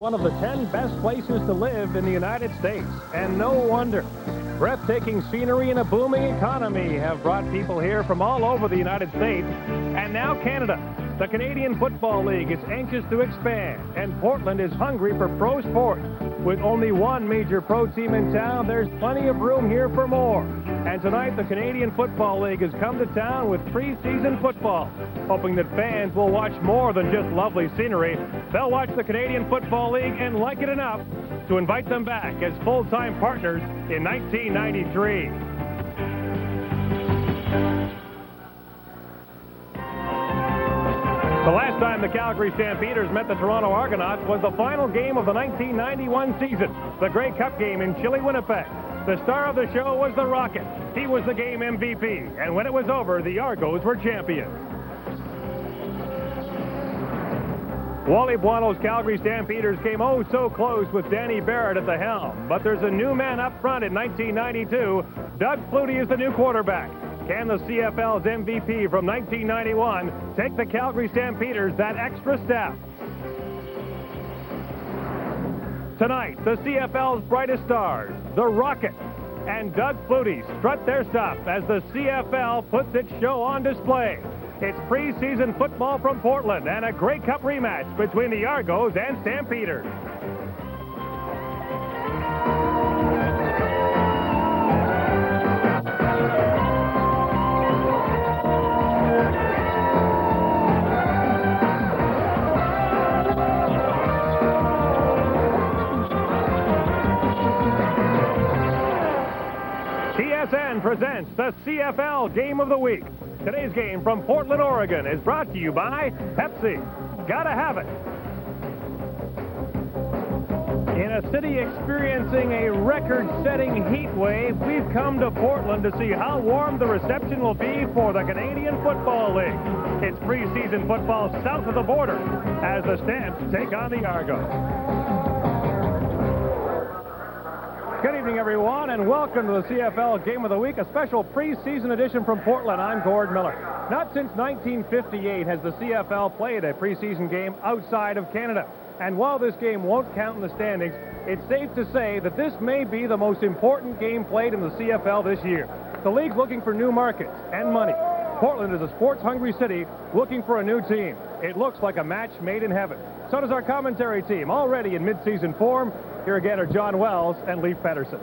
One of the 10 best places to live in the United States, and no wonder. Breathtaking scenery and a booming economy have brought people here from all over the United States, and now Canada. The Canadian Football League is anxious to expand, and Portland is hungry for pro sports. With only one major pro team in town, there's plenty of room here for more. And tonight, the Canadian Football League has come to town with preseason football, hoping that fans will watch more than just lovely scenery. They'll watch the Canadian Football League and like it enough to invite them back as full-time partners in 1993. The last time the Calgary Stampeders met the Toronto Argonauts was the final game of the 1991 season, the Grey Cup game in chilly Winnipeg. The star of the show was the Rocket. He was the game MVP, and when it was over, the Argos were champions. Wally Buono's Calgary Stampeders came oh so close with Danny Barrett at the helm, but there's a new man up front in 1992. Doug Flutie is the new quarterback. Can the CFL's MVP from 1991 take the Calgary Stampeders that extra step? Tonight, the CFL's brightest stars, the Rocket, and Doug Flutie strut their stuff as the CFL puts its show on display. It's preseason football from Portland and a Grey Cup rematch between the Argos and Stampeders. TSN presents the CFL Game of the Week. Today's game from Portland, Oregon is brought to you by Pepsi. Gotta have it. In a city experiencing a record-setting heat wave, we've come to Portland to see how warm the reception will be for the Canadian Football League. It's preseason football south of the border as the Stamps take on the Argos. Good evening, everyone, and welcome to the CFL Game of the Week, a special preseason edition from Portland. I'm Gord Miller. Not since 1958 has the CFL played a preseason game outside of Canada. And while this game won't count in the standings, it's safe to say that this may be the most important game played in the CFL this year. The league's looking for new markets and money. Portland is a sports-hungry city looking for a new team. It looks like a match made in heaven. So does our commentary team, already in mid-season form. Here again are John Wells and Leif Pedersen.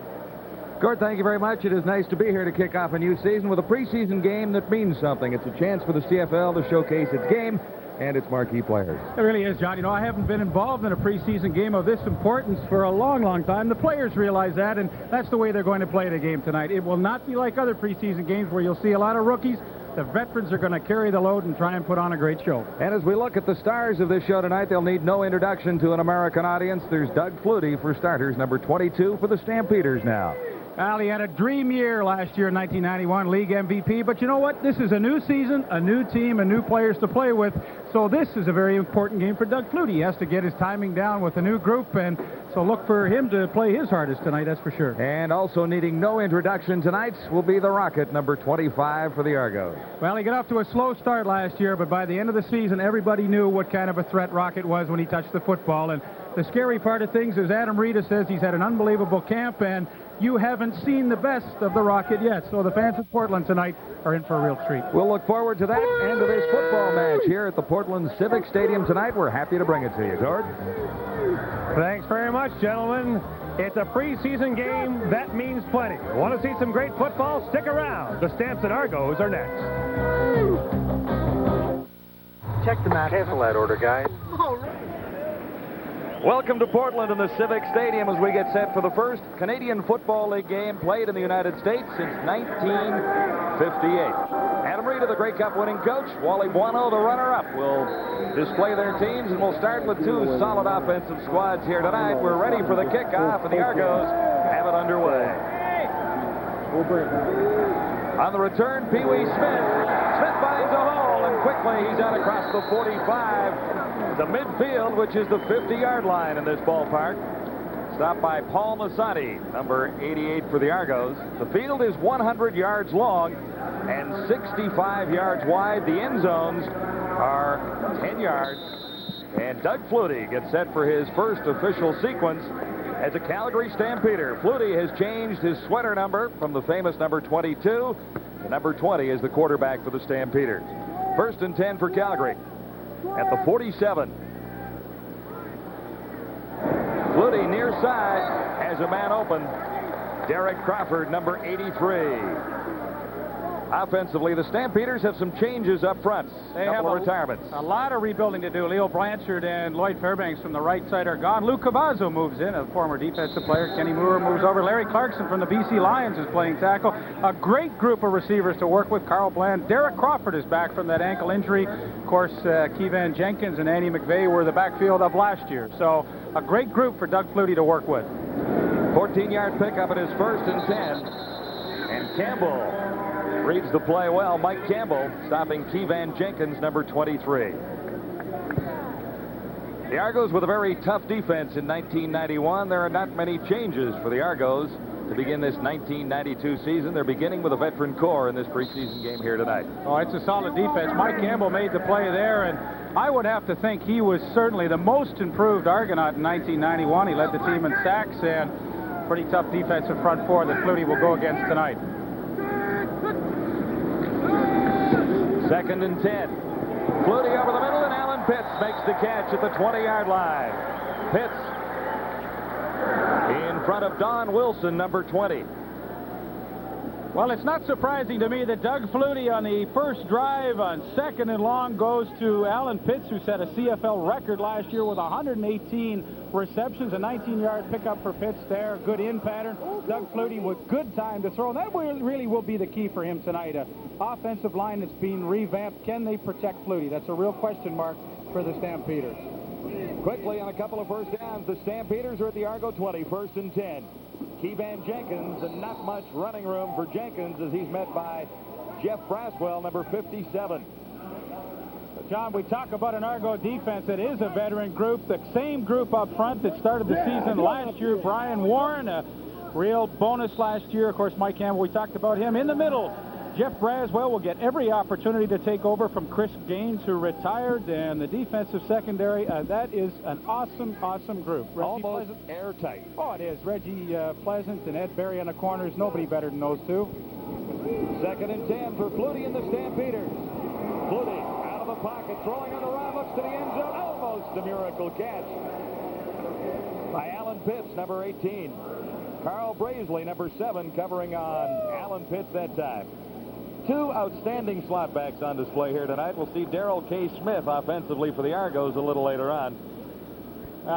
Gord, thank you very much. It is nice to be here to kick off a new season with a preseason game that means something. It's a chance for the CFL to showcase its game and its marquee players. It really is, John. You know, I haven't been involved in a preseason game of this importance for a long, long time. The players realize that, and that's the way they're going to play the game tonight. It will not be like other preseason games where you'll see a lot of rookies. The veterans are going to carry the load and try and put on a great show. And as we look at the stars of this show tonight, they'll need no introduction to an American audience. There's Doug Flutie for starters, number 22 for the Stampeders now. Well, he had a dream year last year in 1991, league MVP. But you know what? This is a new season, a new team, and new players to play with. So this is a very important game for Doug Flutie. He has to get his timing down with a new group, and so look for him to play his hardest tonight, that's for sure. And also needing no introduction tonight will be the Rocket, number 25 for the Argos. Well, he got off to a slow start last year, but by the end of the season, everybody knew what kind of a threat Rocket was when he touched the football. And the scary part of things is Adam Rita says he's had an unbelievable camp, and you haven't seen the best of the Rocket yet. So the fans of Portland tonight are in for a real treat. We'll look forward to that and to this football match here at the Portland Civic Stadium tonight. We're happy to bring it to you, Gord. Thanks very much, gentlemen. It's a preseason game. That means plenty. Want to see some great football? Stick around. The Stamps and Argos are next. Check the map. Cancel that order, guys. Welcome to Portland in the Civic Stadium as we get set for the first Canadian Football League game played in the United States since 1958. Adam Rita, the Grey Cup winning coach, Wally Buono, the runner-up, will display their teams, and we'll start with two solid offensive squads here tonight. We're ready for the kickoff, and the Argos have it underway. On the return, Pee Wee Smith. Smith finds a hole, and quickly he's out across the 45. The midfield, which is the 50-yard line in this ballpark. Stopped by Paul Masati, number 88 for the Argos. The field is 100 yards long and 65 yards wide. The end zones are 10 yards And Doug Flutie gets set for his first official sequence as a Calgary Stampeder. Flutie has changed his sweater number from the famous number 22 to number 20 as the quarterback for the Stampeders. 1st and 10 for Calgary at the 47. Flutie near side has a man open. Derek Crawford, number 83. Offensively, the Stampeders have some changes up front. They Couple have of retirements. A lot of rebuilding to do. Leo Blanchard and Lloyd Fairbanks from the right side are gone. Lou Cavazzo moves in, a former defensive player. Kenny Moore moves over. Larry Clarkson from the BC Lions is playing tackle. A great group of receivers to work with. Carl Bland. Derek Crawford is back from that ankle injury. Of course, Keevan Jenkins and Andy McVeigh were the backfield of last year. So a great group for Doug Flutie to work with. 14-yard pickup at his 1st and 10. And Campbell reads the play well. Mike Campbell stopping Keevan Jenkins, number 23. The Argos with a very tough defense in 1991. There are not many changes for the Argos to begin this 1992 season. They're beginning with a veteran core in this preseason game here tonight. Oh, it's a solid defense. Mike Campbell made the play there, and I would have to think he was certainly the most improved Argonaut in 1991. He led the team in sacks, and pretty tough defensive front four that Flutie will go against tonight. 2nd and 10. Flutie over the middle, and Alan Pitts makes the catch at the 20-yard line. Pitts in front of Don Wilson, number 20. Well, it's not surprising to me that Doug Flutie on the first drive on 2nd and long goes to Alan Pitts, who set a CFL record last year with 118 receptions, a 19-yard pickup for Pitts there. Good in pattern. Doug Flutie with good time to throw. And that really will be the key for him tonight. Offensive line that's being revamped. Can they protect Flutie? That's a real question mark for the Stampeders. Quickly on a couple of first downs, the Stampeders are at the Argo 20, 1st and 10. Keevan Jenkins, and not much running room for Jenkins as he's met by Jeff Braswell, number 57. John, we talk about an Argo defense that is a veteran group, the same group up front that started the season last year. Brian Warren, a real bonus last year. Of course, Mike Campbell, we talked about him. In the middle, Jeff Braswell will get every opportunity to take over from Chris Gaines, who retired, and the defensive secondary, that is an awesome, awesome group. Reggie Almost Pleasant. airtight. Oh, it is. Reggie Pleasant and Ed Berry on the corners. Nobody better than those two. 2nd and 10 for Flutie and the Stampeders. Flutie out of the pocket, throwing on the run, looks to the end zone. Almost a miracle catch by Alan Pitts, number 18. Carl Brazeley, number 7, covering on Alan Pitts that time. Two outstanding slot backs on display here tonight. We'll see Darrell K. Smith offensively for the Argos a little later on.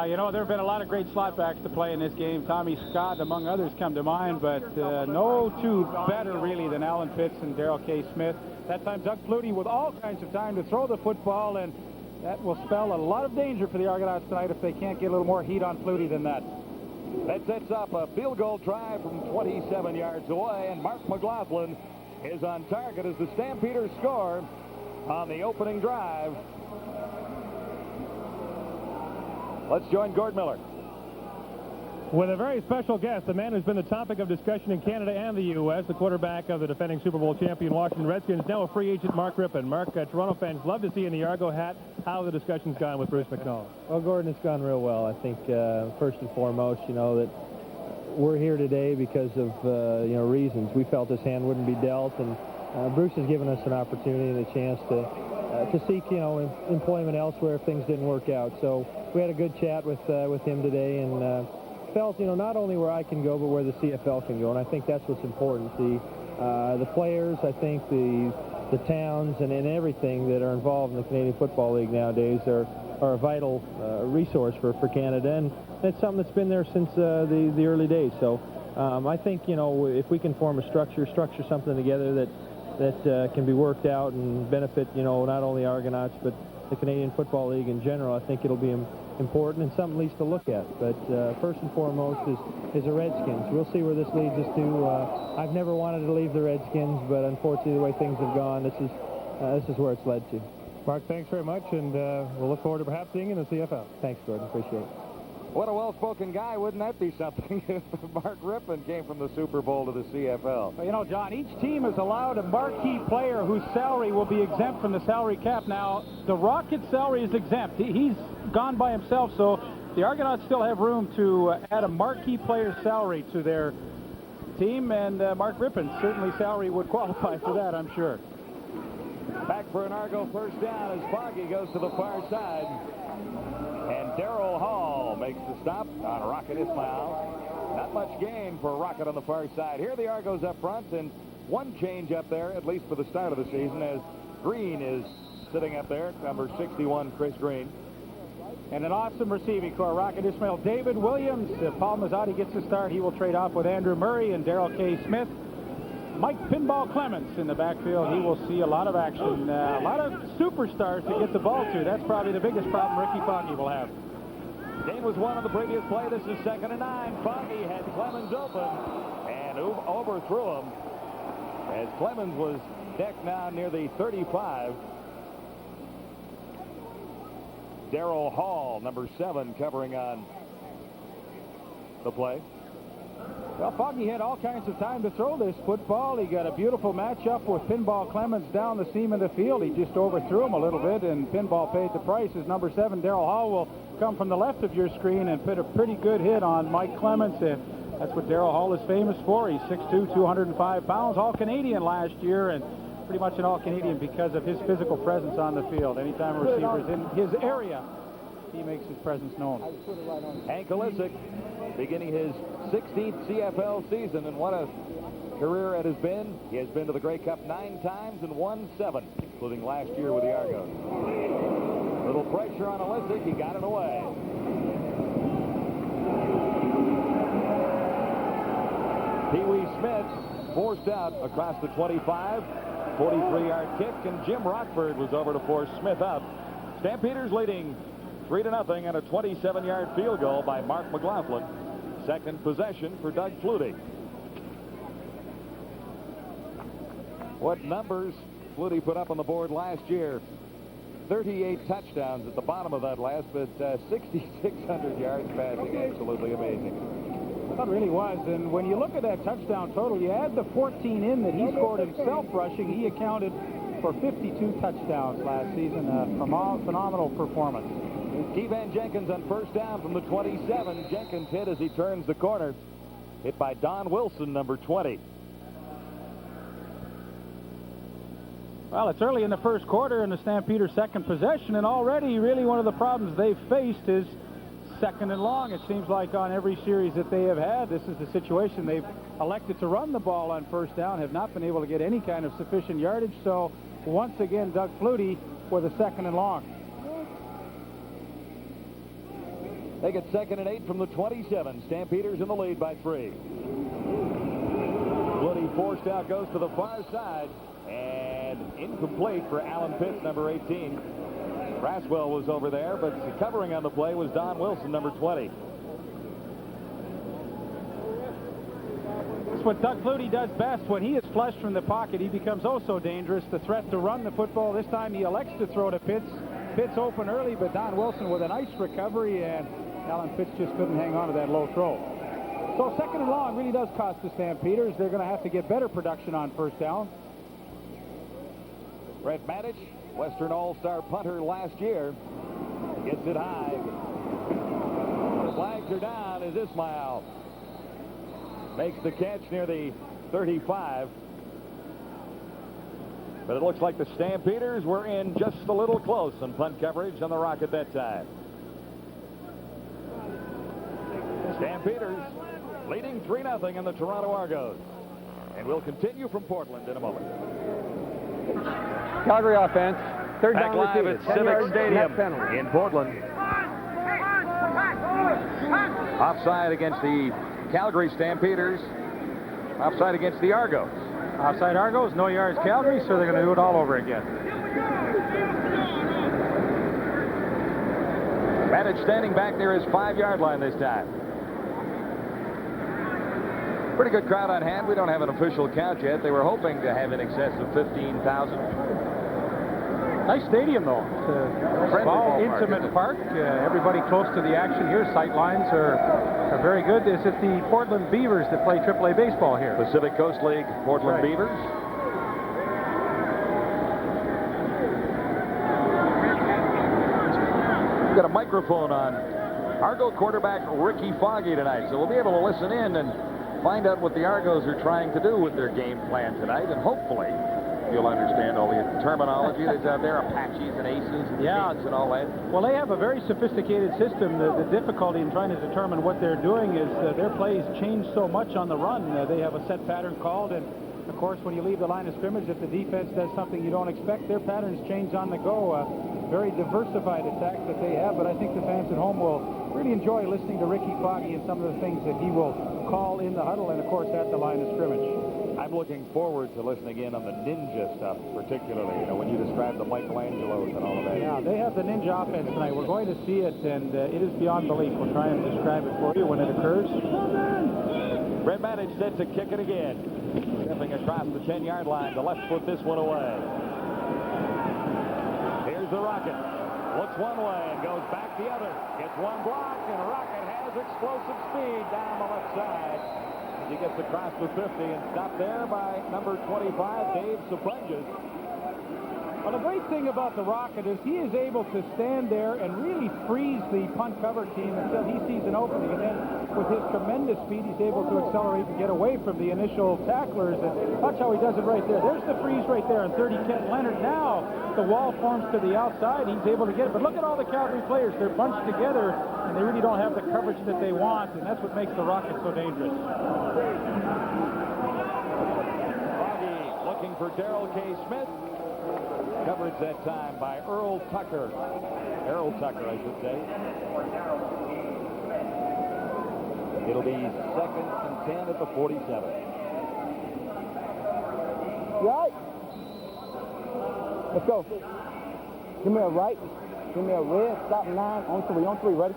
You know, there have been a lot of great slot backs to play in this game. Tommy Scott, among others, come to mind, but no two better, really, than Alan Pitts and Darrell K. Smith. That time, Doug Flutie with all kinds of time to throw the football, and that will spell a lot of danger for the Argonauts tonight if they can't get a little more heat on Flutie than that. That sets up a field goal try from 27 yards away, and Mark McLaughlin is on target as the Stampeders score on the opening drive. Let's join Gord Miller. With a very special guest, the man who's been the topic of discussion in Canada and the U.S., the quarterback of the defending Super Bowl champion Washington Redskins, now a free agent, Mark Rippon. Mark, Toronto fans love to see you in the Argo hat. How the discussion's gone with Bruce McNall? Well, Gordon, it's gone real well. I think first and foremost, you know, that we're here today because of, you know, reasons. We felt this hand wouldn't be dealt, and Bruce has given us an opportunity and a chance to seek, you know, employment elsewhere if things didn't work out. So we had a good chat with him today, and felt, you know, not only where I can go, but where the CFL can go, and I think that's what's important. The players, I think, the towns and everything that are involved in the Canadian Football League nowadays are a vital resource for Canada, and it's something that's been there since the early days. So I think, you know, if we can form a structure something together that can be worked out and benefit, you know, not only Argonauts but the Canadian Football League in general, I think it'll be important and something at least to look at. But first and foremost is the Redskins. We'll see where this leads us to. I've never wanted to leave the Redskins, but unfortunately the way things have gone, this is where it's led to. Mark, thanks very much, and we'll look forward to perhaps seeing you in the CFL. Thanks, Gordon. Appreciate it. What a well-spoken guy. Wouldn't that be something if Mark Rippon came from the Super Bowl to the CFL? Well, you know, John, each team is allowed a marquee player whose salary will be exempt from the salary cap. Now, the Rocket's salary is exempt. He's gone by himself, so the Argonauts still have room to add a marquee player's salary to their team, and Mark Rippon's certainly salary would qualify for that, I'm sure. Back for an Argo first down as Foggy goes to the far side. And Darryl Hall makes the stop on Rocket Ismail. Not much gain for Rocket on the far side. Here the Argos up front, and one change up there, at least for the start of the season, as Green is sitting up there, number 61, Chris Green. And an awesome receiving core. Rocket Ismail, David Williams. Paul Mazzotti gets the start. He will trade off with Andrew Murray and Darrell K. Smith. Mike Pinball Clements in the backfield. He will see a lot of action. A lot of superstars to get the ball to. That's probably the biggest problem Ricky Foggy will have. Gain was one on the previous play. This is 2nd and 9. Foggy had Clemens open and overthrew him as Clemens was decked now near the 35. Darryl Hall, number 7, covering on the play. Well, Foggy had all kinds of time to throw this football. He got a beautiful matchup with Pinball Clemens down the seam of the field. He just overthrew him a little bit, and Pinball paid the price. As number 7, Darryl Hall, will come from the left of your screen and put a pretty good hit on Mike Clemens. And that's what Darryl Hall is famous for. He's 6'2", 205 pounds, All-Canadian last year, and pretty much an All-Canadian because of his physical presence on the field. Anytime a receiver is in his area, he makes his presence known. Hank Olisic beginning his 16th CFL season, and what a career it has been. He has been to the Grey Cup 9 times and won 7, including last year with the Argos. Little pressure on Olisic. He got it away. Pee Wee Smith forced out across the 25. 43-yard kick, and Jim Rockford was over to force Smith out. Stampeders leading 3-0 and a 27-yard field goal by Mark McLaughlin. Second possession for Doug Flutie. What numbers Flutie put up on the board last year. 38 touchdowns at the bottom of that last, but 6,600 yards passing. Absolutely amazing. That really was. And when you look at that touchdown total, you add the 14 in that he scored himself rushing. He accounted for 52 touchdowns last season. A phenomenal performance. Keevan Jenkins on first down from the 27. Jenkins hit as he turns the corner. Hit by Don Wilson, number 20. Well, it's early in the first quarter in the Stampeders' second possession, and already really one of the problems they've faced is 2nd and long. It seems like on every series that they have had, this is the situation. They've elected to run the ball on first down, have not been able to get any kind of sufficient yardage. So once again, Doug Flutie with a 2nd and long. They get 2nd and 8 from the 27. Stampeders in the lead by 3. Flutie forced out, goes to the far side, and incomplete for Alan Pitts, number 18. Braswell was over there, but covering on the play was Don Wilson, number 20. It's what Doug Flutie does best. When he is flushed from the pocket, he becomes oh so dangerous. The threat to run the football. This time he elects to throw to Pitts. Pitts open early, but Don Wilson with a nice recovery, and Alan Pitts just couldn't hang on to that low throw. So 2nd and long really does cost the Stampeders. They're going to have to get better production on first down. Brett Matich, Western All-Star punter last year, gets it high. The flags are down as Ismail makes the catch near the 35. But it looks like the Stampeders were in just a little close on punt coverage on the Rocket that time. Stampeders leading 3-0 in the Toronto Argos. And we'll continue from Portland in a moment. Calgary offense. Third Back down live repeated. at Civic Stadium in Portland. Offside against the Calgary Stampeders. Offside against the Argos. Offside Argos, no yards Calgary, so they're going to do it all over again. Matich standing back near his 5-yard line this time. Pretty good crowd on hand. We don't have an official count yet. They were hoping to have in excess of 15,000. Nice stadium, though. It's a small, intimate park. Everybody close to the action here. Sight lines are very good. Is it the Portland Beavers that play AAA baseball here? Pacific Coast League, Portland Beavers. We've got a microphone on Argo quarterback Ricky Foggy tonight, so we'll be able to listen in and find out what the Argos are trying to do with their game plan tonight, and hopefully you'll understand all the terminology that's out there, Apaches and Aces and Kings and all that. Well, they have a very sophisticated system. The difficulty in trying to determine what they're doing is their plays change so much on the run. They have a set pattern called, and of course, when you leave the line of scrimmage, if the defense does something you don't expect, their patterns change on the go. Very diversified attack that they have, but I think the fans at home will really enjoy listening to Ricky Foggy and some of the things that he will call in the huddle and, of course, at the line of scrimmage. I'm looking forward to listening in on the ninja stuff, particularly, when you describe the Michelangelos and all of that. Yeah, they have the ninja offense tonight. We're going to see it, and it is beyond belief. We'll try and describe it for you when it occurs. Brett Manage set to kick it again. Stepping across the 10-yard line, the left foot this one away. Here's the Rocket. Looks one way and goes back the other. Gets one block, and Rocket has explosive speed down the left side. He gets across the 50 and stopped there by number 25, Dave Sapunjas. Well, the great thing about the Rocket is he is able to stand there and really freeze the punt cover team until he sees an opening. And then with his tremendous speed, he's able to accelerate and get away from the initial tacklers. And watch how he does it right there. There's the freeze right there on 30 Kent Leonard. Now the wall forms to the outside. He's able to get it. But look at all the Calgary players. They're bunched together, and they really don't have the coverage that they want. And that's what makes the Rocket so dangerous. Foggy looking for Darrell K. Smith. Coverage that time by Earl Tucker. Errol Tucker, I should say. It'll be 2nd and 10 at the 47. Right. Let's go. Give me a right. Give me a red. Stop 9. On 3. Ready?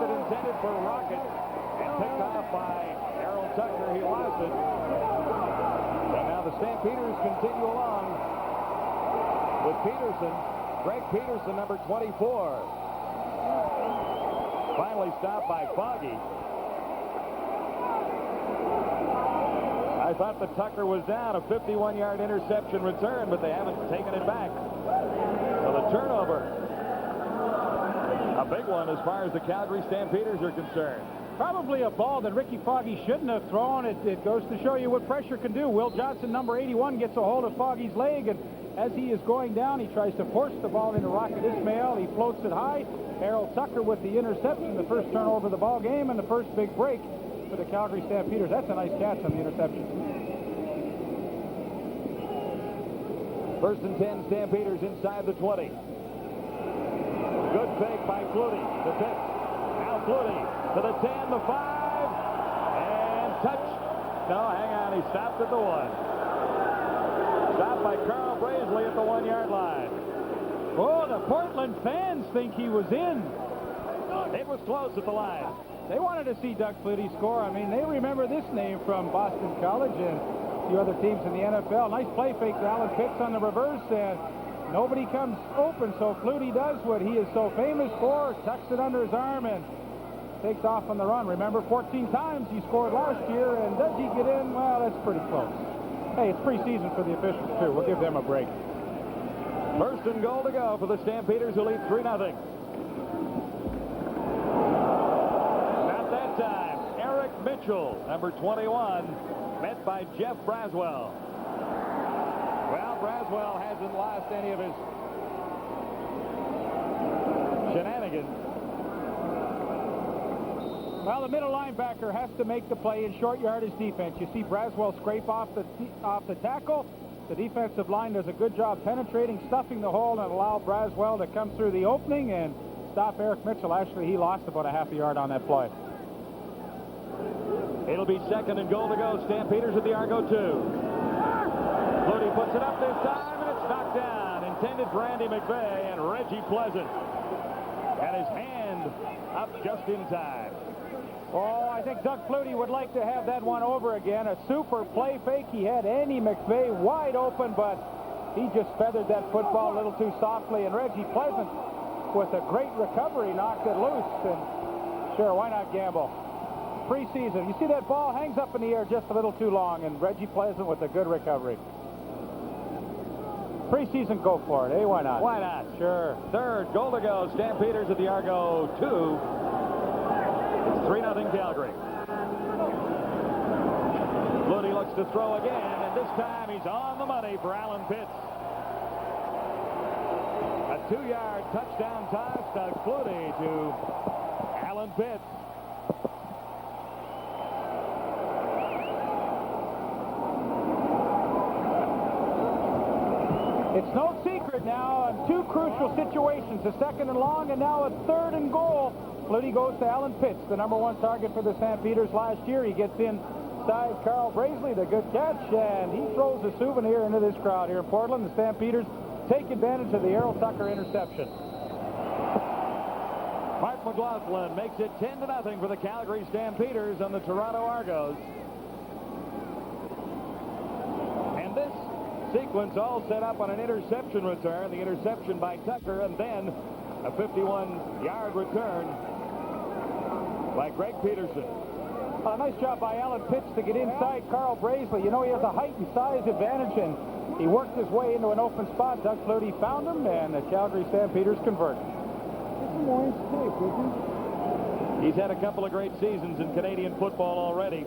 Intended for a Rocket and picked off by Errol Tucker. He lost it. And now the Stampeders continue along with Peterson. Greg Peterson, number 24. Finally stopped by Foggy. I thought that Tucker was down, a 51-yard interception return, but they haven't taken it back. So the turnover. A big one as far as the Calgary Stampeders are concerned. Probably a ball that Ricky Foggy shouldn't have thrown. It goes to show you what pressure can do. Will Johnson, number 81, gets a hold of Foggy's leg, and as he is going down, he tries to force the ball into Rocket Ismail. He floats it high. Errol Tucker with the interception, the first turnover of the ball game, and the first big break for the Calgary Stampeders. That's a nice catch on the interception. 1st and 10, Stampeders inside the 20. Good fake by Flutie. The pitch. Now Flutie to the 10, the 5, and touch. No, hang on. He stopped at the 1. Stopped by Carl Brazeley at the 1-yard line. Oh, the Portland fans think he was in. It was close at the line. They wanted to see Doug Flutie score. I mean, they remember this name from Boston College and a few other teams in the NFL. Nice play fake to Alan Pitts on the reverse, and nobody comes open, so Flutie does what he is so famous for, tucks it under his arm and takes off on the run. Remember, 14 times he scored last year, and does he get in? Well, that's pretty close. Hey, it's preseason for the officials, too. We'll give them a break. 1st and goal to go for the Stampeders, who lead 3-0. Not that time. Eric Mitchell, number 21, met by Jeff Braswell. Well, Braswell hasn't lost any of his shenanigans. Well, the middle linebacker has to make the play in short yardage defense. You see Braswell scrape off the tackle. The defensive line does a good job penetrating, stuffing the hole, and allow Braswell to come through the opening and stop Eric Mitchell. Actually, he lost about a half a yard on that play. It'll be 2nd and goal to go. Stampeders at the Argo 2. Flutie puts it up this time, and it's knocked down. Intended for Andy McVeigh, and Reggie Pleasant had his hand up just in time. Oh, I think Doug Flutie would like to have that one over again. A super play fake. He had Andy McVeigh wide open, but he just feathered that football a little too softly. And Reggie Pleasant, with a great recovery, knocked it loose. And sure, why not gamble? Preseason. You see that ball hangs up in the air just a little too long, and Reggie Pleasant with a good recovery. Preseason, go for it, eh? Why not? Why not? Sure. Third, goal to go. Stampeders at the Argo 2. It's 3-0 Calgary. Flutie looks to throw again, and this time he's on the money for Alan Pitts. A 2-yard touchdown toss, Doug Flutie to Alan Pitts. It's no secret now on two crucial situations, a second and long and now a third and goal. Flutie goes to Alan Pitts, the #1 target for the Stampeders last year. He gets inside Carl Braisley, the good catch, and he throws a souvenir into this crowd here in Portland. The Stampeders take advantage of the Errol Tucker interception. Mark McLaughlin makes it 10-0 for the Calgary Stampeders on the Toronto Argos. And this sequence all set up on an interception return. The interception by Tucker, and then a 51-yard return by Greg Peterson. A nice job by Alan Pitts to get inside Carl Braisley. You know, he has a height and size advantage, and he worked his way into an open spot. Doug Flutie found him, and the Calgary Stampeders convert. He's had a couple of great seasons in Canadian football already.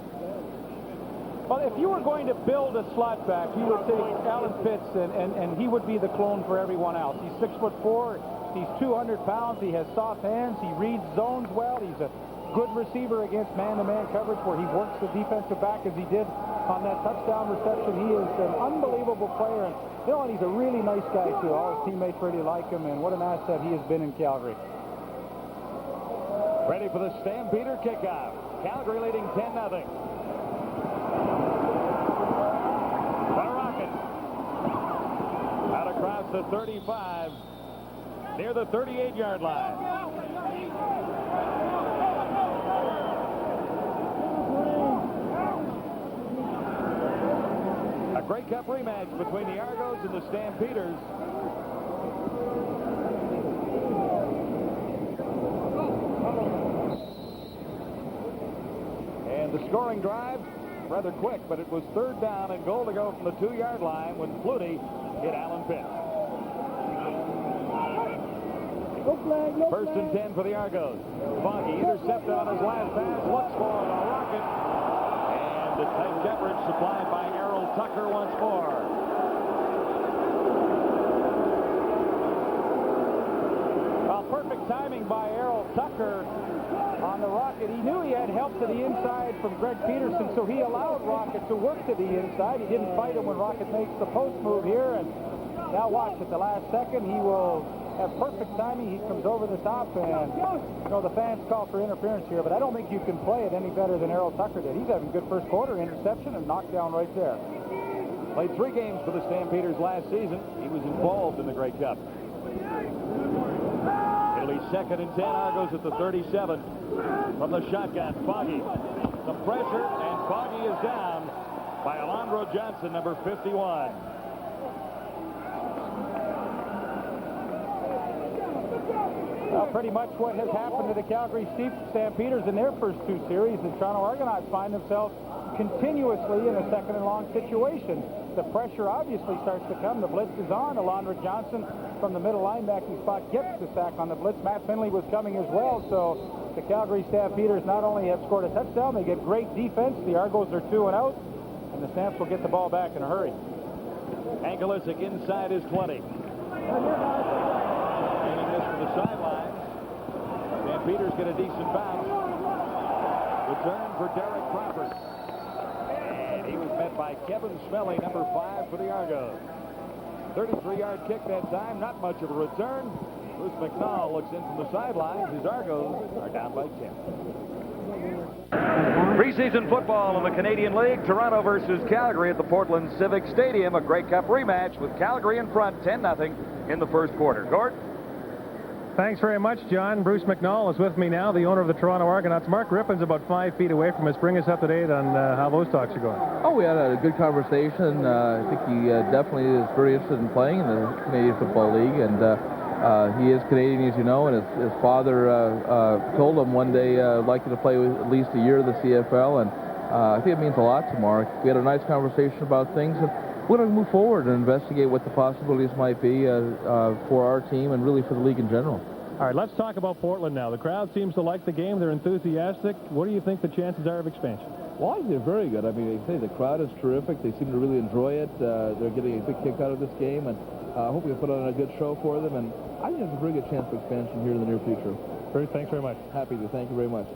Well, if you were going to build a slot back, you would take Alan Pitts, and he would be the clone for everyone else. He's 6'4", he's 200 pounds, he has soft hands, he reads zones well, he's a good receiver against man-to-man coverage where he works the defensive back as he did on that touchdown reception. He is an unbelievable player, and you know, and he's a really nice guy too. All his teammates really like him, and what an asset he has been in Calgary. Ready for the Stampeder kickoff. Calgary leading 10-0. Out across the 35, near the 38-yard line. A Grey Cup rematch between the Argos and the Stampeders. And the scoring drive, rather quick, but it was third down and goal to go from the 2-yard line when Flutie hit Alan Pitts. First and 10 for the Argos. Foggy intercepted on his last pass, looks for the rocket, and the tight coverage supplied by Errol Tucker once more. Well, perfect timing by Errol Tucker on the rocket. He knew he had help to the inside from Greg Peterson, so he allowed Rocket to work to the inside. He didn't fight him when Rocket makes the post move here, and now watch, at the last second he will have perfect timing. He comes over the top, and you know, the fans call for interference here, but I don't think you can play it any better than Errol Tucker did. He's having a good first quarter, interception and knockdown right there. Played 3 games for the Stampeders last season. He was involved in the Grey Cup. It'll be second and 10. Argos at the 37 from the shotgun. Foggy, some pressure, and Foggy is down by Alondro Johnson, number 51. Well, pretty much what has happened to the Calgary Stampeders in their first 2 series. The Toronto Argonauts find themselves continuously in a second and long situation. The pressure obviously starts to come. The blitz is on. Alondra Johnson from the middle linebacking spot gets the sack on the blitz. Matt Finley was coming as well, so the Calgary Stampeders not only have scored a touchdown, they get great defense. The Argos are 2 and out, and the Stamps will get the ball back in a hurry. Angelisic inside his 20. Aiming this for the sidelines. Stampeders get a decent bounce. Return for Derek Crawford. And he was met by Kevin Smelly, number 5 for the Argos. 33-yard kick that time. Not much of a return. Bruce McNall looks in from the sidelines. His Argos are down by 10. Preseason football in the Canadian League. Toronto versus Calgary at the Portland Civic Stadium. A Grey Cup rematch with Calgary in front 10-0 in the first quarter. Gord? Thanks very much, John. Bruce McNall is with me now, the owner of the Toronto Argonauts. Mark Rippon's about 5 feet away from us. Bring us up to date on how those talks are going. Oh, we had a good conversation. I think he definitely is very interested in playing in the Canadian Football League, and he is Canadian, as you know, and his father told him one day, I'd like you to play at least a year of the CFL, and I think it means a lot to Mark. We had a nice conversation about things, and we're going to move forward and investigate what the possibilities might be for our team and really for the league in general. All right, let's talk about Portland now. The crowd seems to like the game. They're enthusiastic. What do you think the chances are of expansion? Well, I think they're very good. I mean, they say the crowd is terrific. They seem to really enjoy it. They're getting a big kick out of this game, and I hope we can put on a good show for them. And I think there's a very good chance of expansion here in the near future. Bruce, thanks very much. Happy to. Thank you very much.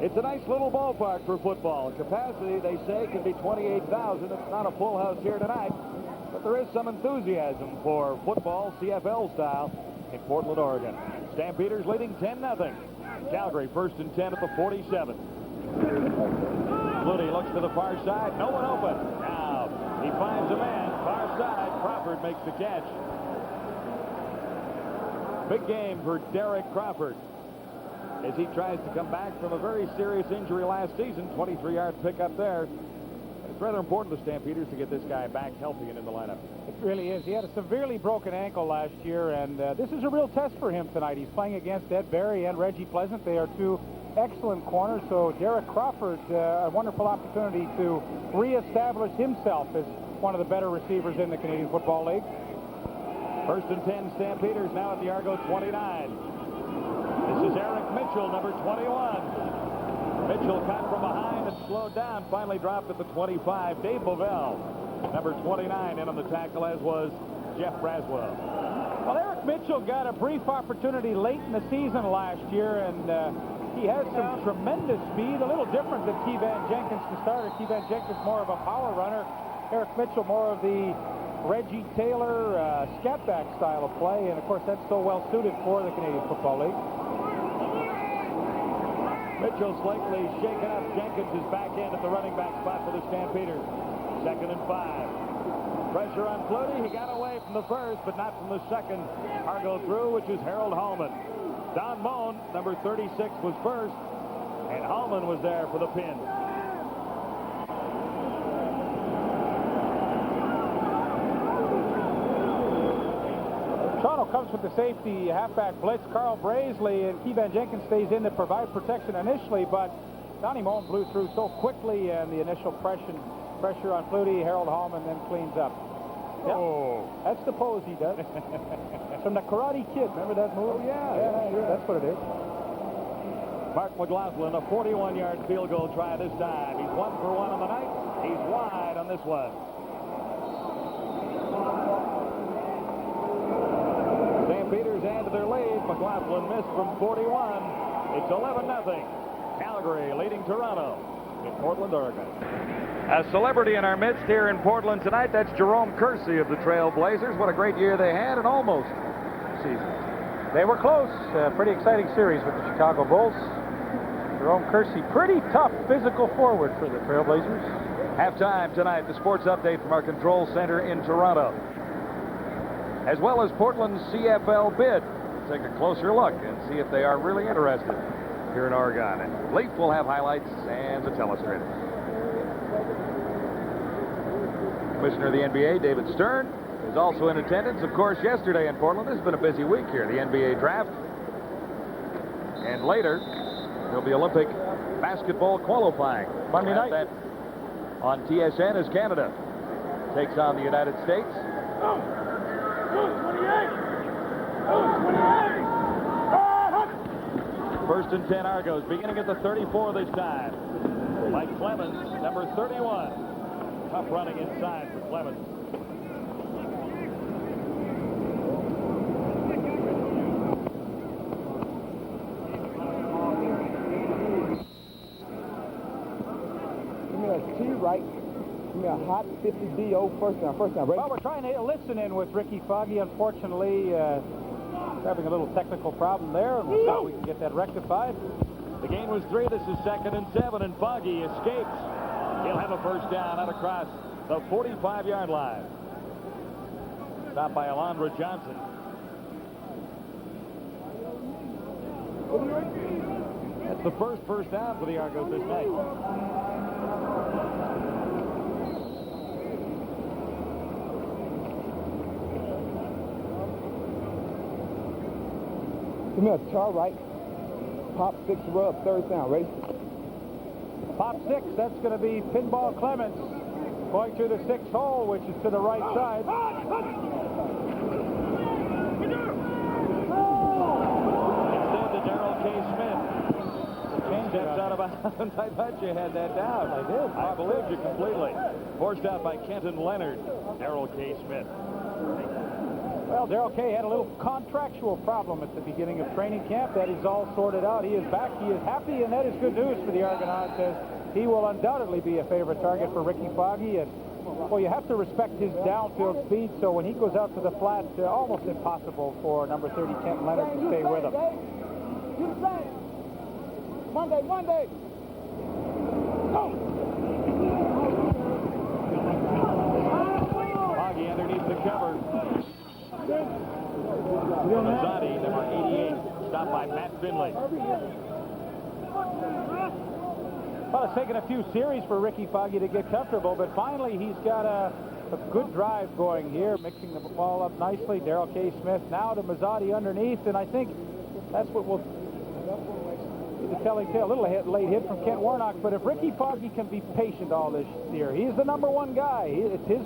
It's a nice little ballpark for football. Capacity, they say, can be 28,000. It's not a full house here tonight, but there is some enthusiasm for football, CFL style, in Portland, Oregon. Stampeders leading 10-0. Calgary first and 10 at the 47. Flutie looks to the far side. No one open. Now he finds a man. Far side. Crawford makes the catch. Big game for Derek Crawford as he tries to come back from a very serious injury last season. 23-yard pickup there. It's rather important to Stampeders to get this guy back healthy and in the lineup. It really is. He had a severely broken ankle last year, and this is a real test for him tonight. He's playing against Ed Berry and Reggie Pleasant. They are two excellent corners, so Derek Crawford, a wonderful opportunity to reestablish himself as one of the better receivers in the Canadian Football League. First and 10 Stampeders now at the Argo 29. This is Eric Mitchell, number 21. Mitchell caught from behind and slowed down, finally dropped at the 25. Dave Bovell, number 29, in on the tackle, as was Jeff Braswell. Well, Eric Mitchell got a brief opportunity late in the season last year, and he has some tremendous speed, a little different than Keevan Jenkins to start. Keevan Jenkins more of a power runner. Eric Mitchell more of the Reggie Taylor scat back style of play, and of course that's so well suited for the Canadian Football League. Mitchell slightly shaken up. Jenkins is back in at the running back spot for the Stampeders. 2nd and 5. Pressure on Flutie. He got away from the first, but not from the second. Argo through, which is Harold Hallman. Don Moen, number 36, was first, and Hallman was there for the pin. Toronto comes with the safety halfback blitz. Carl Braisley and Keevan Jenkins stays in to provide protection initially, but Donnie Moen blew through so quickly, and the initial pressure on Flutie. Harold Hallman then cleans up. Yep. Oh, that's the pose he does. From the Karate Kid. Remember that move? Oh, yeah. Yeah, that's what it is. Mark McLaughlin, a 41-yard field goal try this time. He's 1 for 1 on the night. He's wide on this one. Stampeders add to their lead. McLaughlin missed from 41. It's 11-0. Calgary leading Toronto in Portland, Oregon. A celebrity in our midst here in Portland tonight. That's Jerome Kersey of the Trail Blazers. What a great year they had, and almost season. They were close. Pretty exciting series with the Chicago Bulls. Jerome Kersey, pretty tough physical forward for the Trailblazers. Halftime tonight, the sports update from our control center in Toronto, as well as Portland's CFL bid. We'll take a closer look and see if they are really interested here in Oregon. And Leaf will have highlights and the telestrator. Commissioner of the NBA, David Stern, is also in attendance. Of course, yesterday in Portland, this has been a busy week here, the NBA draft. And later, there'll be Olympic basketball qualifying. Monday night. That on TSN as Canada takes on the United States. First and 10 Argos, beginning at the 34 this time. Mike Clemens, number 31. Tough running inside for Clemens. Give me a T right. Give me me a hot 50 DO first down. Ready? Well, we're trying to listen in with Ricky Foggy. Unfortunately, having a little technical problem there, and we'll see if we can get that rectified. The gain was 3. This is 2nd and 7, and Foggy escapes. He'll have a first down out across the 45-yard line. Stopped by Alondra Johnson. That's the first down for the Argos this night. Give me a char right. Pop 6 rub, third down. Ready? Pop 6, that's going to be Pinball Clements going through the 6 hole, which is to the right side. Instead to Darrell K. Smith. Steps out of bounds. I thought you had that down. I did. I believed you completely. Forced out by Kenton Leonard. Darrell K. Smith. Well, Darrell K. had a little contractual problem at the beginning of training camp. That is all sorted out. He is back. He is happy, and that is good news for the Argonauts, as he will undoubtedly be a favorite target for Ricky Foggy. And, well, you have to respect his downfield speed, so when he goes out to the flat, almost impossible for number 30, Kenton Leonard, to stay with him. Monday. Foggy underneath the cover. Mazzotti, number 88, stopped by Matt Finley. Well, it's taken a few series for Ricky Foggy to get comfortable, but finally he's got a good drive going here, mixing the ball up nicely. Darrell K. Smith now to Mazzotti underneath, and I think that's what will be the telling tale. A little late hit from Kent Warnock, but if Ricky Foggy can be patient all this year, he's the number 1 guy. It's his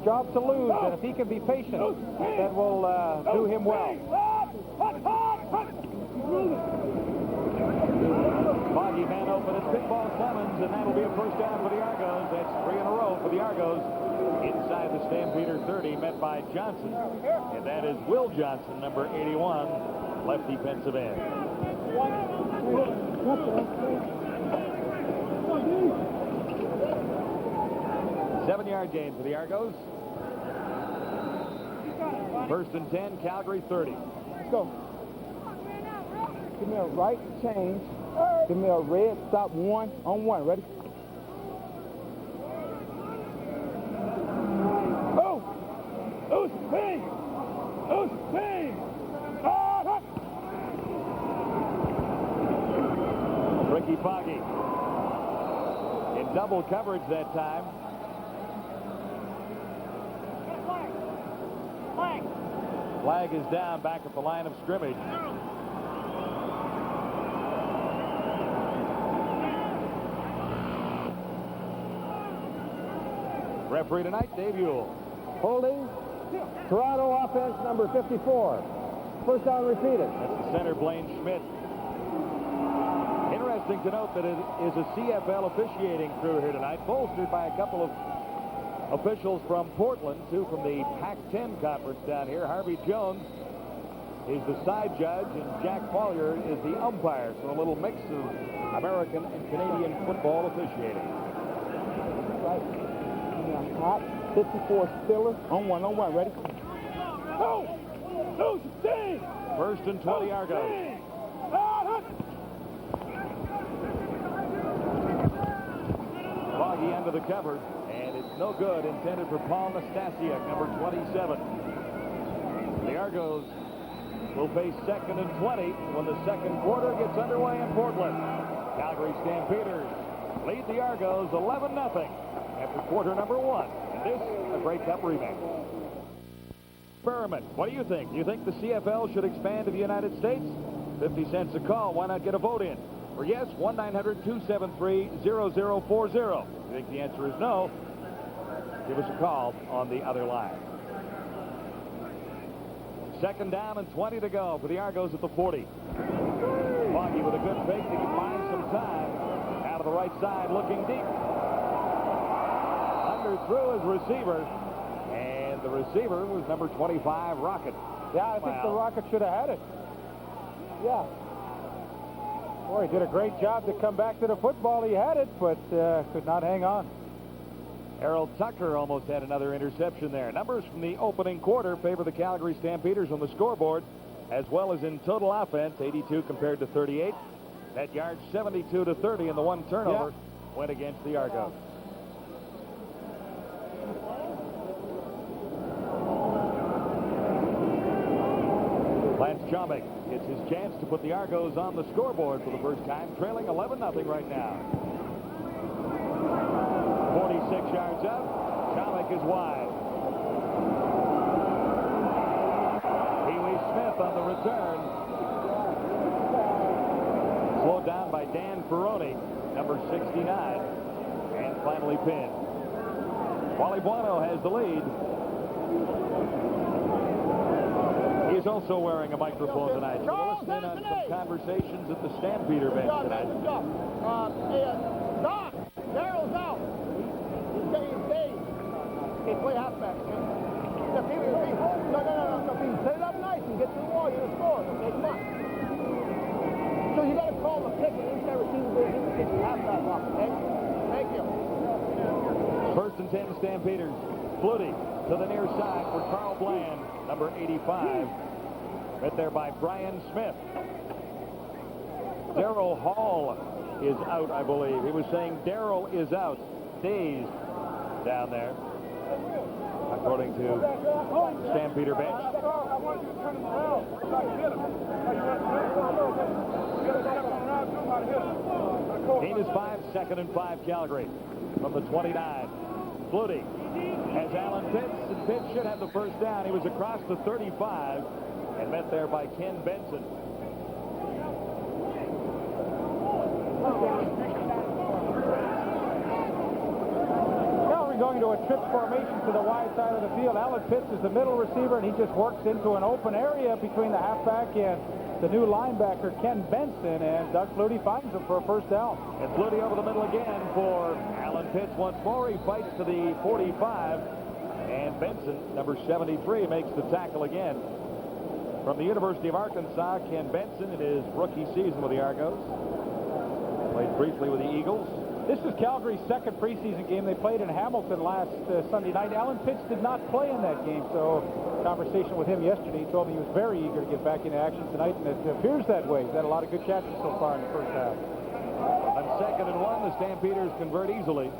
job to lose, and if he can be patient, that will do him well. Foggy man open at Pinball Clemens, and that'll be a first down for the Argos. That's 3 in a row for the Argos. Inside the Stampeder 30, met by Johnson. And that is Will Johnson, number 81, left defensive end. Seven-yard gain for the Argos. First and 10, Calgary 30. Let's go. Give me a right change. Give me a red stop 1 on 1. Ready? Ricky Foggy in double coverage that time. Flag is down back at the line of scrimmage. Referee tonight, Dave Ewell. Holding. Toronto offense number 54. First down repeated. That's the center, Blaine Schmidt. Interesting to note that it is a CFL officiating crew here tonight, bolstered by a couple of officials from Portland, 2 from the Pac-10 conference down here. Harvey Jones is the side judge, and Jack Collier is the umpire. So a little mix of American and Canadian football officiating. Right. Hot 54 Stiller on 1. Ready? First and 20 Argos. Foggy under the cover, and it's no good. Intended for Paul Nastasiuk, number 27. The Argos will face 2nd and 20 when the second quarter gets underway in Portland. Calgary Stampeders lead the Argos 11-0 after quarter number 1. And this, a Grey Cup rematch. Berman, what do you think? Do you think the CFL should expand to the United States? 50 cents a call. Why not get a vote in? For yes, 1-900-273-0040. If you think the answer is no, give us a call on the other line. Second down and 20 to go for the Argos at the 40. Foggy with a good fake. He can find some time. Out of the right side, looking deep. Underthrew his receiver. And the receiver was number 25, Rocket. Yeah, I think the Rocket should have had it. Yeah. Boy, he did a great job to come back to the football. He had it, but could not hang on. Errol Tucker almost had another interception there. Numbers from the opening quarter favor the Calgary Stampeders on the scoreboard, as well as in total offense, 82 compared to 38. Net yards 72 to 30, and the one turnover went against the Argonauts. Lance Chomick gets his chance to put the Argos on the scoreboard for the first time, trailing 11-0 right now. 46 yards out. Chomick is wide. Pee-wee Smith on the return. Slowed down by Dan Ferroni, number 69, and finally pinned. Wally Buono has the lead. He's also wearing a microphone tonight. So we'll listen in on some conversations at the Stampeder bench tonight. Doc, Daryl's out. He's staying. He's play halfback. No. Set it up nice and get to the wall. You're going to score. Okay, come on. So you got to call the pick and inside receiver goes in to get the halfback off. Okay? Thank you. First and 10 Stampeders. Flutie to the near side for Carl Bland, number 85. Met there by Brian Smith. Darryl Hall is out, I believe. He was saying Darryl is out. Dazed down there, according to Stampeder bench. Gain is 5, 2nd and 5 Calgary from the 29. Flutie has Alan Pitts, and Pitts should have the first down. He was across the 35 and met there by Ken Benson. Now we're going to a trips formation to the wide side of the field. Alan Pitts is the middle receiver, and he just works into an open area between the halfback and the new linebacker, Ken Benson, and Doug Flutie finds him for a first down. And Flutie over the middle again for Alan Pitts once more. He fights to the 45, and Benson, number 73, makes the tackle again. From the University of Arkansas, Ken Benson in his rookie season with the Argos. Played briefly with the Eagles. This is Calgary's second preseason game. They played in Hamilton last Sunday night. Alan Pitts did not play in that game, so conversation with him yesterday, he told me he was very eager to get back into action tonight, and it appears that way. He's had a lot of good catches so far in the first half. On 2nd and 1, the Stampeders convert easily.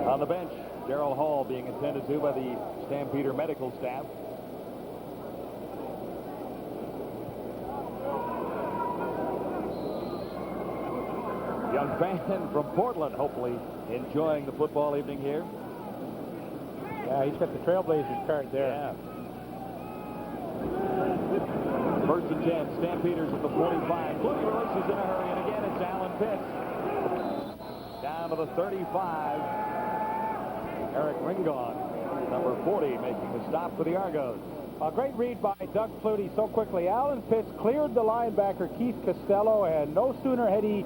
On the bench, Darryl Hall being attended to by the Stampeder medical staff. Young fan from Portland, hopefully enjoying the football evening here. Yeah, he's got the Trailblazers card there. Yeah. First and 10, Stampeders at the 45. Flutie releases in a hurry, and again it's Alan Pitts. Down to the 35. Eric Ringon, number 40, making the stop for the Argos. A great read by Doug Flutie so quickly. Alan Pitts cleared the linebacker, Keith Costello, and no sooner had he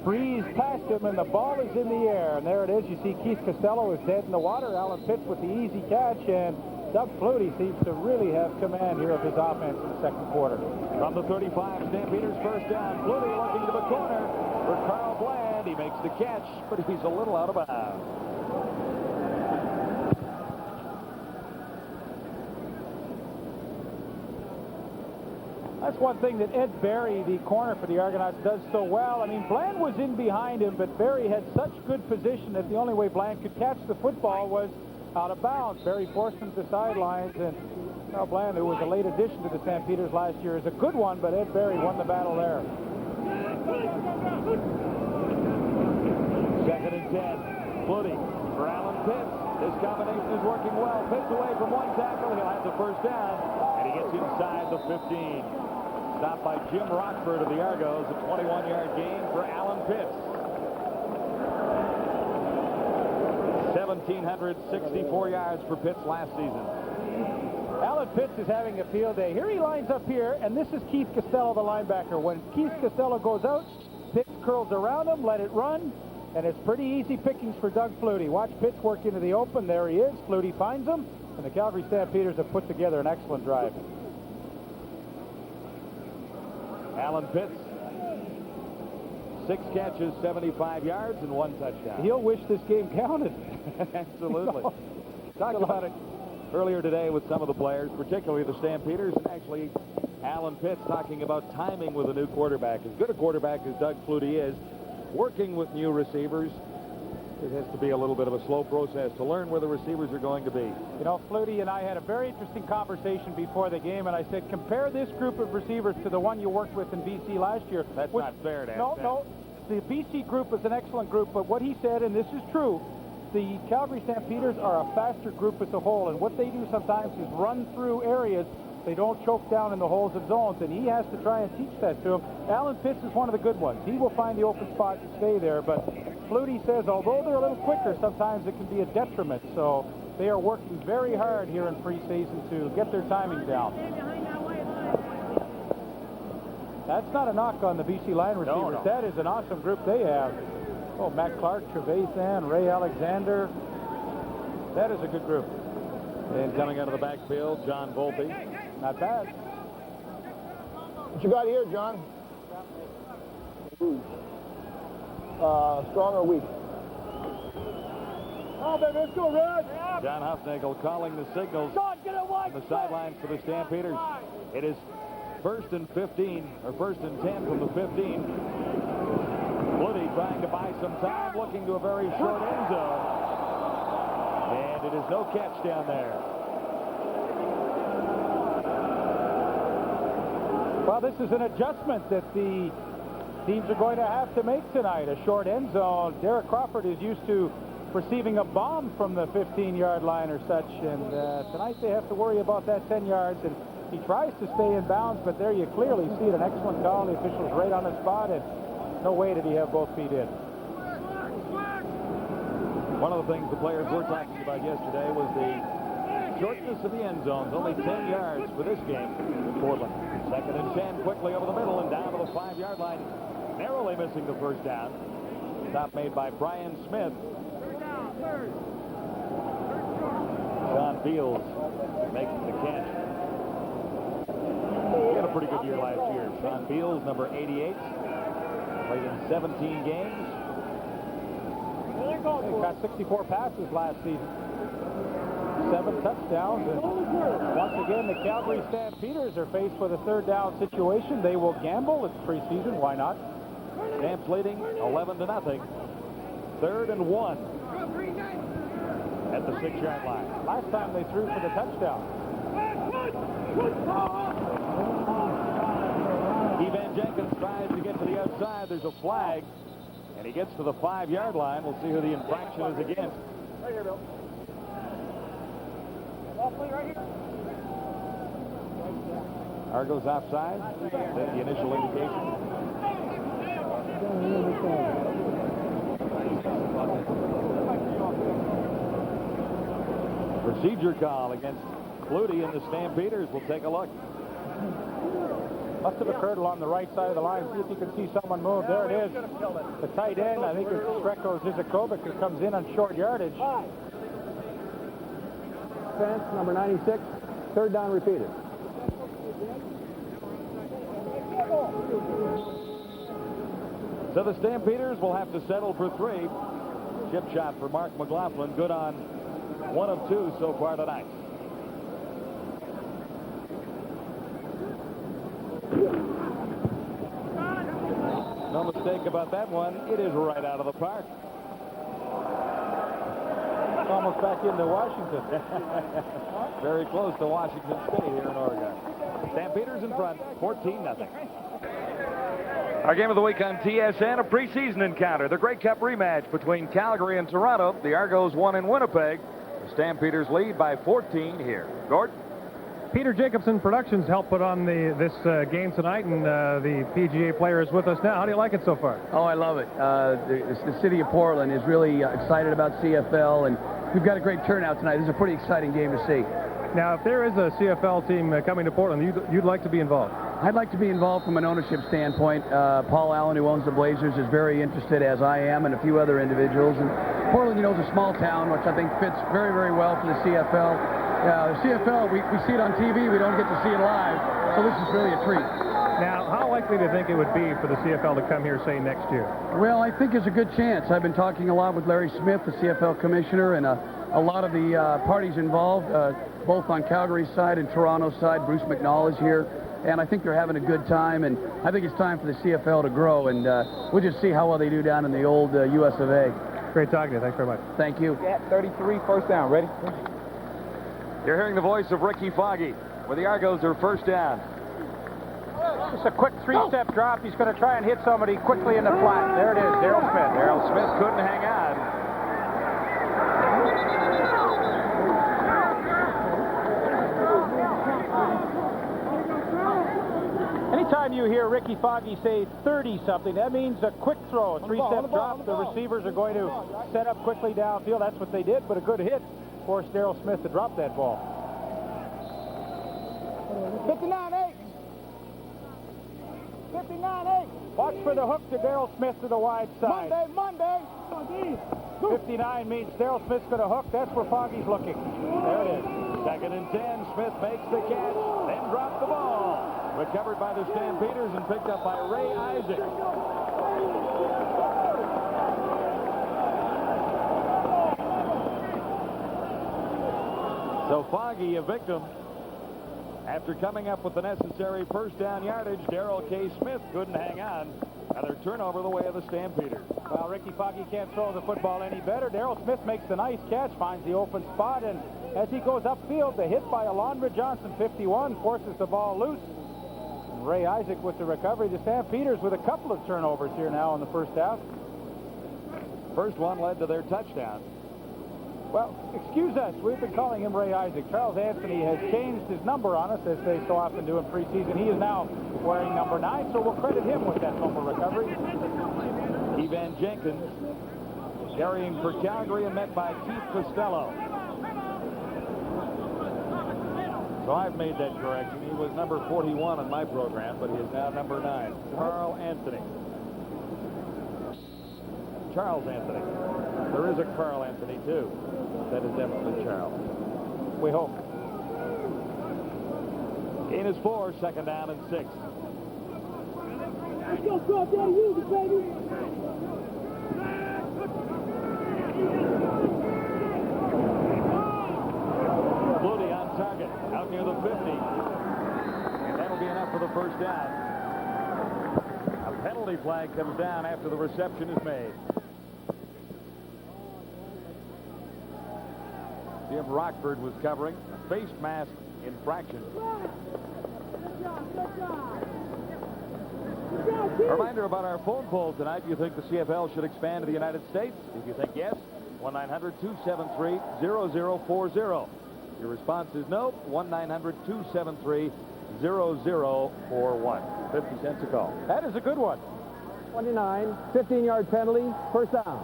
breezed past him, and the ball is in the air. And there it is. You see Keith Costello is dead in the water. Alan Pitts with the easy catch, and Doug Flutie seems to really have command here of his offense in the second quarter. From the 35, Stampeders first down. Flutie looking to the corner for Carl Bland. He makes the catch, but he's a little out of bounds. That's one thing that Ed Berry, the corner for the Argonauts, does so well. I mean, Bland was in behind him, but Berry had such good position that the only way Bland could catch the football was out of bounds. Berry forced him to the sidelines, and Bland, who was a late addition to the Stampeders last year, is a good one, but Ed Berry won the battle there. 2nd and 10. Flutie for Alan Pitts. This combination is working well. Pitts away from one tackle. He'll have the first down, and he gets inside the 15. Stopped by Jim Rockford of the Argos. A 21-yard gain for Alan Pitts. 1,764 yards for Pitts last season. Alan Pitts is having a field day. Here he lines up here, and this is Keith Costello, the linebacker. When Keith Costello goes out, Pitts curls around him, let it run, and it's pretty easy pickings for Doug Flutie. Watch Pitts work into the open. There he is. Flutie finds him, and the Calgary Stampeders have put together an excellent drive. Alan Pitts 6 catches, 75 yards, and 1 touchdown. He'll wish this game counted. Absolutely. Talked about it earlier today with some of the players, particularly the Stampeders, and actually Alan Pitts talking about timing with a new quarterback. As good a quarterback as Doug Flutie is, working with new receivers, it has to be a little bit of a slow process to learn where the receivers are going to be. You know, Flutie and I had a very interesting conversation before the game, and I said, compare this group of receivers to the one you worked with in BC last year. That's not fair to ask that. No. The BC group is an excellent group, but what he said, and this is true, the Calgary Stampeders are a faster group as a whole, and what they do sometimes is run through areas. They don't choke down in the holes of zones, and he has to try and teach that to him. Alan Pitts is one of the good ones. He will find the open spot and stay there, but Flutie says although they're a little quicker, sometimes it can be a detriment. So they are working very hard here in preseason to get their timing down. That's not a knock on the BC line receivers. No. That is an awesome group they have. Oh, Matt Clark, Trevathan, Ray Alexander. That is a good group. And coming out of the backfield, John Volpe. Not bad. What you got here, John? Strong or weak? Oh, baby, let's go, Red. John Hufnagel calling the signals John, get it wide. on the sidelines for the Stampeders. It is 1st and 15, or 1st and 10 from the 15. Flutie trying to buy some time, looking to a very short end zone. And it is no catch down there. Well, this is an adjustment that the teams are going to have to make tonight. A short end zone. Derek Crawford is used to receiving a bomb from the 15-yard line or such, and tonight they have to worry about that 10 yards, and he tries to stay in bounds, but there you clearly see it. An excellent call. The official's right on the spot, and no way did he have both feet in. One of the things the players were talking about yesterday was the shortness of the end zones. Only 10 yards for this game in Portland. 2nd and 10 quickly over the middle and down to the 5-yard line. Narrowly missing the first down. Stop made by Brian Smith. Sean Fields making the catch. He had a pretty good year last year. Sean Fields, number 88. Played in 17 games. He got 64 passes last season. 7 touchdowns. And once again, the Calgary Stampeders are faced with a 3rd down situation. They will gamble. It's preseason. Why not? Stamps leading 11-0. 3rd and 1 at the 6-yard line. Last time they threw for the touchdown. Evan Jenkins tries to get to the outside. There's a flag, and he gets to the 5-yard line. We'll see who the infraction is against. Right here, Bill. Argo's offside. That's the initial indication. Procedure call against Flutie and the Stampeders. We'll take a look. Must have occurred along the right side of the line. See if you can see someone move. There it is. The tight end, I think it's Sreko Zizakovic, who comes in on short yardage. Fence, number 96. 3rd down repeated. So the Stampeders will have to settle for 3. Chip shot for Mark McLaughlin. Good on 1 of 2 so far tonight. No mistake about that one. It is right out of the park. It's almost back into Washington. Very close to Washington State here in Oregon. Stampeders in front, 14-0. Our game of the week on TSN, a preseason encounter. The Grey Cup rematch between Calgary and Toronto. The Argos won in Winnipeg. The Stampeders lead by 14 here. Gord? Peter Jacobson Productions helped put on this game tonight, and the PGA player is with us now. How do you like it so far? Oh, I love it. The city of Portland is really excited about CFL, and we've got a great turnout tonight. This is a pretty exciting game to see. Now, if there is a CFL team coming to Portland, you'd like to be involved? I'd like to be involved from an ownership standpoint. Paul Allen, who owns the Blazers, is very interested, as I am, and a few other individuals. And Portland, you know, is a small town, which I think fits very, very well for the CFL. Yeah, the CFL, we see it on TV. We don't get to see it live, so this is really a treat. Now, how likely do you think it would be for the CFL to come here, say, next year? Well, I think there's a good chance. I've been talking a lot with Larry Smith, the CFL commissioner, and a lot of the parties involved, both on Calgary's side and Toronto's side. Bruce McNall is here, and I think they're having a good time, and I think it's time for the CFL to grow, and we'll just see how well they do down in the old US of A. Great talking to you. Thanks very much. Thank you. Yeah, 33, first down. Ready? You're hearing the voice of Ricky Foggy, where the Argos are first down. Just a quick three-step drop. He's going to try and hit somebody quickly in the flat. There it is, Daryl Smith. Daryl Smith couldn't hang on. Anytime you hear Ricky Foggy say 30-something, that means a quick throw, a three-step drop. The receivers are going to set up quickly downfield. That's what they did, but a good hit forced Daryl Smith to drop that ball. 59-8. 59-8. Watch for the hook to Daryl Smith to the wide side. Monday. 59 means Daryl Smith's going to hook. That's where Foggy's looking. There it is. 2nd and 10. Smith makes the catch, then drops the ball. Recovered by the Stampeders and picked up by Ray Isaac. So Foggy, a victim. After coming up with the necessary first down yardage, Darrell K. Smith couldn't hang on. Another turnover the way of the Stampeders. Well, Ricky Foggy can't throw the football any better. Daryl Smith makes the nice catch, finds the open spot, and as he goes upfield, the hit by Alondra Johnson, 51, forces the ball loose. And Ray Isaac with the recovery. The Stampeders with a couple of turnovers here now in the first half. First one led to their touchdown. Well, excuse us. We've been calling him Ray Isaac. Charles Anthony has changed his number on us, as they so often do in preseason. He is now wearing number 9, so we'll credit him with that fumble recovery. Evan Jenkins carrying for Calgary and met by Keith Costello. So I've made that correction. He was number 41 on my program, but he is now number 9. Carl Anthony. Charles Anthony. There is a Carl Anthony, too. That is definitely Charles. We hope. Gain is 4, 2nd down and 6. Let's go, drop down, use it, baby. Flutie on target, out near the 50. And that'll be enough for the first down. A penalty flag comes down after the reception is made. Jim Rockford was covering a face mask infraction. A reminder about our phone poll tonight. Do you think the CFL should expand to the United States? If you think yes, 1-900-273-0040. Your response is no, 1-900-273-0041. 50 cents a call. That is a good one. 29, 15-yard penalty, first down.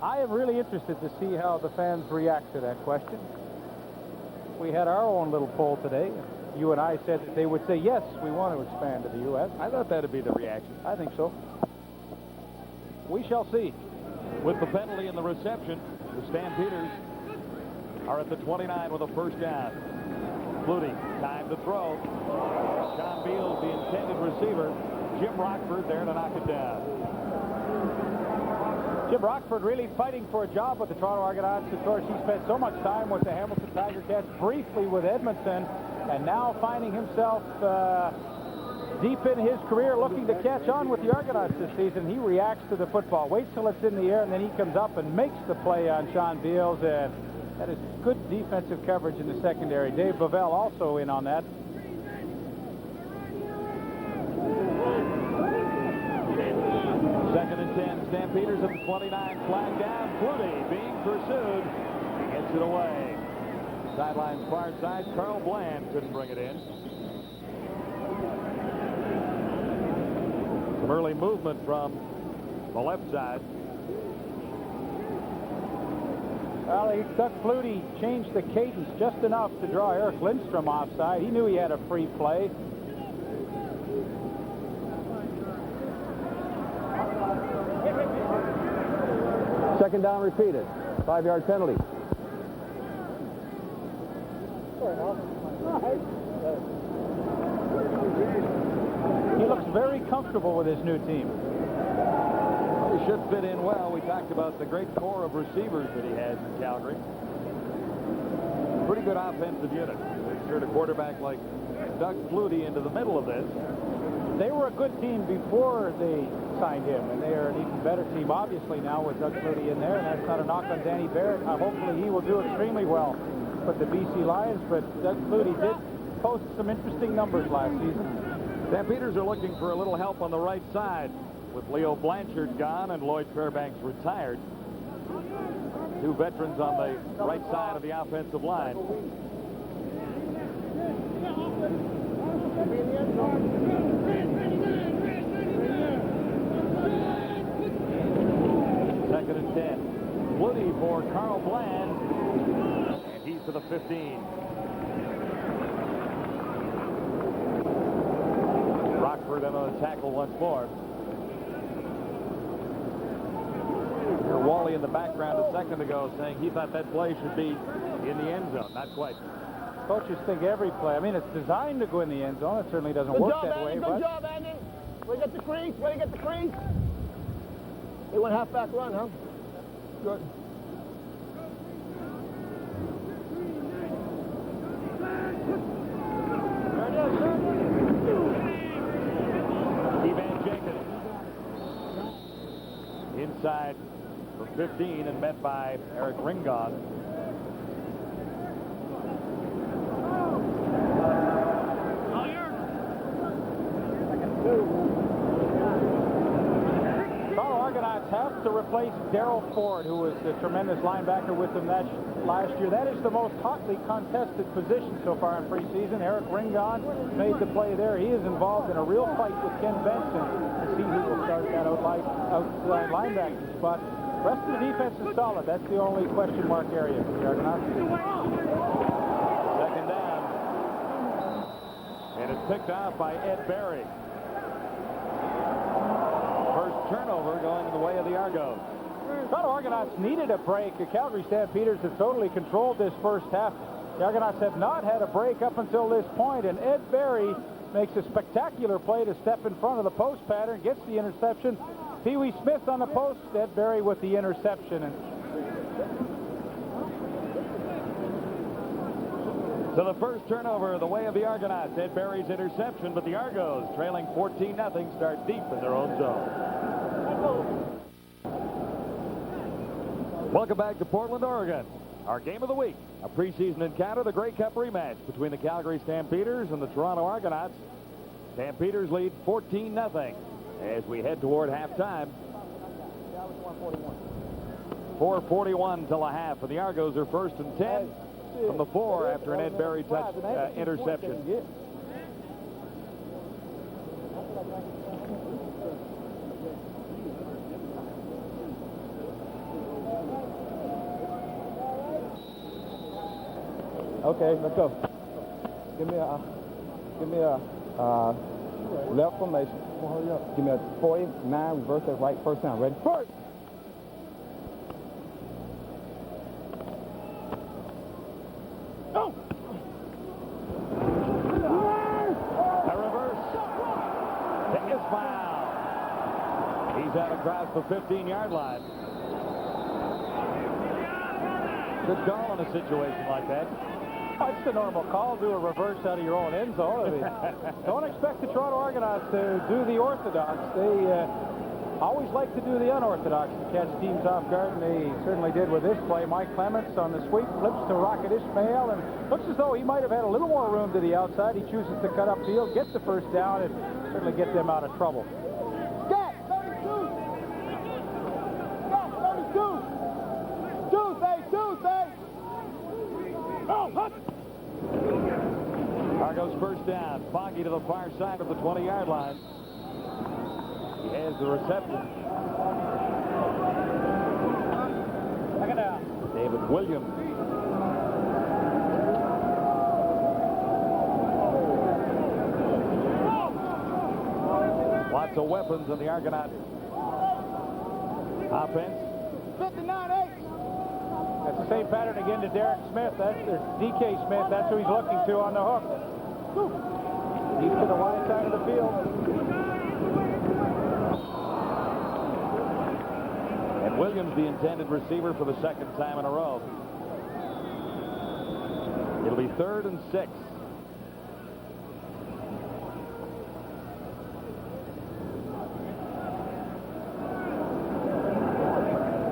I am really interested to see how the fans react to that question. We had our own little poll today. You and I said that they would say, yes, we want to expand to the U.S. I thought that would be the reaction. I think so. We shall see. With the penalty and the reception, the Stampeders are at the 29 with a first down. Flutie, time to throw. John Beals, the intended receiver. Jim Rockford there to knock it down. Jim Rockford really fighting for a job with the Toronto Argonauts. Of course, he spent so much time with the Hamilton Tiger Cats, briefly with Edmonton, and now finding himself deep in his career looking to catch on with the Argonauts this season. He reacts to the football, waits till it's in the air, and then he comes up and makes the play on Sean Beals, and that is good defensive coverage in the secondary. Dave Bovell also in on that. Second and 10, Stampeders at the 29, flag down. Flutie being pursued. He gets it away. Sidelines far side. Carl Bland couldn't bring it in. Some early movement from the left side. Well, Doug Flutie changed the cadence just enough to draw Eric Lindstrom offside. He knew he had a free play. Second down repeated. 5-yard penalty. He looks very comfortable with his new team. He should fit in well. We talked about the great core of receivers that he has in Calgary. Pretty good offensive unit. Insert a quarterback like Doug Flutie into the middle of this. They were a good team before they signed him, and they are an even better team, obviously, now with Doug Flutie in there, and that's not a knock on Danny Barrett. Hopefully he will do extremely well with the BC Lions, but Doug Flutie did post some interesting numbers last season. Stampeders are looking for a little help on the right side with Leo Blanchard gone and Lloyd Fairbanks retired. Two veterans on the right side of the offensive line. Second and 10. Woody for Carl Bland. And he's to the 15. Rockford in on the tackle once more. Here, Wally in the background a second ago saying he thought that play should be in the end zone. Not quite. Coaches think every play. I mean, it's designed to go in the end zone. It certainly doesn't work that way. Good job, Andy. Way to get the crease. Way to get the crease. They went halfback run, huh? Good. Evan Jenkins inside for 15 and met by Eric Ringon. Toronto Argonauts have to replace Darryl Ford, who was a tremendous linebacker with them last year. That is the most hotly contested position so far in preseason. Eric Ringon made the play there. He is involved in a real fight with Ken Benson to see who will start that outside linebacking spot. The rest of the defense is solid. That's the only question mark area for the Argonauts. Second down. And it's picked off by Ed Berry. First turnover going in the way of the Argos. Toronto Argonauts needed a break. The Calgary Stampeders have totally controlled this first half. The Argonauts have not had a break up until this point, and Ed Berry makes a spectacular play to step in front of the post pattern, gets the interception. Pee Wee Smith on the post, Ed Berry with the interception. And so the first turnover the way of the Argonauts. Ed Berry's interception, but the Argos trailing 14-0 start deep in their own zone. Welcome back to Portland, Oregon. Our game of the week, a preseason encounter, the Grey Cup rematch between the Calgary Stampeders and the Toronto Argonauts. Stampeders lead 14-0 as we head toward halftime. 4:41 till a half, and the Argos are first and 10 from the 4 after an Ed Berry touch interception. Okay, let's go. Give me a left formation. Give me a 49, reverse that right, first down. Ready? First. A reverse to Ismail. He's out across the 15-yard line. Good call in a situation like that. it's the normal call. Do a reverse out of your own end zone. I mean, don't expect the Toronto Argonauts to do the orthodox. They always like to do the unorthodox to catch teams off guard, and they certainly did with this play. Mike Clements on the sweep flips to Rocket Ismail, and looks as though he might have had a little more room to the outside. He chooses to cut upfield, gets the first down, and certainly get them out of trouble. Get 32. Get 32. Tuesday. Oh, hut. Argos first down. Foggy to the far side of the 20-yard line. He has the reception. David Williams. Lots of weapons in the Argonaut offense. 59-8. That's the same pattern again to Derek Smith. That's DK Smith. That's who he's looking to on the hook. He's to the wide side of the field. And Williams, the intended receiver for the second time in a row. It'll be 3rd and 6.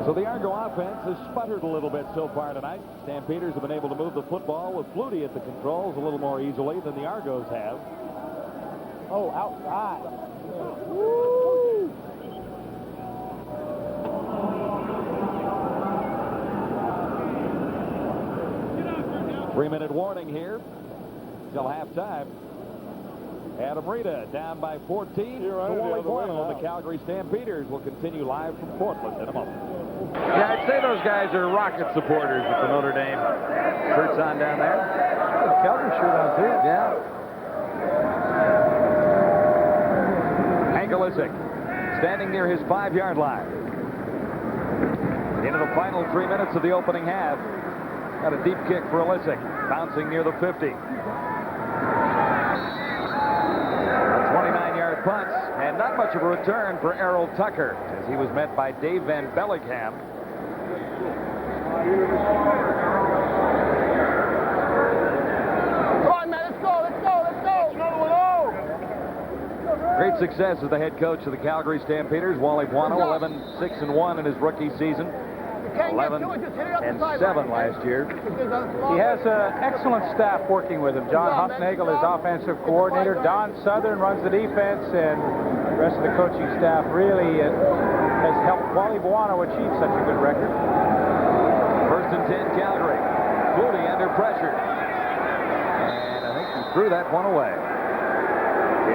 So the Argo offense has sputtered a little bit so far tonight. Stampeders have been able to move the football with Flutie at the controls a little more easily than the Argos have. Oh, outside. Woo! Three-minute warning here till halftime. Adam Rita down by 14 to only one on the Calgary Stampeders. Will continue live from Portland in a moment. Yeah, I'd say those guys are Rocket supporters with the Notre Dame shirts on down there. The Calgary shirt on too. Yeah. Hank Olisic standing near his 5-yard line. Into the final 3 minutes of the opening half. Got a deep kick for Olisic, bouncing near the 50. A 29-yard punt, and not much of a return for Errol Tucker, as he was met by Dave Van Bellingham. Come on, man, let's go, let's go, let's go. Another one, oh. Great success as the head coach of the Calgary Stampeders, Wally Buono, 11-6-1 in his rookie season. 11-7 last year. He has an excellent staff working with him. John Huffnagel, his offensive coordinator. Don Southern runs the defense, and the rest of the coaching staff really has helped Wally Buono achieve such a good record. 1st and 10, Calgary. Flutie under pressure. And I think he threw that one away.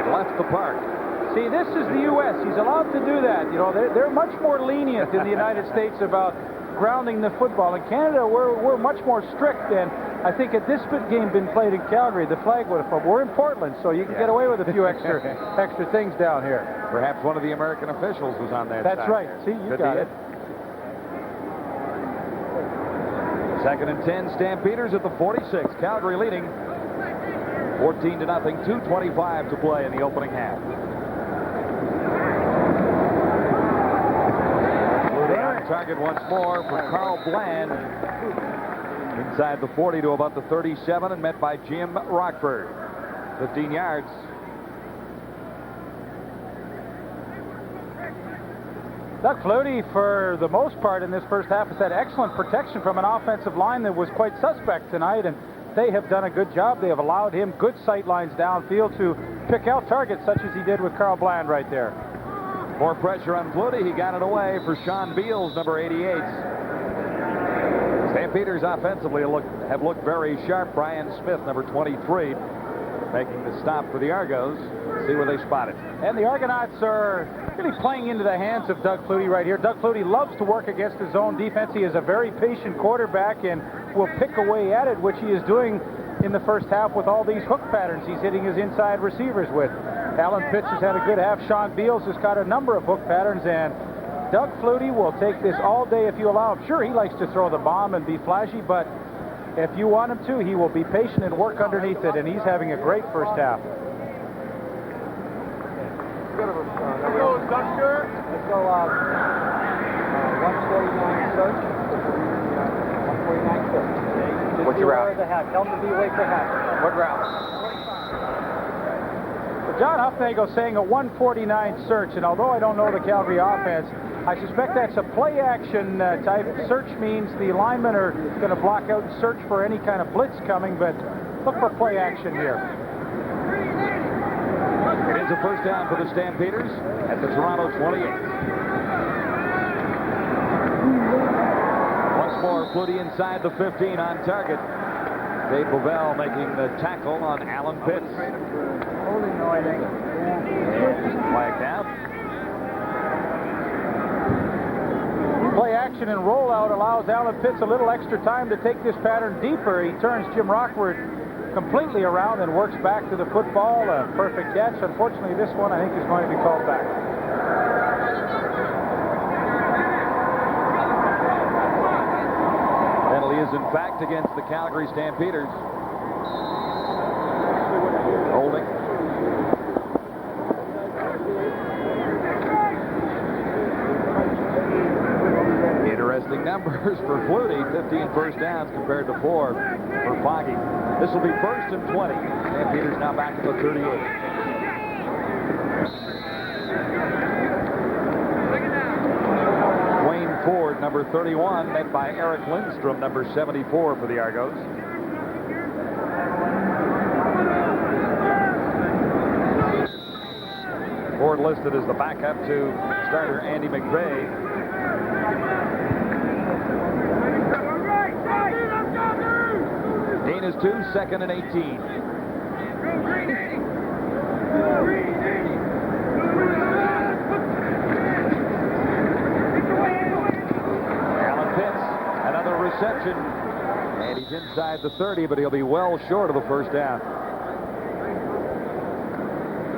It left the park. See, this is the U.S. He's allowed to do that. You know, they're much more lenient in the United States about grounding the football. In Canada, we're much more strict, and I think had this game been played in Calgary, the flag would have fallen. We're in Portland, so you can get away with a few extra things down here. Perhaps one of the American officials was on that That's side. right. See, you got it. 2nd and 10, Stampeders at the 46. Calgary leading 14-0, 2:25 to play in the opening half. Target once more for Carl Bland inside the 40 to about the 37, and met by Jim Rockford. 15 yards. Doug Flutie, for the most part in this first half, has had excellent protection from an offensive line that was quite suspect tonight, and they have done a good job. They have allowed him good sight lines downfield to pick out targets such as he did with Carl Bland right there. More pressure on Flutie. He got it away for Sean Beals, number 88. Stampeders offensively have looked very sharp. Brian Smith, number 23, making the stop for the Argos. See where they spot it. And the Argonauts are really playing into the hands of Doug Flutie right here. Doug Flutie loves to work against his own defense. He is a very patient quarterback and will pick away at it, which he is doing in the first half with all these hook patterns he's hitting his inside receivers with. Alan Pitts has had a good half. Sean Beals has got a number of hook patterns, and Doug Flutie will take this all day if you allow him. Sure, he likes to throw the bomb and be flashy, but if you want him to, he will be patient and work underneath it, and he's having a great first half. Let's go, Duster. Let's go 149 search. 149 search. What's your route? Tell him to be away for half. What route? John Huffnagel saying a 149 search, and although I don't know the Calgary offense, I suspect that's a play-action type. Search means the linemen are going to block out and search for any kind of blitz coming, but look for play action here. It is a first down for the Stampeders at the Toronto 28. Once more, Flutie inside the 15 on target. Dave Bovell making the tackle on Alan Pitts. Holding, no, I think. Flagged out. Play action and rollout allows Alan Pitts a little extra time to take this pattern deeper. He turns Jim Rockford completely around and works back to the football. A perfect catch. Unfortunately, this one I think is going to be called back. And penalty is, in fact, against the Calgary Stampeders. Holding. Interesting numbers for Flutie. 15 first downs compared to 4 for Foggy. This will be 1st and 20. Stampeders now back at the 38. Wayne Ford, number 31, met by Eric Lindstrom, number 74 for the Argos. Ford listed as the backup to starter Andy McVeigh. Gain is 2, 2nd and 18. Alan Pitts, another reception. And he's inside the 30, but he'll be well short of the first down.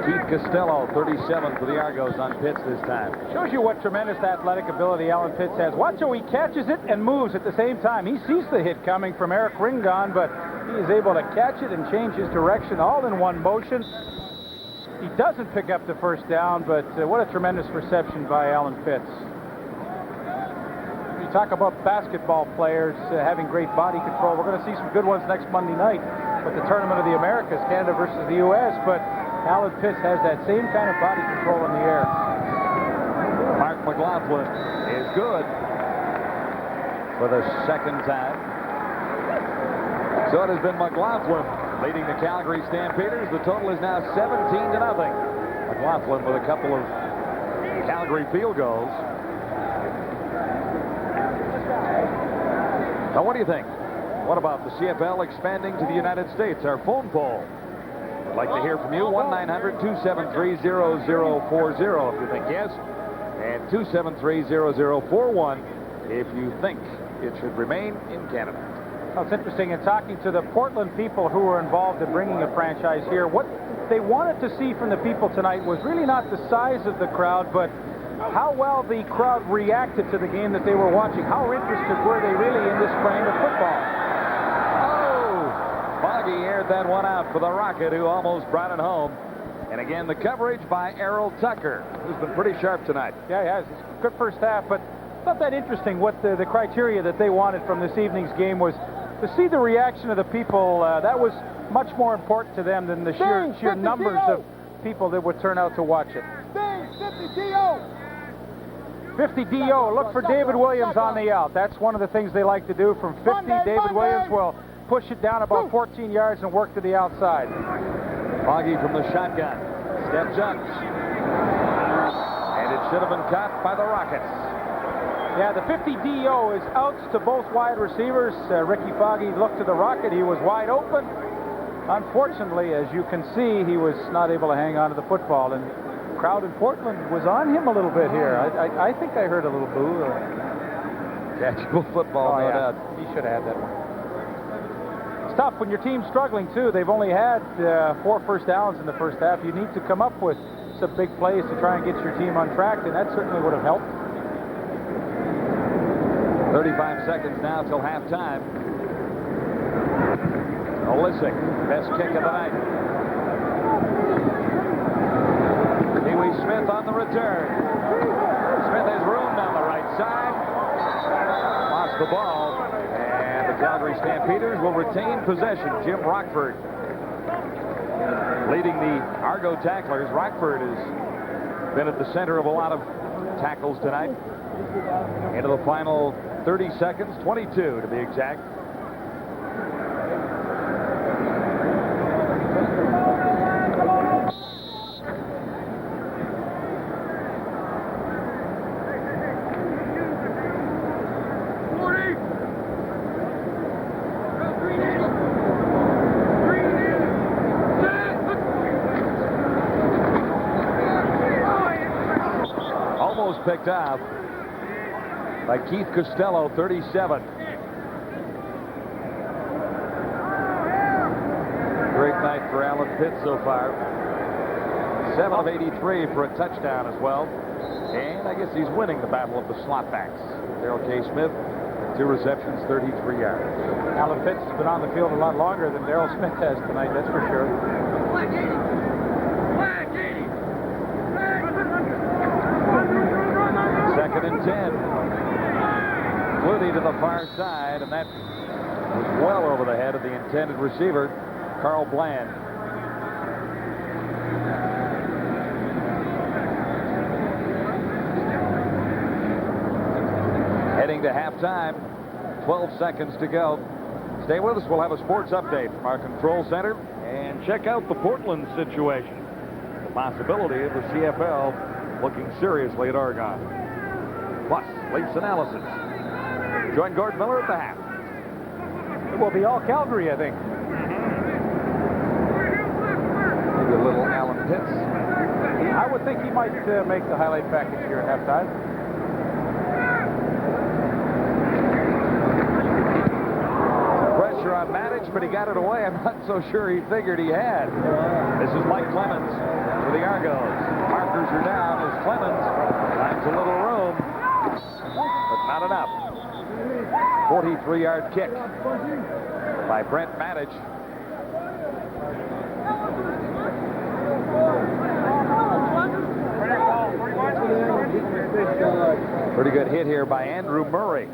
Keith Costello, 37 for the Argos on Pitts this time. Shows you what tremendous athletic ability Alan Pitts has. Watch how he catches it and moves at the same time. He sees the hit coming from Eric Ringon, but he is able to catch it and change his direction all in one motion. He doesn't pick up the first down, but what a tremendous reception by Alan Pitts. You talk about basketball players having great body control. We're going to see some good ones next Monday night with the Tournament of the Americas, Canada versus the U.S., but Alan Pitts has that same kind of body control in the air. Mark McLaughlin is good for the second time. So it has been McLaughlin leading the Calgary Stampeders. The total is now 17-0. McLaughlin with a couple of Calgary field goals. Now, what do you think? What about the CFL expanding to the United States? Our phone poll. I'd like to hear from you. 1-900-273-0040 if you think yes, and 273-0041 if you think it should remain in Canada. Well, it's interesting in talking to the Portland people who were involved in bringing a franchise here. What they wanted to see from the people tonight was really not the size of the crowd, but how well the crowd reacted to the game that they were watching. How interested were they really in this brand of football? Foggy aired that one out for the Rocket, who almost brought it home. And again, the coverage by Errol Tucker, who's been pretty sharp tonight. Yeah, he has. It's a good first half, but it's not that interesting. What the criteria that they wanted from this evening's game was to see the reaction of the people. That was much more important to them than the sheer numbers of people that would turn out to watch it. 50 DO. Look for David Williams on the out. That's one of the things they like to do. From 50, David Williams will push it down about 14 yards and work to the outside. Foggy from the shotgun. Steps up. And it should have been caught by the Rockets. Yeah, the 50 DO is outs to both wide receivers. Ricky Foggy looked to the Rocket. He was wide open. Unfortunately, as you can see, he was not able to hang on to the football. And the crowd in Portland was on him a little bit here. I think I heard a little boo. Catchable football, no doubt. He should have had that one. It's tough when your team's struggling, too. They've only had 4 first downs in the first half. You need to come up with some big plays to try and get your team on track, and that certainly would have helped. 35 seconds now till halftime. Olisic, best kick of the night. Pee-wee Smith on the return. Smith has room down the right side. Lost the ball. And the Calgary Stampeders will retain possession. Jim Rockford leading the Argo tacklers. Rockford has been at the center of a lot of tackles tonight. Into the final 30 seconds, 22 to be exact. Picked off by Keith Costello, 37. Great night for Alan Pitts so far. 7 of 83 for a touchdown as well. And I guess he's winning the battle of the slot backs. Darrell K. Smith 2 receptions, 33 yards. Alan Pitts has been on the field a lot longer than Daryl Smith has tonight, that's for sure. Second and 10. Flutie to the far side, and that was well over the head of the intended receiver, Carl Bland. Heading to halftime, 12 seconds to go. Stay with us. We'll have a sports update from our control center and check out the Portland situation. The possibility of the CFL looking seriously at Oregon. Plus, Leafs analysis. Join Gordon Miller at the half. It will be all Calgary, I think. Maybe a little Alan Pitts. I would think he might make the highlight package here at halftime. Pressure on Matic, but he got it away. I'm not so sure he figured he had. This is Mike Clemens for the Argos. Markers are down as Clemens finds a little room, but not enough. 43-yard kick by Brent Matic. Pretty good hit here by Andrew Murray.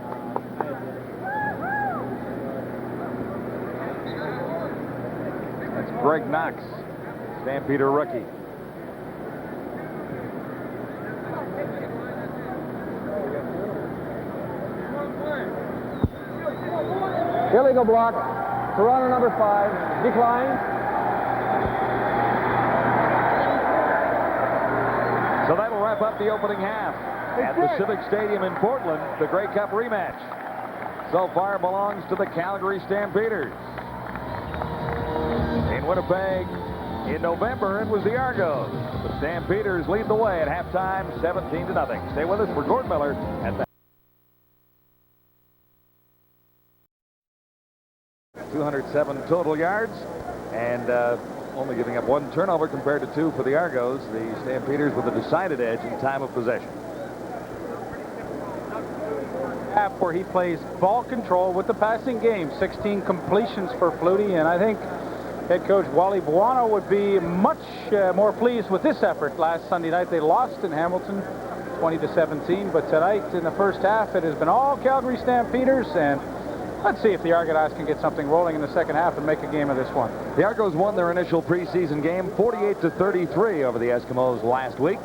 That's Greg Knox, Stampeder rookie. Illegal block. Toronto number 5. Decline. So that'll wrap up the opening half at the Civic Stadium in Portland. The Grey Cup rematch so far belongs to the Calgary Stampeders. In Winnipeg in November, it was the Argos. The Stampeders lead the way at halftime, 17-0. Stay with us for Gordon Miller at the 207 total yards and only giving up 1 turnover compared to 2 for the Argos. The Stampeders with a decided edge in time of possession. Half where he plays ball control with the passing game. 16 completions for Flutie, and I think head coach Wally Buono would be much more pleased with this effort. Last Sunday night they lost in Hamilton 20-17, but tonight in the first half it has been all Calgary Stampeders, and let's see if the Argonauts can get something rolling in the second half and make a game of this one. The Argos won their initial preseason game 48-33 over the Eskimos last week.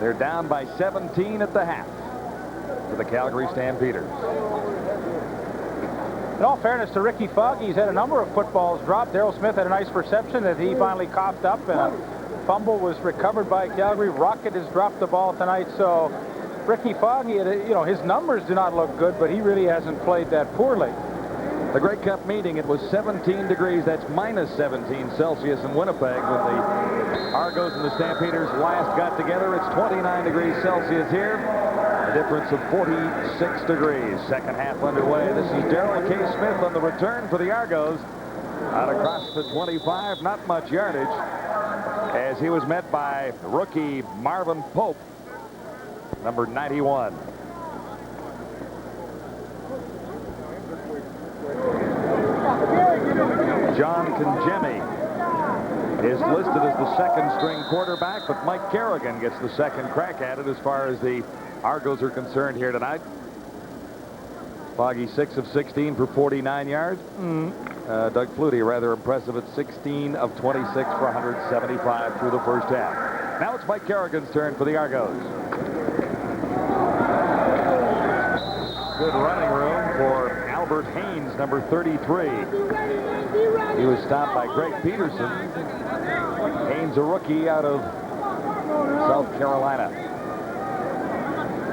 They're down by 17 at the half to the Calgary Stampeders. In all fairness to Ricky Fogg, he's had a number of footballs dropped. Daryl Smith had a nice reception that he finally coughed up, and a fumble was recovered by Calgary. Rocket has dropped the ball tonight, so Ricky Fogg, his numbers do not look good, but he really hasn't played that poorly. The Grey Cup meeting, it was 17 degrees. That's minus 17 Celsius in Winnipeg when the Argos and the Stampeders last got together. It's 29 degrees Celsius here. A difference of 46 degrees. Second half underway. This is Darrell K. Smith on the return for the Argos. Out across the 25, not much yardage, as he was met by rookie Marvin Pope, number 91. John Kangemi is listed as the second-string quarterback, but Mike Kerrigan gets the second crack at it as far as the Argos are concerned here tonight. Foggy 6 of 16 for 49 yards. Doug Flutie rather impressive at 16 of 26 for 175 through the first half. Now it's Mike Kerrigan's turn for the Argos. Good running room for Albert Haynes, number 33. He was stopped by Greg Peterson. Haynes, a rookie out of South Carolina.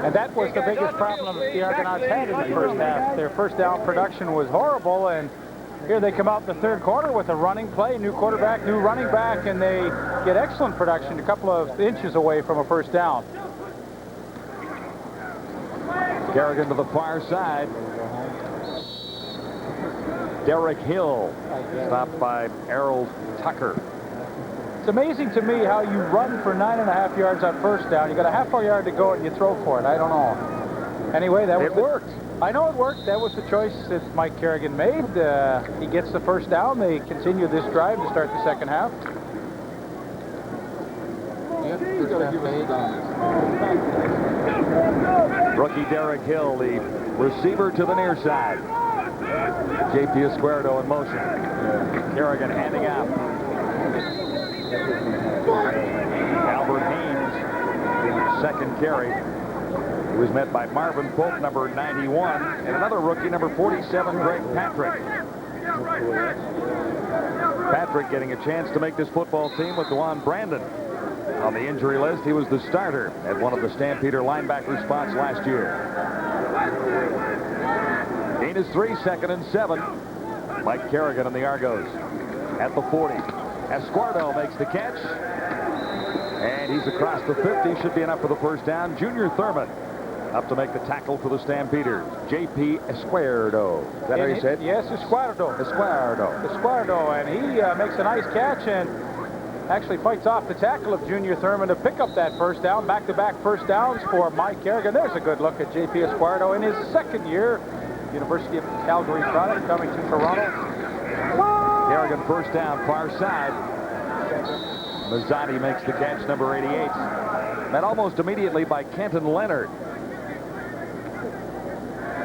And that was the biggest problem that the Argonauts had in the first half. Their first down production was horrible, and here they come out in the third quarter with a running play, new quarterback, new running back, and they get excellent production, a couple of inches away from a first down. Kerrigan to the far side. Derek Hill stopped by Errol Tucker. It's amazing to me how you run for 9.5 yards on first down. You got a half a yard to go and you throw for it. I don't know. Anyway, that was It worked. I know it worked. That was the choice that Mike Kerrigan made. He gets the first down. They continue this drive to start the second half. Rookie Derek Hill, the receiver to the near side. J.P. Esquerdo in motion. Kerrigan handing out. Albert Haynes, second carry. He was met by Marvin Pope, number 91, and another rookie, number 47, Greg Patrick. Patrick getting a chance to make this football team with Dewan Brandon on the injury list. He was the starter at one of the Stampeder linebacker spots last year. Gain is 3, 2nd and 7. Mike Kerrigan and the Argos at the 40. Esquerdo makes the catch, and he's across the 50. Should be enough for the first down. Junior Thurman up to make the tackle for the Stampeders. J.P. Esquerdo. Is that how you say it? Yes, Esquerdo. Esquerdo. And he makes a nice catch and actually fights off the tackle of Junior Thurman to pick up that first down. Back-to-back first downs for Mike Kerrigan. There's a good look at J.P. Esquerdo in his second year. University of Calgary product coming to Toronto. Kerrigan first down, far side. Mazzotti makes the catch, number 88. Met almost immediately by Kenton Leonard.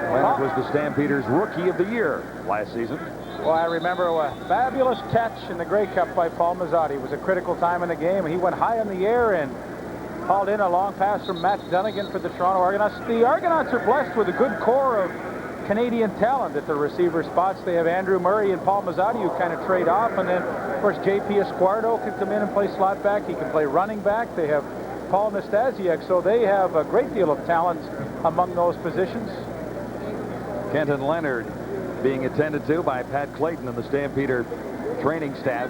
Leonard was the Stampeders Rookie of the Year last season. Well, I remember a fabulous catch in the Grey Cup by Paul Mazzotti. It was a critical time in the game. He went high in the air and hauled in a long pass from Matt Dunnigan for the Toronto Argonauts. The Argonauts are blessed with a good core of Canadian talent at the receiver spots. They have Andrew Murray and Paul Mazzotti who kind of trade off, and then of course J.P. Esquerdo can come in and play slot back. He can play running back. They have Paul Nastasiak, so they have a great deal of talent among those positions. Kenton Leonard being attended to by Pat Clayton and the Stampeder training staff.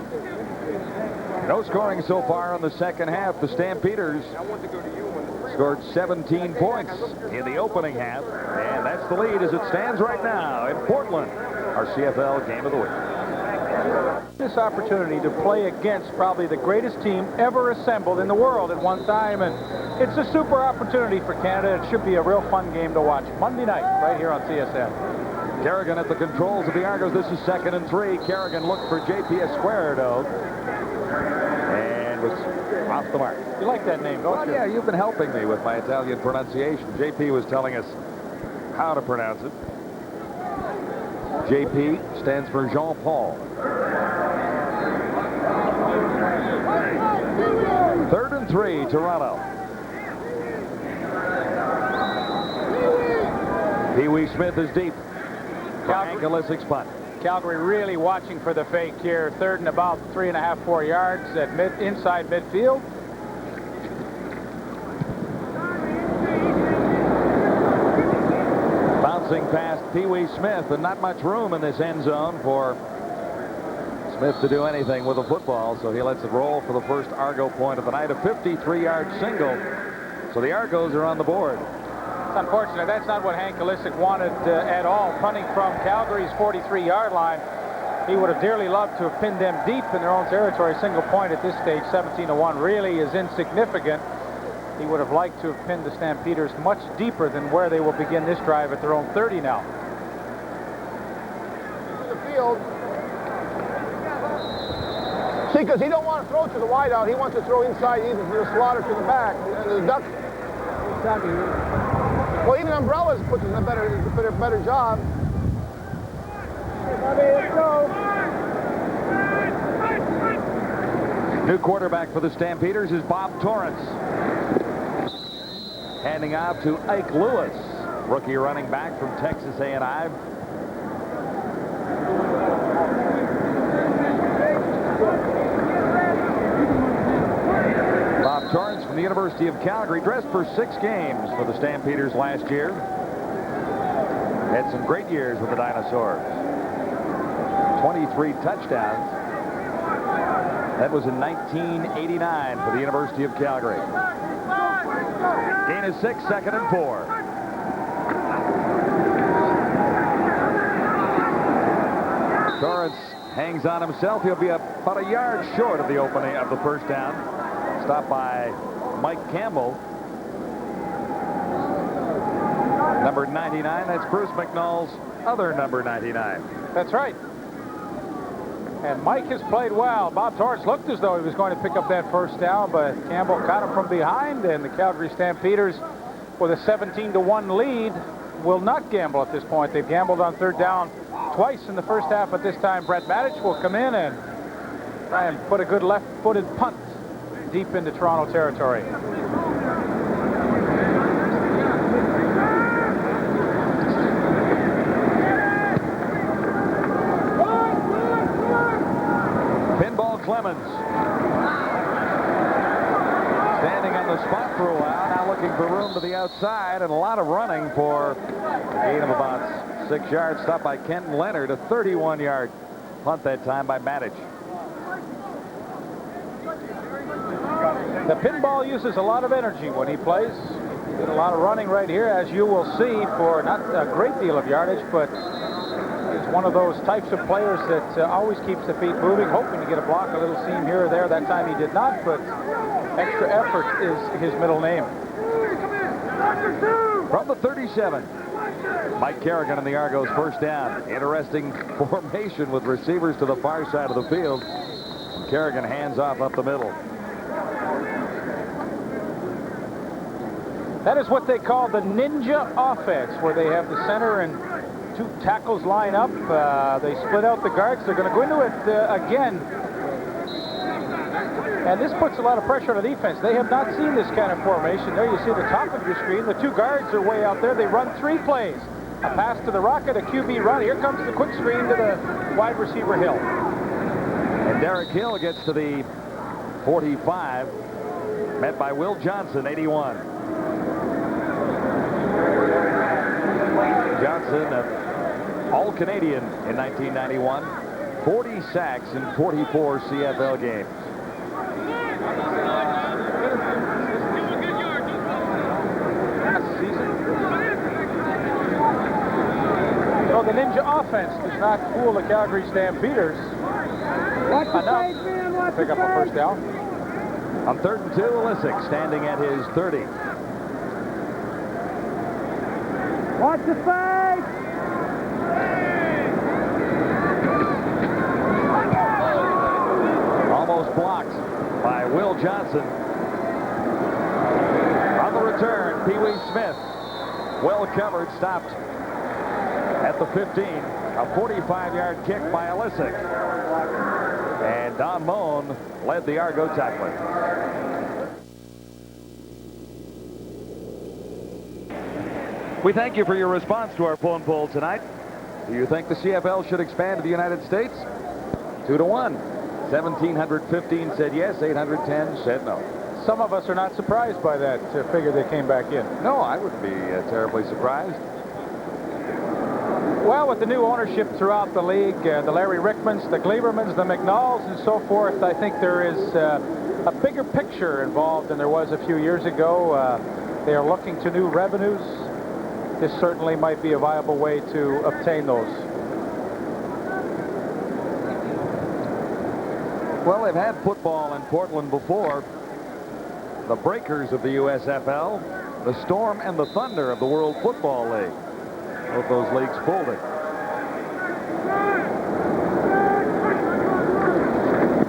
No scoring so far in the second half. The Stampeders scored 17 points in the opening half, and that's the lead as it stands right now in Portland, our CFL Game of the Week. This opportunity to play against probably the greatest team ever assembled in the world at one time, and it's a super opportunity for Canada. It should be a real fun game to watch Monday night right here on CSN. Kerrigan at the controls of the Argos. This is 2nd and 3. Kerrigan looked for J.P. Esquerdo and was off the mark. You like that name, don't you? Yeah, you've been helping me with my Italian pronunciation. J.P. was telling us how to pronounce it. J.P. stands for Jean-Paul. 3rd and 3, Toronto. Pee Wee Smith is deep. Hank Illicic's punt. Calgary really watching for the fake here. 3rd and about 3.5, 4 yards at inside midfield. Bouncing past Pee Wee Smith, and not much room in this end zone for Smith to do anything with the football, so he lets it roll for the first Argo point of the night. A 53-yard single. So the Argos are on the board. It's unfortunate. That's not what Hank Ilicic wanted at all. Punting from Calgary's 43-yard line. He would have dearly loved to have pinned them deep in their own territory. Single point at this stage, 17-1, really is insignificant. He would have liked to have pinned the Stampeders much deeper than where they will begin this drive at their own 30 now. The field. See, because he don't want to throw to the wideout. He wants to throw inside, either to the slaughter to the back, and the duck. Well, even umbrellas puts in a better job. Let's go. New quarterback for the Stampeders is Bob Torrance. Handing out to Ike Lewis, rookie running back from Texas A&M. Bob Torrance from the University of Calgary, dressed for 6 games for the Stampeders last year. Had some great years with the Dinosaurs. 23 touchdowns. That was in 1989 for the University of Calgary. Gain is 6, 2nd and 4. Torrance hangs on himself. He'll be about a yard short of the opening of the first down. Stopped by Mike Campbell. Number 99, that's Bruce McNall's other number 99. That's right. And Mike has played well. Bob Torrance looked as though he was going to pick up that first down, but Campbell caught him from behind, and the Calgary Stampeders, with a 17-1 lead, will not gamble at this point. They've gambled on third down twice in the first half, but this time Brett Matic will come in and try and put a good left-footed punt deep into Toronto territory. Clemens standing on the spot for a while, now looking for room to the outside, and a lot of running for a gain of about 6 yards. Stopped by Kenton Leonard, a 31-yard punt that time by Matic. The pinball uses a lot of energy when he plays. Did a lot of running right here, as you will see, for not a great deal of yardage, but he's one of those types of players that always keeps the feet moving, hoping to get a block, a little seam here or there. That time he did not, but extra effort is his middle name. From the 37, Mike Kerrigan and the Argos first down. Interesting formation with receivers to the far side of the field. And Kerrigan hands off up the middle. That is what they call the ninja offense, where they have the center and two tackles line up. They split out the guards. They're going to go into it again. And this puts a lot of pressure on the defense. They have not seen this kind of formation. There you see the top of your screen. The two guards are way out there. They run 3 plays. A pass to the Rocket, a QB run. Here comes the quick screen to the wide receiver Hill. And Derek Hill gets to the 45, met by Will Johnson, 81. Johnson, All-Canadian in 1991, 40 sacks in 44 CFL games. So the ninja offense does not fool the Calgary Stampeders enough to pick up a first down. On 3rd and 2, Illicik standing at his 30. Watch the face! Almost blocked by Will Johnson. On the return, Pee Wee Smith, well covered, stopped at the 15. A 45-yard kick by Illicik. And Don Moen led the Argo tackling. We thank you for your response to our phone poll tonight. Do you think the CFL should expand to the United States? 2-1. 1,715 said yes, 810 said no. Some of us are not surprised by that figure they came back in. No, I wouldn't be terribly surprised. Well, with the new ownership throughout the league, the Larry Rickmans, the Glebermans, the McNalls, and so forth, I think there is a bigger picture involved than there was a few years ago. They are looking to new revenues. This certainly might be a viable way to obtain those. Well, they've had football in Portland before. The Breakers of the USFL, the Storm and the Thunder of the World Football League. Both those leagues folded.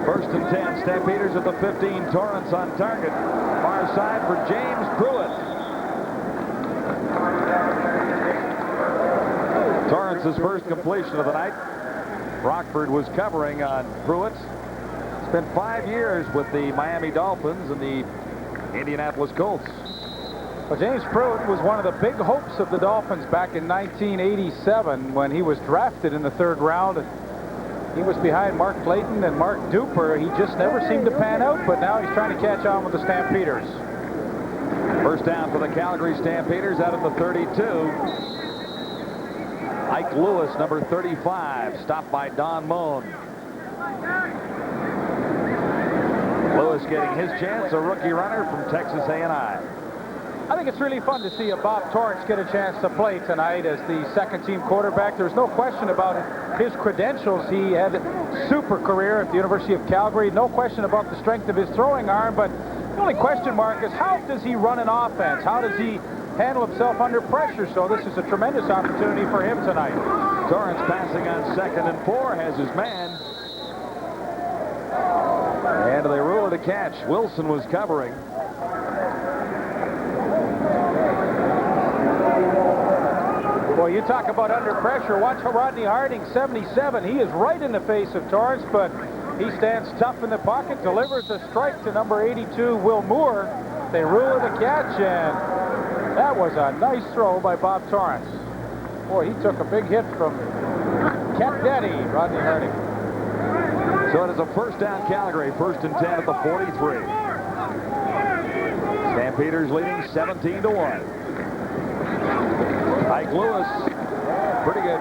First and 10, Stampeders at the 15. Torrance on target. Far side for James Pruitt. Torrance's first completion of the night. Rockford was covering on Pruitt. Spent 5 years with the Miami Dolphins and the Indianapolis Colts. Well, James Pruitt was one of the big hopes of the Dolphins back in 1987 when he was drafted in the 3rd round. He was behind Mark Clayton and Mark Duper. He just never seemed to pan out, but now he's trying to catch on with the Stampeders. First down for the Calgary Stampeders out of the 32. Ike Lewis, number 35, stopped by Don Moen. Lewis getting his chance, a rookie runner from Texas A&I. I think it's really fun to see a Bob Torrance get a chance to play tonight as the second-team quarterback. There's no question about his credentials. He had a super career at the University of Calgary. No question about the strength of his throwing arm, but the only question mark is how does he run an offense? How does he handle himself under pressure, so this is a tremendous opportunity for him tonight. Torrance passing on 2nd and 4, has his man. And they rule it a catch. Wilson was covering. Boy, you talk about under pressure. Watch Rodney Harding, 77. He is right in the face of Torrance, but he stands tough in the pocket, delivers a strike to number 82, Will Moore. They rule it a catch, and that was a nice throw by Bob Torrance. Boy, he took a big hit from Cat Daddy, Rodney Harding. So it is a first down Calgary, 1st and 10 at the 43. Stampeders leading 17-1. Ike Lewis, pretty good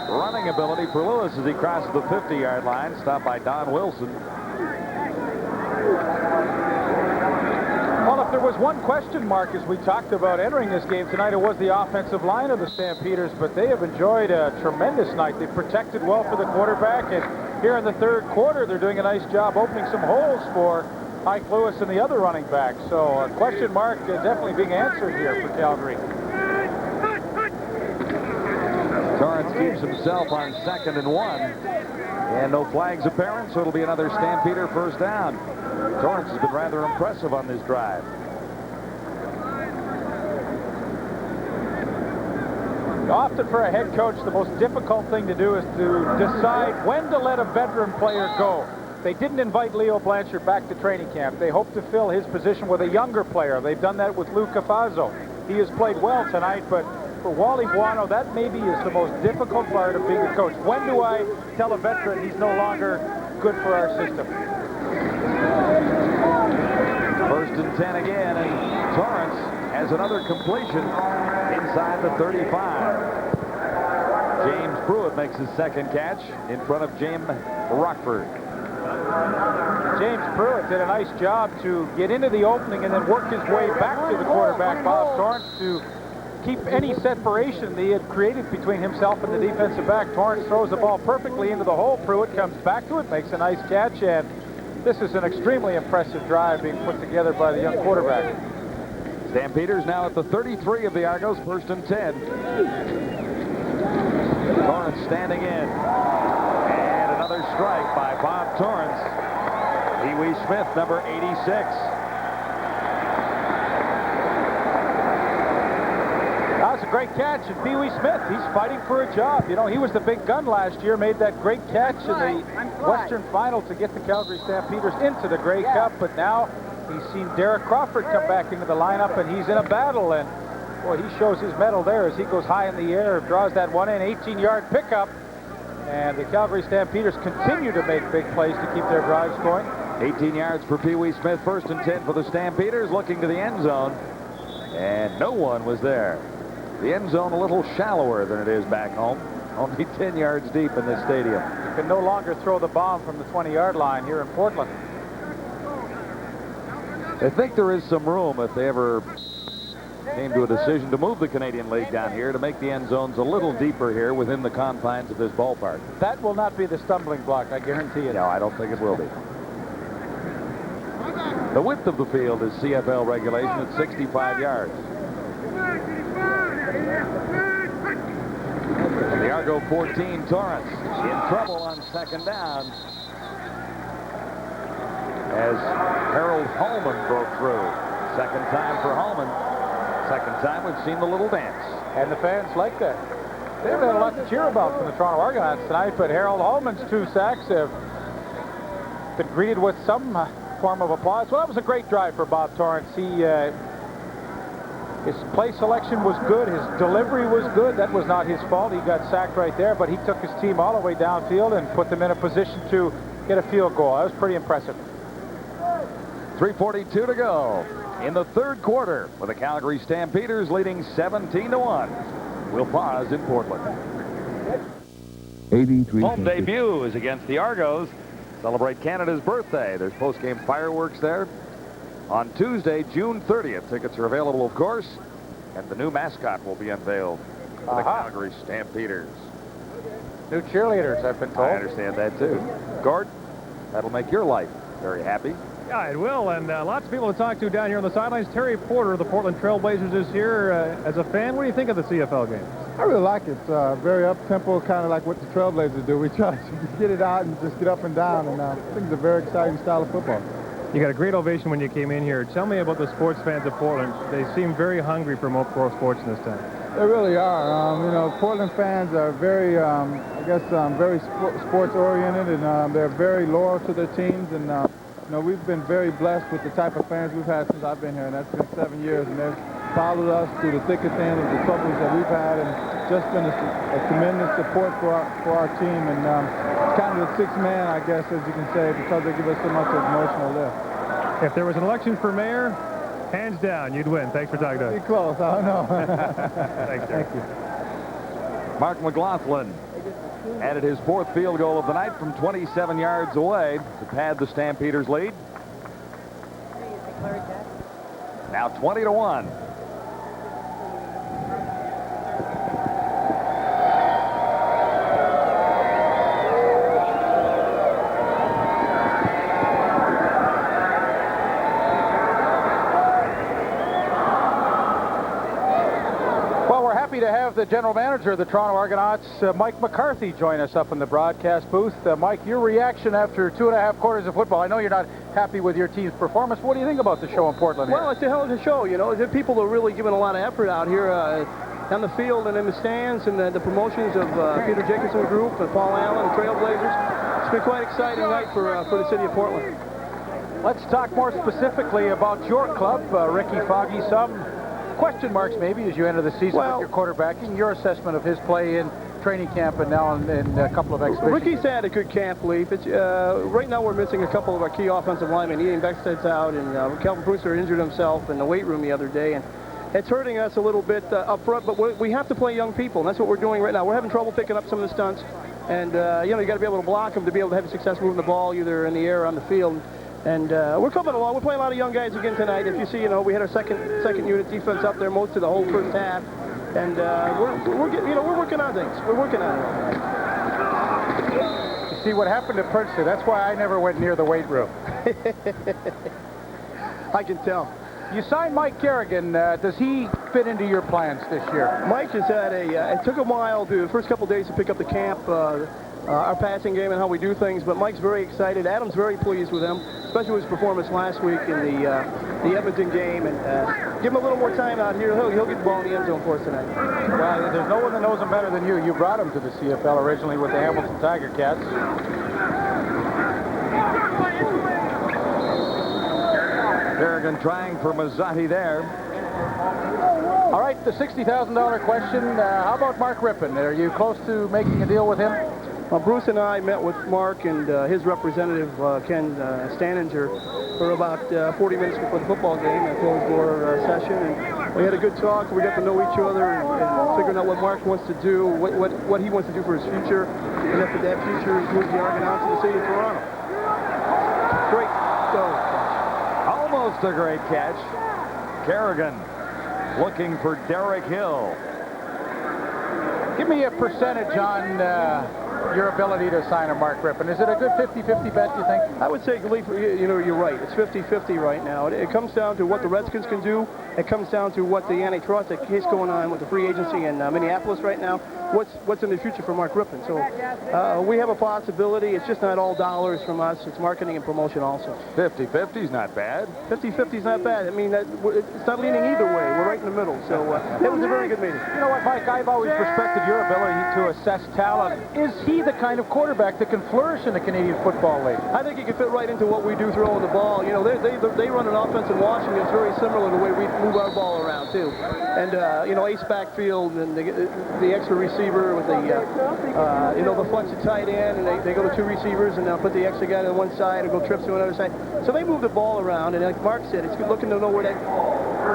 running ability for Lewis as he crosses the 50-yard line, stopped by Don Wilson. Well, if there was one question mark as we talked about entering this game tonight, it was the offensive line of the Stampeders, but they have enjoyed a tremendous night. They've protected well for the quarterback, and here in the 3rd quarter, they're doing a nice job opening some holes for Ike Lewis and the other running backs. So a question mark definitely being answered here for Calgary. Torrance keeps himself on 2nd and 1. And no flags apparent, so it'll be another Stampeder first down. Torrance has been rather impressive on this drive. Often for a head coach, the most difficult thing to do is to decide when to let a veteran player go. They didn't invite Leo Blanchard back to training camp. They hope to fill his position with a younger player. They've done that with Lou Cafazzo. He has played well tonight, but for Wally Buono, that maybe is the most difficult part of being a coach. When do I tell a veteran he's no longer good for our system? 1st and 10 again, and Torrance has another completion inside the 35. James Pruitt makes his 2nd catch in front of James Rockford. James Pruitt did a nice job to get into the opening and then work his way back to the quarterback, Bob Torrance, to keep any separation that he had created between himself and the defensive back. Torrance throws the ball perfectly into the hole. Pruitt comes back to it, makes a nice catch, and this is an extremely impressive drive being put together by the young quarterback. Stampeders now at the 33 of the Argos, 1st and 10. Torrance standing in. And another strike by Bob Torrance. Pee Wee Smith, number 86. That was a great catch, and Pee Wee Smith, he's fighting for a job. You know, he was the big gun last year, made that great catch in the Western Final to get the Calgary Stampeders into the Grey Cup, but now he's seen Derek Crawford come back into the lineup, and he's in a battle, and boy, he shows his mettle there as he goes high in the air, draws that one in, 18-yard pickup, and the Calgary Stampeders continue to make big plays to keep their drives going. 18 yards for Pee Wee Smith, 1st and 10 for the Stampeders, looking to the end zone, and no one was there. The end zone a little shallower than it is back home, only 10 yards deep in this stadium. You can no longer throw the bomb from the 20-yard line here in Portland. I think there is some room if they ever came to a decision to move the Canadian League down here to make the end zones a little deeper here within the confines of this ballpark. That will not be the stumbling block, I guarantee you. No, I don't think it will be. The width of the field is CFL regulation at 65 yards. The Argo 14, Torrance in trouble on 2nd down as Harold Holman broke through. 2nd time for Holman. 2nd time we've seen the little dance. And the fans like that. They haven't had a lot to cheer about from the Toronto Argonauts tonight, but Harold Holman's 2 sacks have been greeted with some form of applause. Well, that was a great drive for Bob Torrance. His play selection was good. His delivery was good. That was not his fault. He got sacked right there, but he took his team all the way downfield and put them in a position to get a field goal. That was pretty impressive. 3:42 to go in the 3rd quarter with the Calgary Stampeders leading 17-1. We'll pause in Portland. 83. Home debut is against the Argos. Celebrate Canada's birthday. There's post-game fireworks there. On Tuesday, June 30th. Tickets are available, of course, and the new mascot will be unveiled for the Calgary Stampeders. New cheerleaders, I've been told. I understand that, too. Gord, that'll make your life very happy. Yeah, it will, and lots of people to talk to down here on the sidelines. Terry Porter of the Portland Trailblazers is here. As a fan, what do you think of the CFL game? I really like it. It's very up-tempo, kind of like what the Trailblazers do. We try to get it out and just get up and down, and I think it's a very exciting style of football. You got a great ovation when you came in here. Tell me about the sports fans of Portland. They seem very hungry for more pro sports in this town. They really are. You know, Portland fans are very, I guess, very sports-oriented, and they're very loyal to their teams. And you know, we've been very blessed with the type of fans we've had since I've been here, and that's been 7 years. And they've followed us through the thick and thin of the troubles that we've had, and just been a tremendous support for our team. And it's kind of the sixth man, I guess, as you can say, because they give us so much emotional lift. If there was an election for mayor, hands down, you'd win. Thanks for talking to us. Pretty close. I don't know. Thanks, Jerry. Thank you. Mark McLaughlin added his 4th field goal of the night from 27 yards away to pad the Stampeders' lead. Now 20-1. To have the general manager of the Toronto Argonauts, Mike McCarthy, join us up in the broadcast booth. Mike, your reaction after 2.5 quarters of football. I know you're not happy with your team's performance. What do you think about the show in Portland here? Well, it's a hell of a show. You know, the people are really giving a lot of effort out here on the field and in the stands, and the promotions of Peter Jacobson Group and Paul Allen and Trailblazers. It's been quite an exciting night for the city of Portland. Let's talk more specifically about your club, Ricky Foggy. Some question marks maybe as you enter the season with your quarterbacking. Your assessment of his play in training camp and now in a couple of exhibitions. Ricky's had a good camp, Leaf. It's, right now we're missing a couple of our key offensive linemen. Ian Beckstead's out, and Calvin Brewster injured himself in the weight room the other day, and it's hurting us a little bit up front, but we have to play young people, and that's what we're doing right now. We're having trouble picking up some of the stunts, and you know, you got to be able to block them to be able to have success moving the ball either in the air or on the field. And we're coming along. We're playing a lot of young guys again tonight. If you see, you know, we had our second unit defense up there most of the whole first half, and we're getting, you know, we're working on things. We're working on it. You see what happened to Purchase? That's why I never went near the weight room. I can tell. You signed Mike Kerrigan. Does he fit into your plans this year? Mike has had it took a while, the first couple days to pick up the camp. Our passing game and how we do things, but Mike's very excited. Adam's very pleased with him, especially with his performance last week in the Edmonton game. And give him a little more time out here. He'll get the ball in the end zone for us tonight. Well, there's no one that knows him better than you. You brought him to the CFL originally with the Hamilton Tiger Cats. Kerrigan trying for Mazzotti there. All right, the $60,000 question. How about Mark Rippon? Are you close to making a deal with him? Well, Bruce and I met with Mark and his representative, Ken Staninger, for about 40 minutes before the football game, a closed-door session. And we had a good talk. We got to know each other and figuring out what Mark wants to do, what he wants to do for his future. And after that future, he's moved the Argonauts to the city of Toronto. Great goal. Almost a great catch. Kerrigan looking for Derek Hill. Give me a percentage on your ability to sign a Mark Rippon. Is it a good 50-50 bet, you think? I would say, you know, you're right. It's 50-50 right now. It comes down to what the Redskins can do. It comes down to what the antitrust case going on with the free agency in Minneapolis right now. What's in the future for Mark Rippon? So we have a possibility. It's just not all dollars from us. It's marketing and promotion also. 50-50 is not bad. 50-50 is not bad. I mean, it's not leaning either way. We're right in the middle. So it was a very good meeting. You know what, Mike? I've always respected your ability to assess talent. Is he the kind of quarterback that can flourish in the Canadian Football League? I think he can fit right into what we do throwing the ball. You know, they run an offense in Washington. It's very similar to the way we move our ball around, too. And, you know, ace backfield and the extra receiver with the, you know, the flex to tight end, and they go to two receivers and they'll put the extra guy on one side and go trips to another side. So they move the ball around, and like Mark said, it's looking to know where that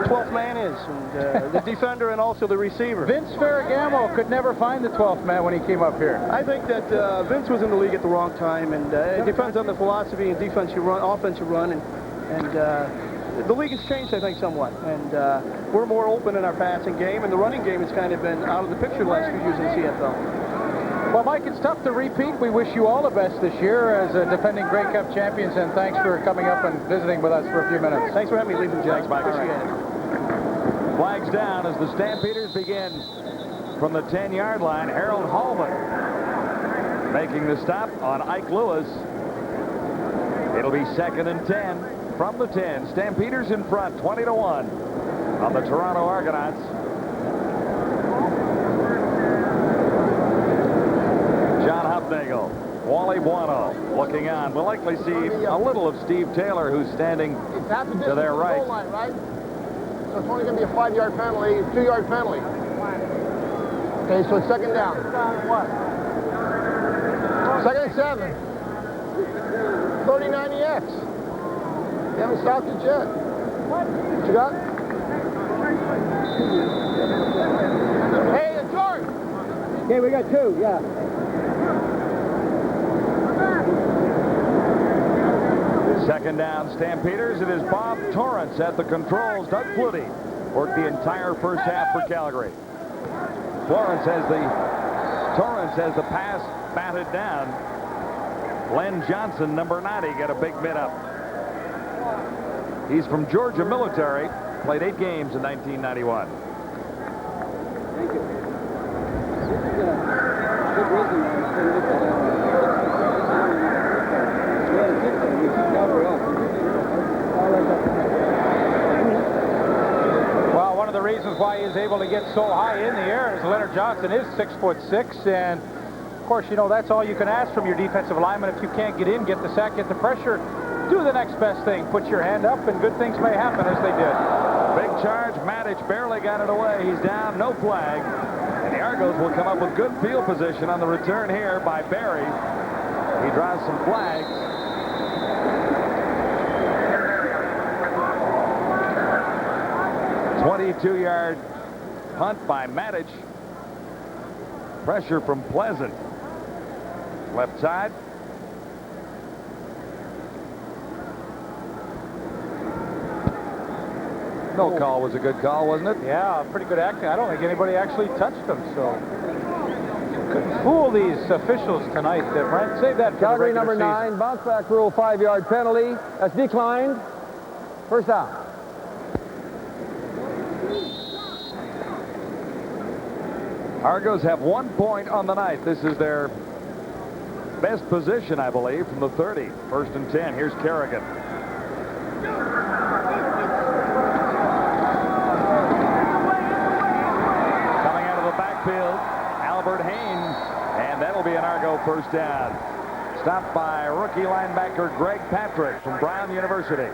12th man is, and the defender and also the receiver. Vince Ferragamo could never find the 12th man when he came up here. I think that Vince was in the league at the wrong time, and it depends on the philosophy and defense you run, offense you run, and the league has changed, I think, somewhat, and we're more open in our passing game, and the running game has kind of been out of the picture the last few years in the CFL. Well, Mike, it's tough to repeat. We wish you all the best this year as defending Grey Cup champions, and thanks for coming up and visiting with us for a few minutes. Thanks for having me, Leaping Jack. Thanks, Mike. Appreciate it. Flags down as the Stampeders begin from the 10-yard line. Harold Hallman making the stop on Ike Lewis. It'll be 2nd and 10 from the 10. Stampeders in front, 20-1 on the Toronto Argonauts. John Hufnagel, Wally Buono looking on. We'll likely see a little of Steve Taylor, who's standing to their right. Line, right? So it's only going to be a 5-yard penalty, 2-yard penalty. Okay, so it's 2nd down. What? 2nd and 7. 30-90X. You haven't stopped it yet. What you got? Hey, George! Okay, we got 2, yeah. Second down, Stampeders. It is Bob Torrance at the controls. Doug Flutie worked the entire first half for Calgary. Torrance has the pass batted down. Len Johnson, number 90, got a big bit up. He's from Georgia Military, played 8 games in 1991. Thank you. This is a good reason Well, one of the reasons why he's able to get so high in the air is Leonard Johnson is 6'6", and of course, you know, that's all you can ask from your defensive lineman. If you can't get in, get the sack, get the pressure, do the next best thing. Put your hand up, and good things may happen, as they did. Big charge. Matic barely got it away. He's down, no flag. And the Argos will come up with good field position on the return here by Barry. He draws some flags. .22-yard punt by Matic. Pressure from Pleasant. Left side. No call was a good call, wasn't it? Yeah, pretty good acting. I don't think anybody actually touched him, so couldn't fool these officials tonight. Brent, save that for Calgary the number 9, bounce back rule, 5-yard penalty. That's declined. First down. Argos have 1 point on the night. This is their best position, I believe, from the 30. 1st and 10. Here's Kerrigan. Coming out of the backfield, Albert Haynes, and that'll be an Argo first down. Stopped by rookie linebacker Greg Patrick from Brown University.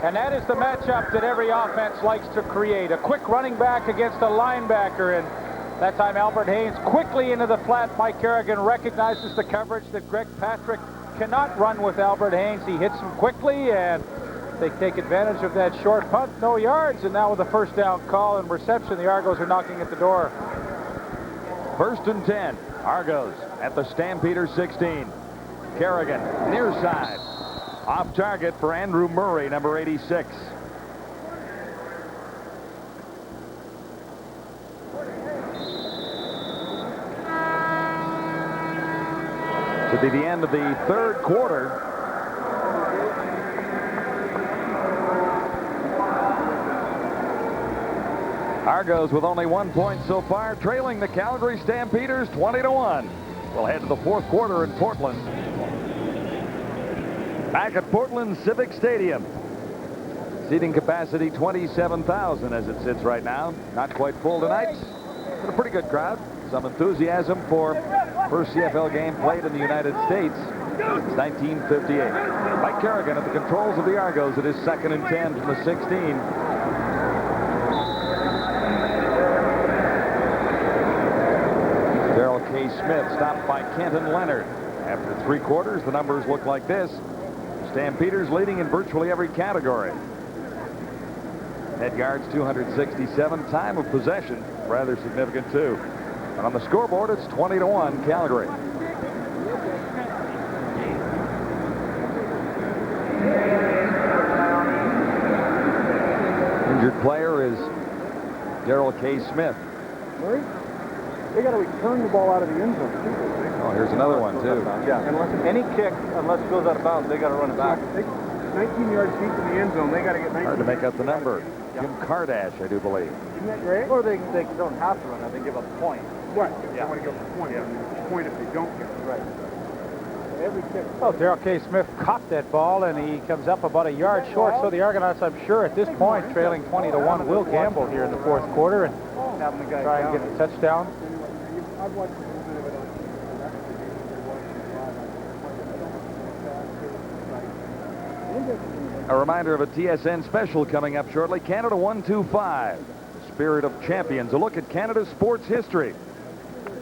And that is the matchup that every offense likes to create. A quick running back against a linebacker, and that time Albert Haynes quickly into the flat. Mike Kerrigan recognizes the coverage that Greg Patrick cannot run with Albert Haynes. He hits him quickly, and they take advantage of that short punt. No yards, and now with a first down call and reception, the Argos are knocking at the door. 1st and 10. Argos at the Stampeders 16. Kerrigan near side. Off target for Andrew Murray, number 86. To be the end of the 3rd quarter. Argos with only 1 point so far, trailing the Calgary Stampeders 20-1. We'll head to the 4th quarter in Portland. Back at Portland Civic Stadium. Seating capacity 27,000 as it sits right now. Not quite full tonight, but a pretty good crowd. Some enthusiasm for first CFL game played in the United States since 1958. Mike Kerrigan at the controls of the Argos. It is 2nd and 10 from the 16. Darrell K. Smith stopped by Kenton Leonard. After 3 quarters, the numbers look like this. Stampeders leading in virtually every category. Head yards 267. Time of possession rather significant too. And on the scoreboard, it's 20-1 Calgary. Injured player is Darrell K. Smith. They got to return the ball out of the end zone. Oh, here's another one, too. Yeah. Any kick, unless it goes out of bounds, they got to run it back. 19 yards deep in the end zone. They got to get 19. Hard to make out the number. Jim Kardash, I do believe. Isn't that great? Or they don't have to run it. They give up a point. Right. They Yeah. want to give up a point. Yeah. Point if they don't get it. Right. Every kick. Oh, Darrell K. Smith caught that ball, and he comes up about a yard short. So the Argonauts, I'm sure, at this point, trailing 20-1, will gamble here in the fourth quarter and try and get the touchdown. I've watched a little bit of it on. A reminder of a TSN special coming up shortly. Canada 125. The Spirit of Champions. A look at Canada's sports history.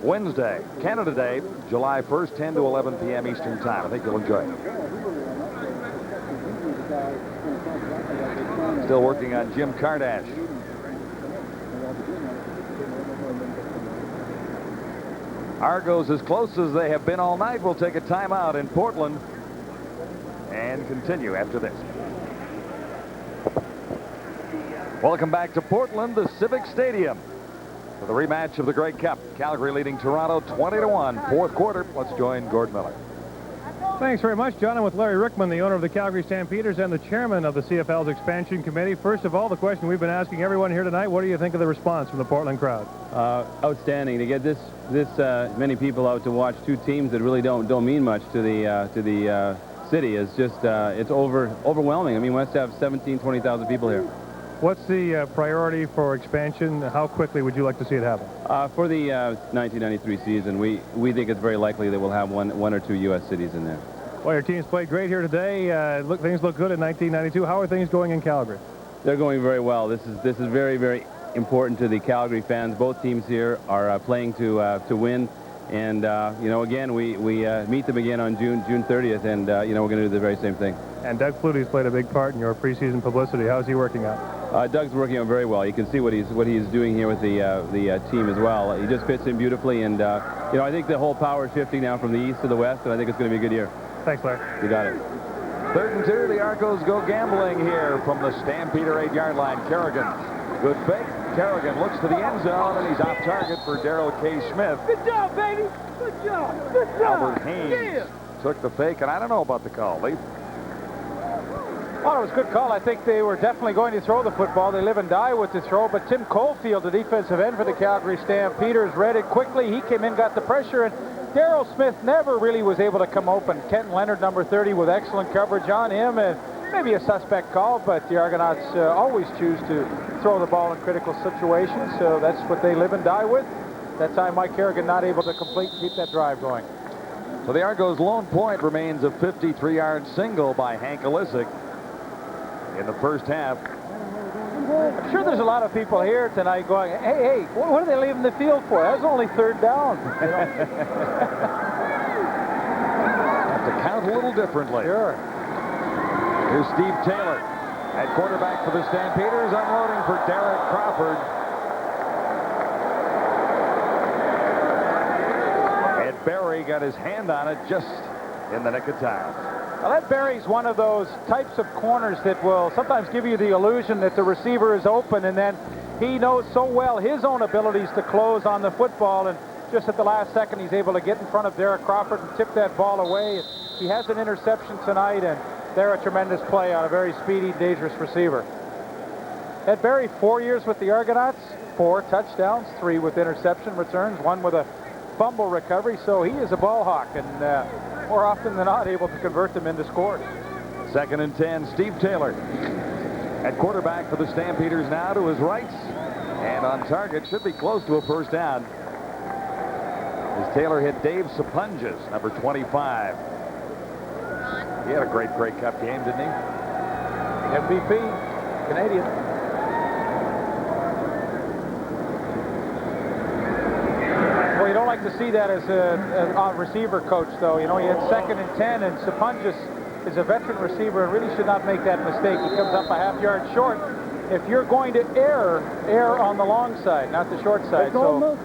Wednesday, Canada Day, July 1st, 10 to 11 p.m. Eastern Time. I think you'll enjoy it. Still working on Jim Kardash. Argos as close as they have been all night. Will take a timeout in Portland and continue after this. Welcome back to Portland, the Civic Stadium, for the rematch of the Grey Cup. Calgary leading Toronto 20-1. Fourth quarter. Let's join Gord Miller. Thanks very much, John. I'm with Larry Rickman, the owner of the Calgary Stampeders and the chairman of the CFL's expansion committee. First of all, the question we've been asking everyone here tonight: what do you think of the response from the Portland crowd? Outstanding to get this many people out to watch two teams that really don't mean much to the city. Is just it's overwhelming. I mean, we must have 20,000 people here. What's the priority for expansion? How quickly would you like to see it happen? For the 1993 season, we think it's very likely that we'll have one or two U.S. cities in there. Well, your team's played great here today. Things look good in 1992. How are things going in Calgary? They're going very well. This is very, very important to the Calgary fans. Both teams here are playing to win. And, you know, again, we meet them again on June 30th, and, you know, we're going to do the very same thing. And Doug Flutie's played a big part in your preseason publicity. How's he working out? Doug's working out very well. You can see what he's doing here with the team as well. He just fits in beautifully, and, you know, I think the whole power is shifting now from the east to the west, and I think it's going to be a good year. Thanks, Larry. You got it. 3rd and 2. The Argos go gambling here from the Stampeder 8-yard line. Kerrigan, good fake. Kerrigan looks to the end zone, and he's off target for Darrell K. Smith. Good job, baby. Good job. Good job. Albert Haynes took the fake, and I don't know about the call. Lee? Well, it was a good call. I think they were definitely going to throw the football. They live and die with the throw. But Tim Caulfield, the defensive end for the Calgary Stampeders, read it quickly. He came in, got the pressure, and Darrell Smith never really was able to come open. Kenton Leonard, number 30, with excellent coverage on him, and maybe a suspect call, but the Argonauts always choose to throw the ball in critical situations, so that's what they live and die with. That time, Mike Kerrigan not able to complete and keep that drive going. So the Argos' lone point remains a 53-yard single by Hank Olisic in the first half. I'm sure there's a lot of people here tonight going, hey, what are they leaving the field for? That's only 3rd down. You know? Have to count a little differently. Sure. Here's Steve Taylor at quarterback for the Stampeders, unloading for Derek Crawford. Ed Barry got his hand on it just in the nick of time. Well, Ed Barry's one of those types of corners that will sometimes give you the illusion that the receiver is open, and then he knows so well his own abilities to close on the football, and just at the last second he's able to get in front of Derek Crawford and tip that ball away. He has an interception tonight, and they're a tremendous play on a very speedy, dangerous receiver. Ed Barry, 4 years with the Argonauts, 4 touchdowns, 3 with interception returns, 1 with a fumble recovery, so he is a ball hawk, and more often than not able to convert them into scores. 2nd and 10, Steve Taylor at quarterback for the Stampeders now to his right, and on target, should be close to a first down, as Taylor hit Dave Sapunjas, number 25. He had a great Cup game, didn't he? MVP, Canadian. Well, you don't like to see that as a receiver coach, though. You know, he had 2nd and 10, and Sapunjas is a veteran receiver and really should not make that mistake. He comes up a half-yard short. If you're going to err on the long side, not the short side. So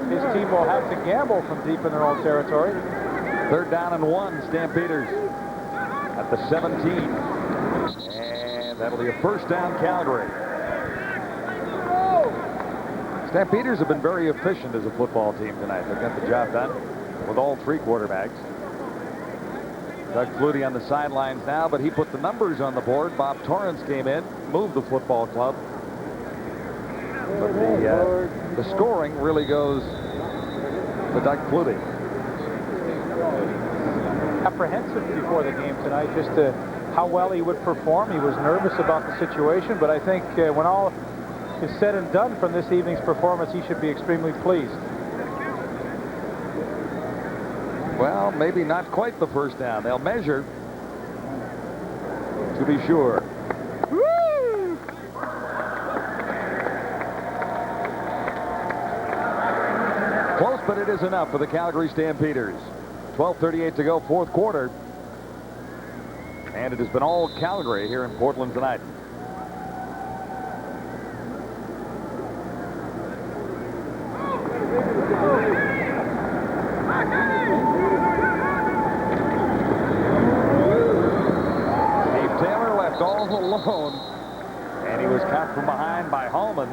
his team will have to gamble from deep in their own territory. 3rd down and 1, Stampeders at the 17. And that'll be a first down, Calgary. Stampeders have been very efficient as a football team tonight. They've got the job done. with all three quarterbacks. Doug Flutie on the sidelines now, but he put the numbers on the board. Bob Torrance came in, moved the football club. But the scoring really goes to Doug Flutie. Apprehensive before the game tonight, just how well he would perform. He was nervous about the situation, but I think when all is said and done from this evening's performance, he should be extremely pleased. Well, maybe not quite the first down. They'll measure to be sure. Woo! Close, but it is enough for the Calgary Stampeders. 12:38 to go, fourth quarter. And it has been all Calgary here in Portland tonight. All alone, and he was caught from behind by Hallman,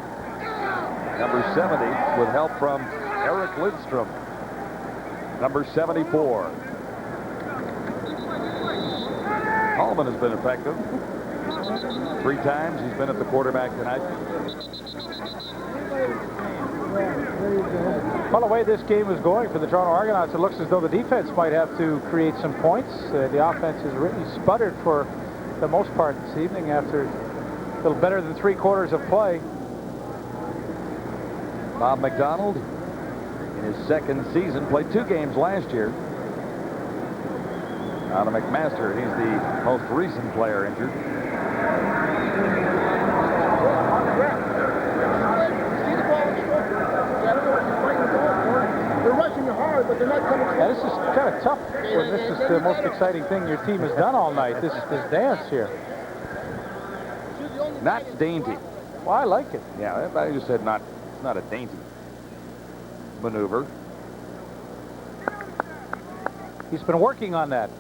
number 70, with help from Eric Lidstrom, number 74. Hallman has been effective 3 times. He's been at the quarterback tonight. Well, the way this game is going for the Toronto Argonauts, it looks as though the defense might have to create some points. The offense has really sputtered for the most part this evening after a little better than 3 quarters of play. Bob McDonald, in his second season, played 2 games last year. Adam McMaster, he's the most recent player injured. They're rushing you hard, but they're not coming close. Yeah, this is kind of tough when this is the most exciting thing your team has done all night, this dance here. Not dainty. Well, I like it. Yeah, I just said not a dainty maneuver. He's been working on that,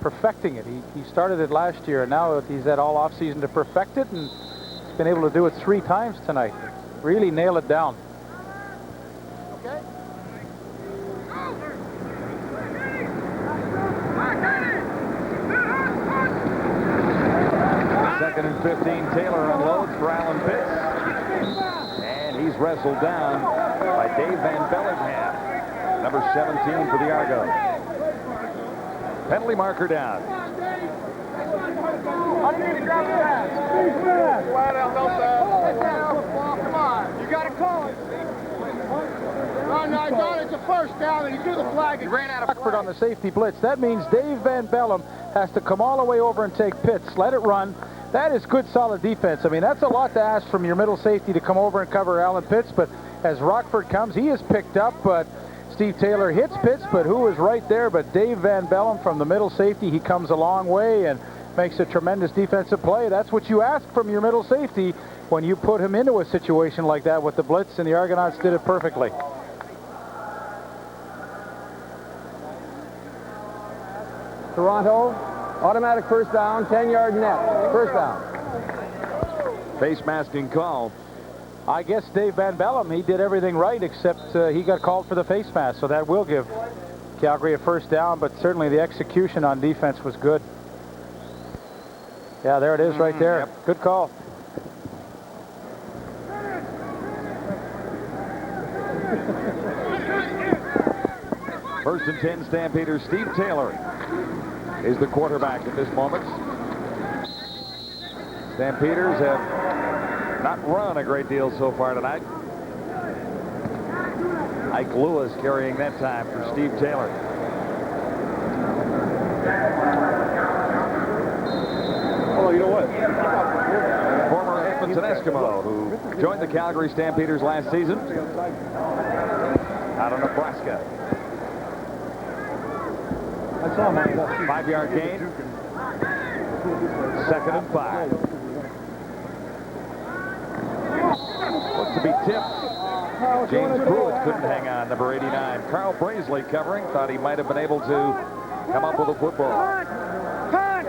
perfecting it. He started it last year, and now he's had all offseason to perfect it, and he's been able to do it 3 times tonight. Really nail it down. Okay. 2nd and 15. Taylor unloads for Alan Pitts. And he's wrestled down by Dave Van Bellingham, number 17 for the Argonauts. Penalty marker down. Come on. You got to call it. No, I got it. It's a first down, and he threw the flag. He ran out of Rockford on the safety blitz. That means Dave Van Bellem has to come all the way over and take Pitts. Let it run. That is good, solid defense. I mean, that's a lot to ask from your middle safety to come over and cover Alan Pitts, but as Rockford comes, he is picked up, but Steve Taylor hits Pitts, but who was right there but Dave Van Bellem from the middle safety. He comes a long way and makes a tremendous defensive play. That's what you ask from your middle safety when you put him into a situation like that with the blitz, and the Argonauts did it perfectly. Toronto, automatic first down, 10-yard net. First down. Face masking call. I guess Dave Van Bellem, he did everything right except he got called for the face mask, so that will give Calgary a first down, but certainly the execution on defense was good. Yeah, there it is right there. Yep. Good call. First and 10, Stampeders. Steve Taylor is the quarterback at this moment. Stampeders have not run a great deal so far tonight. Ike Lewis carrying that time for Steve Taylor. Oh, you know what? Former Edmonton Eskimo who joined the Calgary Stampeders last season out of Nebraska. I saw him. 5-yard gain. 2nd and 5. Looks to be tipped. James Pruitt couldn't hang on, number 89. Carl Braisley covering, thought he might have been able to come up with a football. Cut!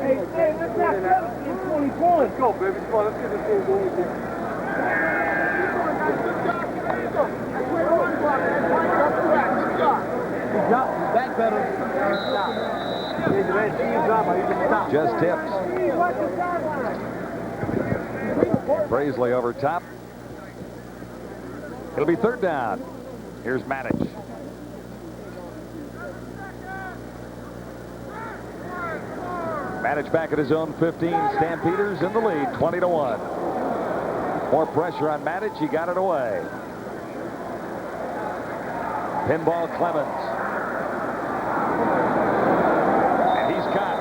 Hey, let's not settle in 2020. Let's go, baby. Come on, let's get this thing going. Back better. Just tipped. Brazley over top. It'll be third down. Here's Manich. Manich back at his own 15. Stampeders in the lead, 20-1. More pressure on Manich. He got it away. Pinball Clemens. And he's caught.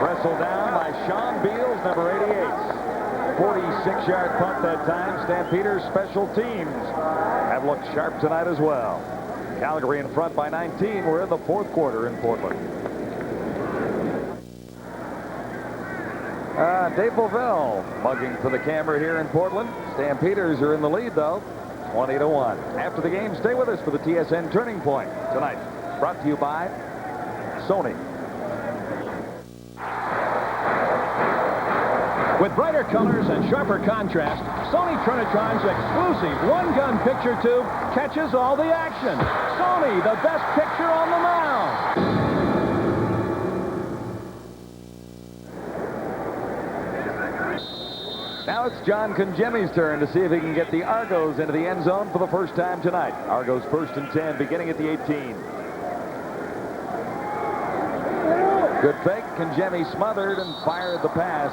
Wrestled down by Sean Beals, number 88. 46-yard punt that time. Stampeders special teams have looked sharp tonight as well. Calgary in front by 19. We're in the fourth quarter in Portland. Dave Bovell mugging for the camera here in Portland. Stampeders are in the lead, though, 20-1. After the game, stay with us for the TSN Turning Point tonight. Brought to you by Sony. With brighter colors and sharper contrast, Sony Trinitron's exclusive one-gun picture tube catches all the action. Sony, the best picture on the mound. Now it's John Congemi's turn to see if he can get the Argos into the end zone for the first time tonight. Argos first and 10, beginning at the 18. Good fake. Congemi smothered and fired the pass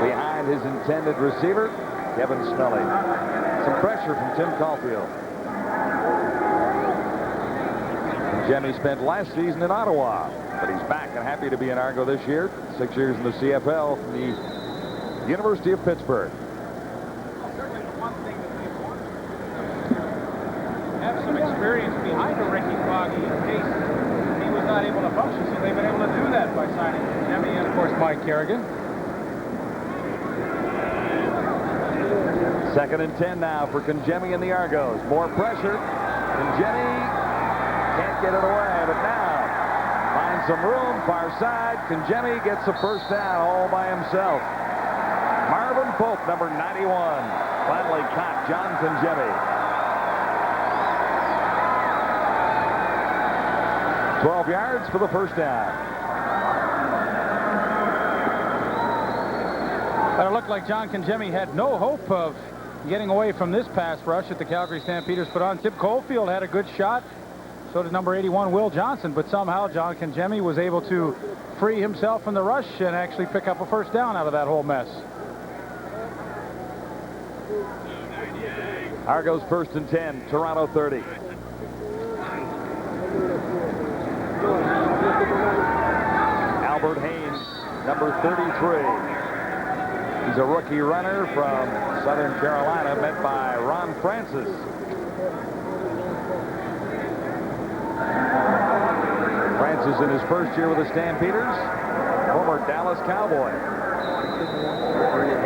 behind his intended receiver, Kevin Smelly. Some pressure from Tim Caulfield. Congemi spent last season in Ottawa, but he's back and happy to be an Argo this year. 6 years in the CFL from the University of Pittsburgh. Have some experience behind a Ricky Foggy in case he was not able to function, so they've been able to do that by signing Jimmy and, of course, Mike Kerrigan. Second and 10 now for Congemi and the Argos. More pressure. Congemi can't get it away, but now finds some room, far side. Congemi gets the first down all by himself. Marvin Pope, number 91, finally caught John Congemi. 12 yards for the first down. But it looked like John Congemi had no hope of getting away from this pass rush that the Calgary Stampeders put on. Tim Caulfield had a good shot. So did number 81, Will Johnson. But somehow John Congemi was able to free himself from the rush and actually pick up a first down out of that whole mess. Argos first and 10, Toronto 30. Albert Haynes, number 33. He's a rookie runner from Southern Carolina, met by Ron Francis. Francis in his first year with the Stampeders, former Dallas Cowboy.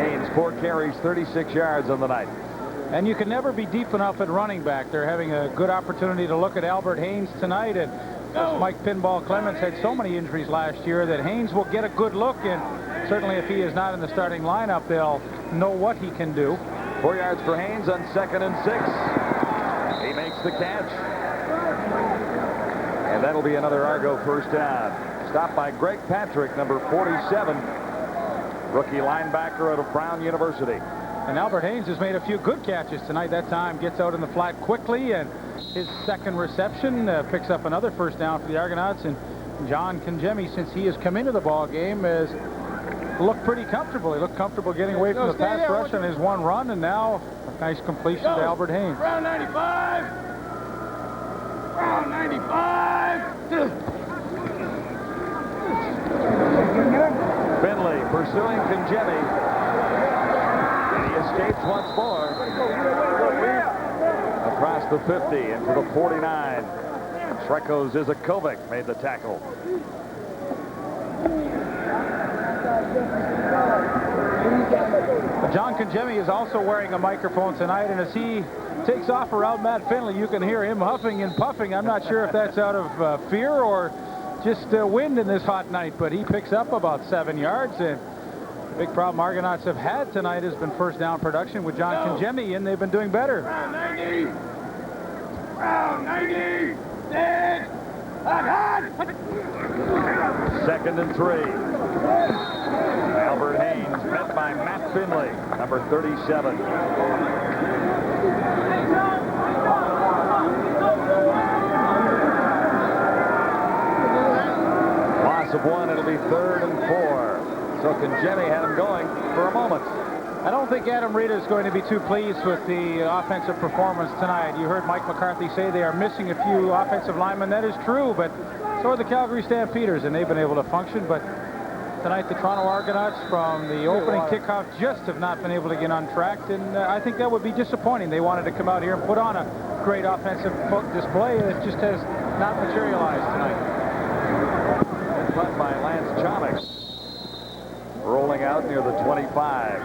Haynes, 4 carries, 36 yards on the night. And you can never be deep enough at running back. They're having a good opportunity to look at Albert Haynes tonight. And Mike Pinball Clemens had so many injuries last year that Haynes will get a good look. And certainly if he is not in the starting lineup, they'll know what he can do. 4 yards for Haynes on 2nd and 6. He makes the catch. And that'll be another Argo first down. Stopped by Greg Patrick, number 47. Rookie linebacker out of Brown University. And Albert Haynes has made a few good catches tonight. That time gets out in the flat quickly, and his second reception picks up another first down for the Argonauts. And John Congemi, since he has come into the ball game, has looked pretty comfortable. He looked comfortable getting away from the pass rush on his one run, and now a nice completion to Albert Haynes. Round 95. Round 95. Finley pursuing Congemi. Escapes once more across the 50 into the 49. Shreko Zizakovic made the tackle. John Congemi is also wearing a microphone tonight, and as he takes off around Matt Finley, you can hear him huffing and puffing. I'm not sure if that's out of fear or just wind in this hot night, but he picks up about 7 yards. And big problem Argonauts have had tonight has been first down production with John Congemi, and they've been doing better. Round 90. Round 90. Second and 3. Albert Haynes met by Matt Finley, number 37. Loss of 1, it'll be 3rd and 4. So Jimmy had him going for a moment. I don't think Adam Rita is going to be too pleased with the offensive performance tonight. You heard Mike McCarthy say they are missing a few offensive linemen. That is true, but so are the Calgary Stampeders, and they've been able to function. But tonight, the Toronto Argonauts, from the opening kickoff, just have not been able to get on track, and I think that would be disappointing. They wanted to come out here and put on a great offensive display, and it just has not materialized tonight. Punt by Lance Chomick. Rolling out near the 25.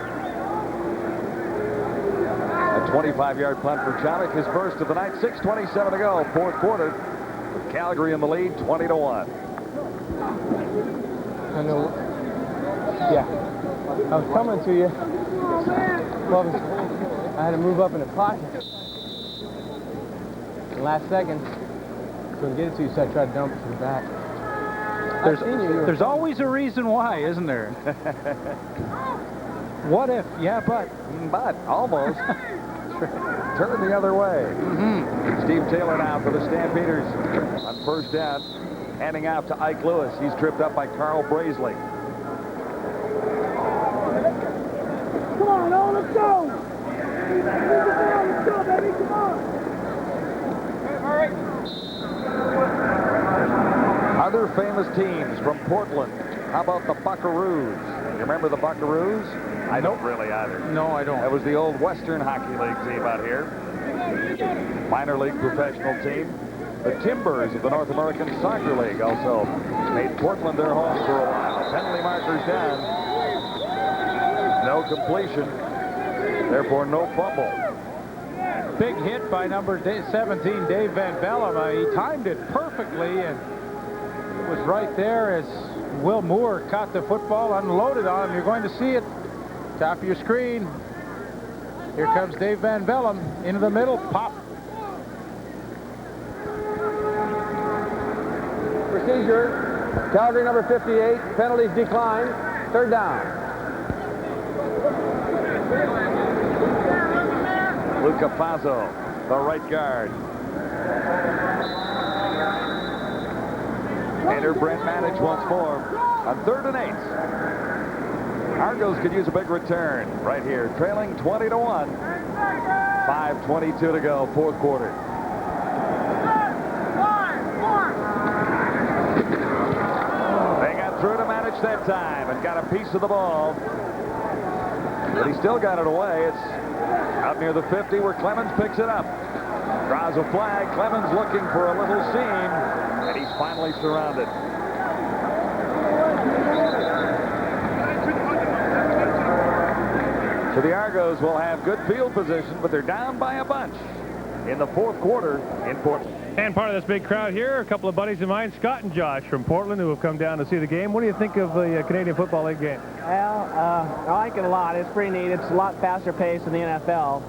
A 25-yard punt for Chomick, his first of the night. 6:27 to go, fourth quarter. With Calgary in the lead, 20-1. I know. Yeah. I was coming to you. Well, I had to move up in the pocket. The last second, couldn't get it to you, so I tried to dump it to the back. There's always a reason why, isn't there? What if? Yeah, but Almost. Turn the other way. Steve Taylor now for the Stampeders on first down. Handing out to Ike Lewis. He's tripped up by Carl Brazeley. Come on, Noah, let's go. Let's go, baby, come on. Other famous teams from Portland. How about the Buckaroos? You remember the Buckaroos? I don't really either. No, I don't. That was the old Western Hockey League team out here. Minor league professional team. The Timbers of the North American Soccer League also made Portland their home for a while. Penalty markers down. No completion. Therefore, no fumble. Big hit by number 17, Dave Van Bellum. He timed it perfectly, and it was right there as Will Moore caught the football, unloaded on him. You're going to see it. Top of your screen. Here comes Dave Van Bellum into the middle. Pop. Procedure. Calgary number 58. Penalties declined. Third down. Luca Fazzo, the right guard. Enter Brent Manage once more on 3rd and 8. Argos could use a big return right here, trailing 20-1. 5:22 to go, fourth quarter. They got through to Manage that time and got a piece of the ball. But he still got it away. It's out near the 50 where Clemens picks it up. Draws a flag. Clemens looking for a little seam, and he's finally surrounded. So the Argos will have good field position, but they're down by a bunch in the fourth quarter in Portland. And part of this big crowd here, a couple of buddies of mine, Scott and Josh from Portland, who have come down to see the game. What do you think of the Canadian Football League game? Well, I like it a lot. It's pretty neat. It's a lot faster paced than the NFL,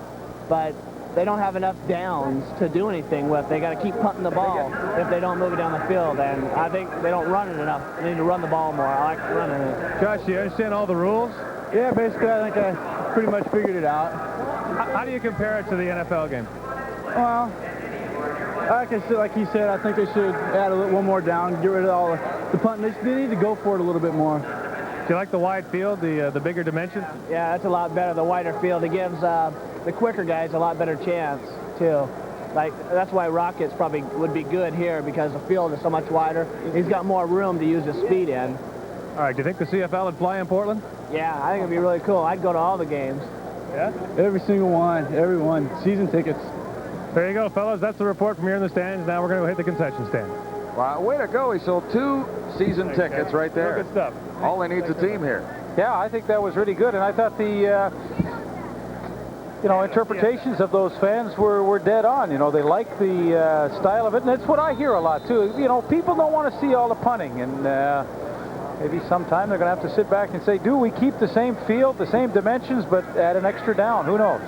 but they don't have enough downs to do anything with. They got to keep punting the ball if they don't move it down the field, and I think they don't run it enough. They need to run the ball more. I like running it. Josh, do you understand all the rules? Yeah, basically, I think I pretty much figured it out. How do you compare it to the NFL game? Well, like he said, I think they should add one more down, get rid of all the punting. They need to go for it a little bit more. Do you like the wide field, the bigger dimensions? Yeah, that's a lot better. The wider field, it gives the quicker guys a lot better chance too. Like that's why Rockets probably would be good here because the field is so much wider. He's got more room to use his speed in. All right, do you think the CFL would fly in Portland? Yeah, I think it'd be really cool. I'd go to all the games. Yeah? Every single one, every one. Season tickets. There you go, fellas. That's the report from here in the stands. Now we're going to hit the concession stand. Wow, way to go. He sold 2 season tickets right there. Good stuff. All they need is a team here. Yeah, I think that was really good, and I thought the interpretations of those fans were dead on. They like the style of it, and that's what I hear a lot too. People don't want to see all the punting, and maybe sometime they're going to have to sit back and say, do we keep the same field, the same dimensions, but add an extra down? Who knows?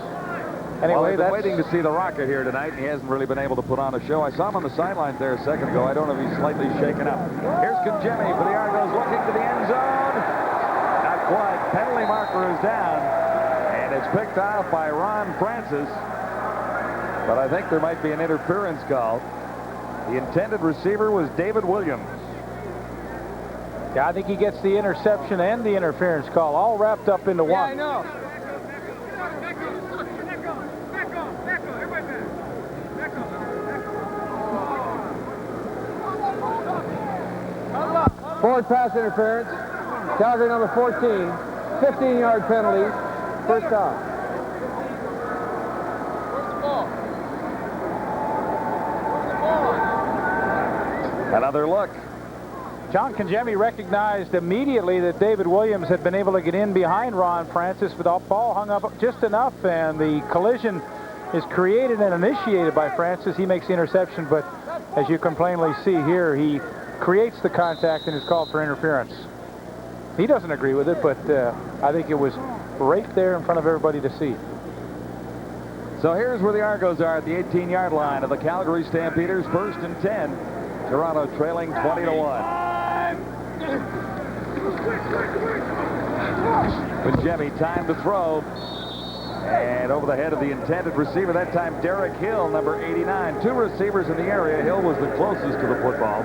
Anyway, I've been waiting to see the Rocket here tonight, and he hasn't really been able to put on a show. I saw him on the sidelines there a second ago. I don't know if he's slightly shaken up. Here's Conjemi for the Argos, looking to the end zone. Not quite. Penalty marker is down, and it's picked off by Ron Francis. But I think there might be an interference call. The intended receiver was David Williams. Yeah, I think he gets the interception and the interference call all wrapped up into one. I know. Forward pass interference. Calgary number 14. 15-yard penalty. First down. Another look. John Conjemi recognized immediately that David Williams had been able to get in behind Ron Francis, but the ball hung up just enough, and the collision is created and initiated by Francis. He makes the interception, but as you can plainly see here, he creates the contact and is called for interference. He doesn't agree with it, but I think it was right there in front of everybody to see. So here's where the Argos are at the 18-yard line of the Calgary Stampeders, 1st and 10. Toronto trailing 20-1. Conjemi time to throw. And over the head of the intended receiver, that time Derek Hill, number 89. Two receivers in the area. Hill was the closest to the football.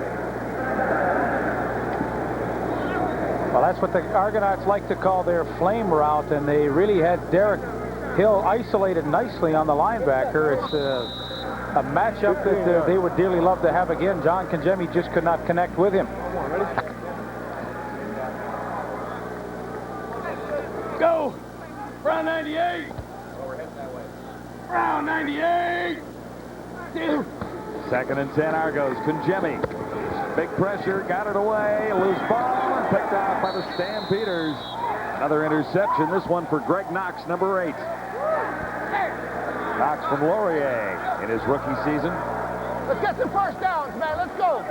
Well, that's what the Argonauts like to call their flame route, and they really had Derek Hill isolated nicely on the linebacker. It's a matchup that they would dearly love to have again. John Conjemi just could not connect with him. Go! Brown 98! Brown 98! 2nd and 10 Argos. Conjemi. Big pressure, got it away. Loose ball and picked off by the Stampeders. Another interception, this one for Greg Knox, number 8. Knox from Laurier in his rookie season. Let's get some first downs, man. Let's go.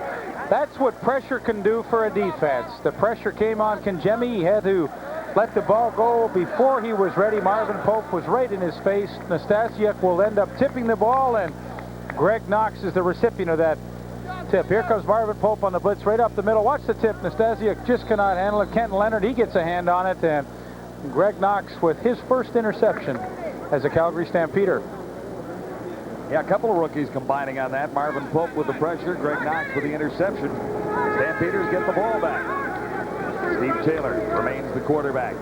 That's what pressure can do for a defense. The pressure came on Conjemi. He had to let the ball go before he was ready. Marvin Pope was right in his face. Nastasiuk will end up tipping the ball, and Greg Knox is the recipient of that tip. Here comes Marvin Pope on the blitz right up the middle. Watch the tip. Nastasiuk just cannot handle it. Kenton Leonard, he gets a hand on it, and Greg Knox with his first interception as a Calgary Stampeder. Yeah, a couple of rookies combining on that. Marvin Pope with the pressure, Greg Knox with the interception. Stampeders get the ball back. Steve Taylor remains the quarterback.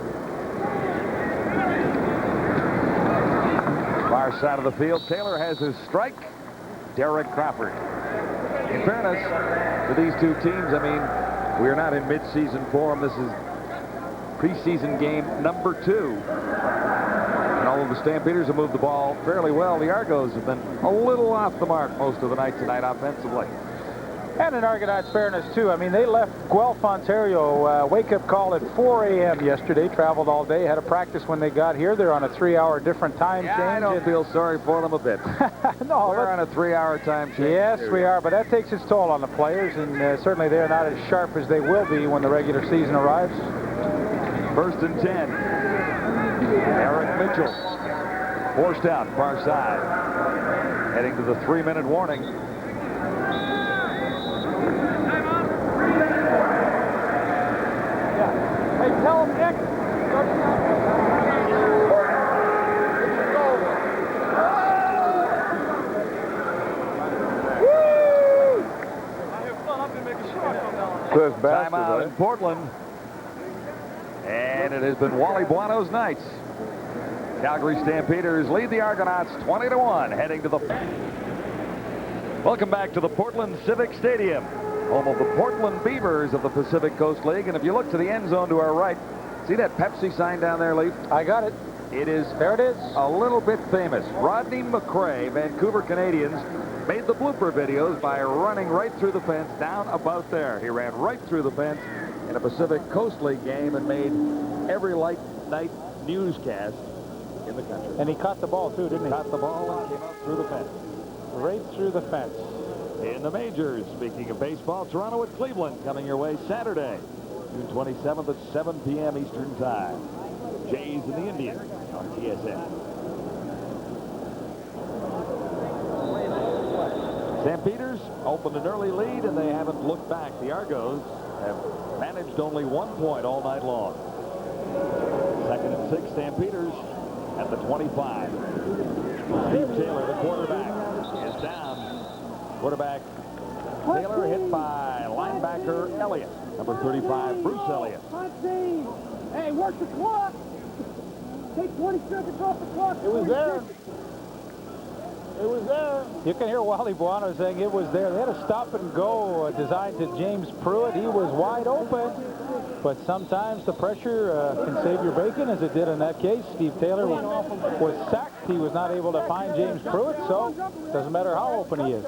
Far side of the field, Taylor has his strike. Derek Crawford. In fairness to these two teams, I mean, we're not in mid-season form. This is preseason game number 2. And although the Stampeders have moved the ball fairly well, the Argos have been a little off the mark most of the night tonight offensively. And in Argonauts' fairness, too, I mean, they left Guelph, Ontario, wake-up call at 4 a.m. yesterday, traveled all day, had a practice when they got here. They're on a 3-hour different time change. I don't feel sorry for them a bit. No, we're on a 3-hour time change. Yes, we are, but that takes its toll on the players, and certainly they're not as sharp as they will be when the regular season arrives. 1st and 10. Eric Mitchell forced out far side, heading to the 3-minute warning. Hey, tell him, Nick. Timeout in Portland. And it has been Wally Buono's night. Calgary Stampeders lead the Argonauts 20-1, heading to the... Welcome back to the Portland Civic Stadium, home of the Portland Beavers of the Pacific Coast League. And if you look to the end zone to our right, see that Pepsi sign down there, Leaf? I got it. It is, there it is, a little bit famous. Rodney McRae, Vancouver Canadians, made the blooper videos by running right through the fence down about there. He ran right through the fence in a Pacific Coast League game and made every late night newscast in the country. And he caught the ball, too, didn't he? Caught the ball and came up through the fence. Right through the fence. In the majors, speaking of baseball, Toronto at Cleveland coming your way Saturday, June 27th at 7 p.m. Eastern Time. Jays and the Indians on TSN. Stampeders opened an early lead, and they haven't looked back. The Argos have managed only 1 point all night long. 2nd and 6, Stampeders at the 25. Steve Taylor, the quarterback, is down. Quarterback Taylor hit by linebacker Elliott. Number 35, Bruce Elliott. Hey, work the clock. Take 20 seconds off the clock. It was there. It was there. You can hear Wally Buono saying it was there. They had a stop and go designed to James Pruitt. He was wide open. But sometimes the pressure can save your bacon, as it did in that case. Steve Taylor was sacked. He was not able to find James Pruitt, so it doesn't matter how open he is.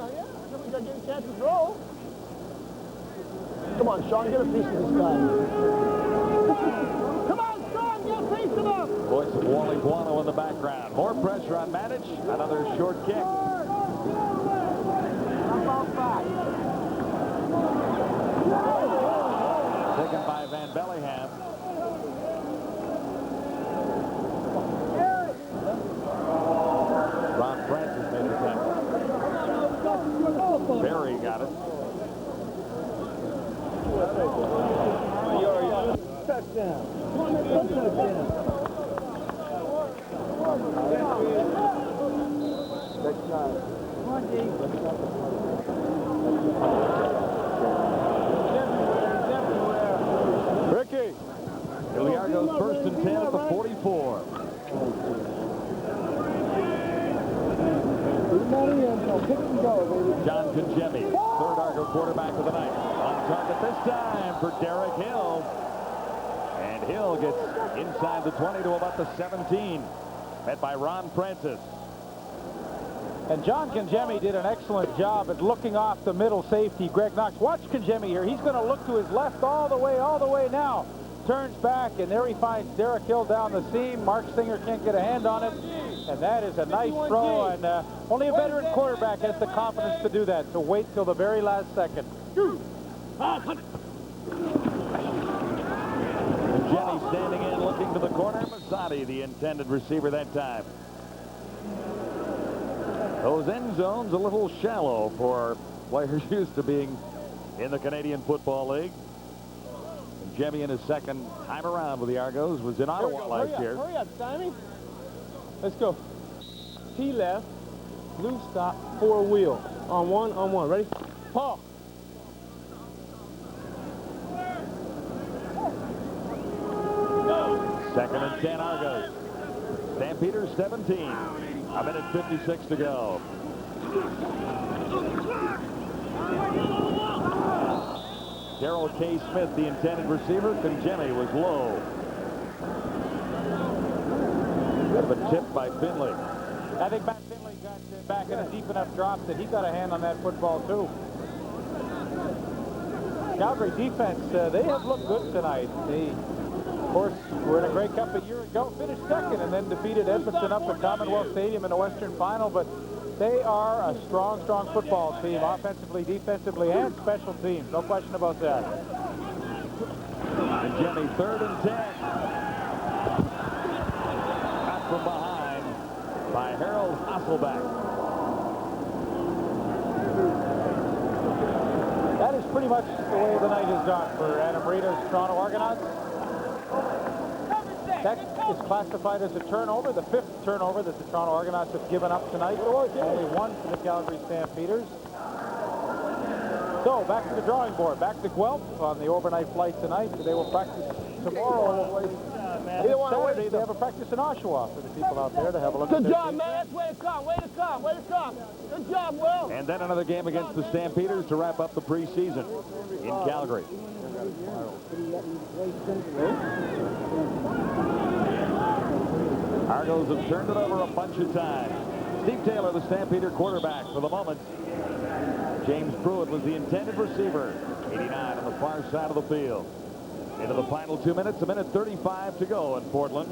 Come on, Sean, get a piece of this guy. Come on, Sean, get a piece of him. Voice of Wally Buono in the background. More pressure on Manich. Another short kick. Taken by Van Bellingham. Ron Francis made the tackle. Barry got it. Touchdown. Ricky. Here we are, goes 1st and 10 at the 44. John Kajemi, 3rd Argo quarterback of the night. On target this time for Derek Hill. And Hill gets inside the 20 to about the 17. Met by Ron Francis. And John Kajemi did an excellent job at looking off the middle safety, Greg Knox. Watch Kajemi here. He's going to look to his left all the way now. Turns back, and there he finds Derek Hill down the seam. Mark Singer can't get a hand on it. And that is a nice throw, and only a veteran quarterback has the confidence to do that. So wait till the very last second. Jenny standing in, looking to the corner. Masadi, the intended receiver that time. Those end zones a little shallow for players used to being in the Canadian Football League. And Jemmy, in his 2nd time around with the Argos, was in Ottawa last year. Hurry up, Simon. Let's go. T left, blue stop, 4 wheel. On one. Ready? Paul. Second and 10 Argos. Stampeders 17. A minute 56 to go. Darrell K. Smith, the intended receiver. Kajemi was low. Bit of a tip by Finley. I think Matt Finley got back in a deep enough drop that he got a hand on that football, too. Calgary defense, they have looked good tonight. They, of course, were in a Grey Cup a year ago, finished 2nd, and then defeated Edmonton up at Commonwealth Stadium in the Western Final. But they are a strong football team, offensively, defensively, and special teams. No question about that. And Jemmy, 3rd and 10. Got from behind by Harold Hasselback. That is pretty much the way the night has gone for Adam Rita's Toronto Argonauts. That is classified as a turnover, the 5th turnover that the Toronto Argonauts have given up tonight. Only 1 for the Calgary Stampeders. So back to the drawing board, back to Guelph on the overnight flight tonight. They will practice tomorrow. Saturday they have a practice in Oshawa for the people out there to have a look at their team. Man. That's way to come. Way to come. Good job, Will. And then another game against the Stampeders to wrap up the preseason in Calgary. Argos have turned it over a bunch of times. Steve Taylor, the Stampeder quarterback for the moment. James Pruitt was the intended receiver. 89 on the far side of the field. Into the final 2 minutes, a minute 35 to go in Portland.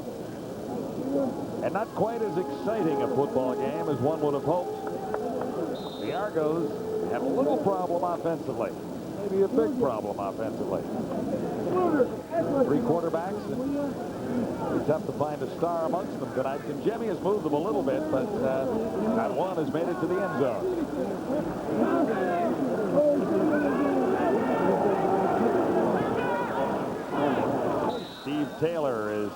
And not quite as exciting a football game as one would have hoped. The Argos have a little problem offensively. Maybe a big problem offensively. 3 quarterbacks and tough to find a star amongst them tonight. And Jimmy has moved them a little bit, but not one has made it to the end zone. Steve Taylor is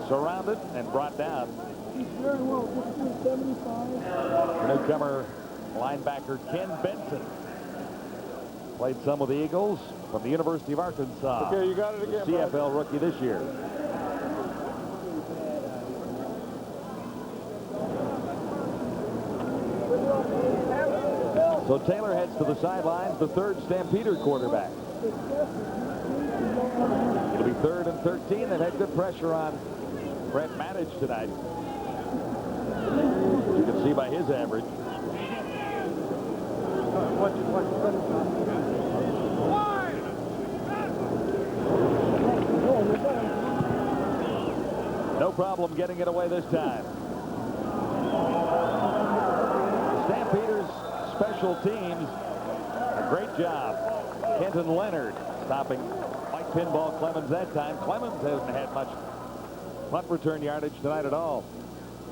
surrounded and brought down. Newcomer linebacker Ken Benson played some with the Eagles from the University of Arkansas. Okay, you got it again, CFL rookie this year. So Taylor heads to the sidelines, the third Stampeder quarterback. It'll be 3rd and 13. They've had good pressure on Brett Matich tonight. You can see by his average. No problem getting it away this time. Stampeders special teams, a great job. Kenton Leonard stopping Mike Pinball Clemens that time. Clemens hasn't had much punt return yardage tonight at all.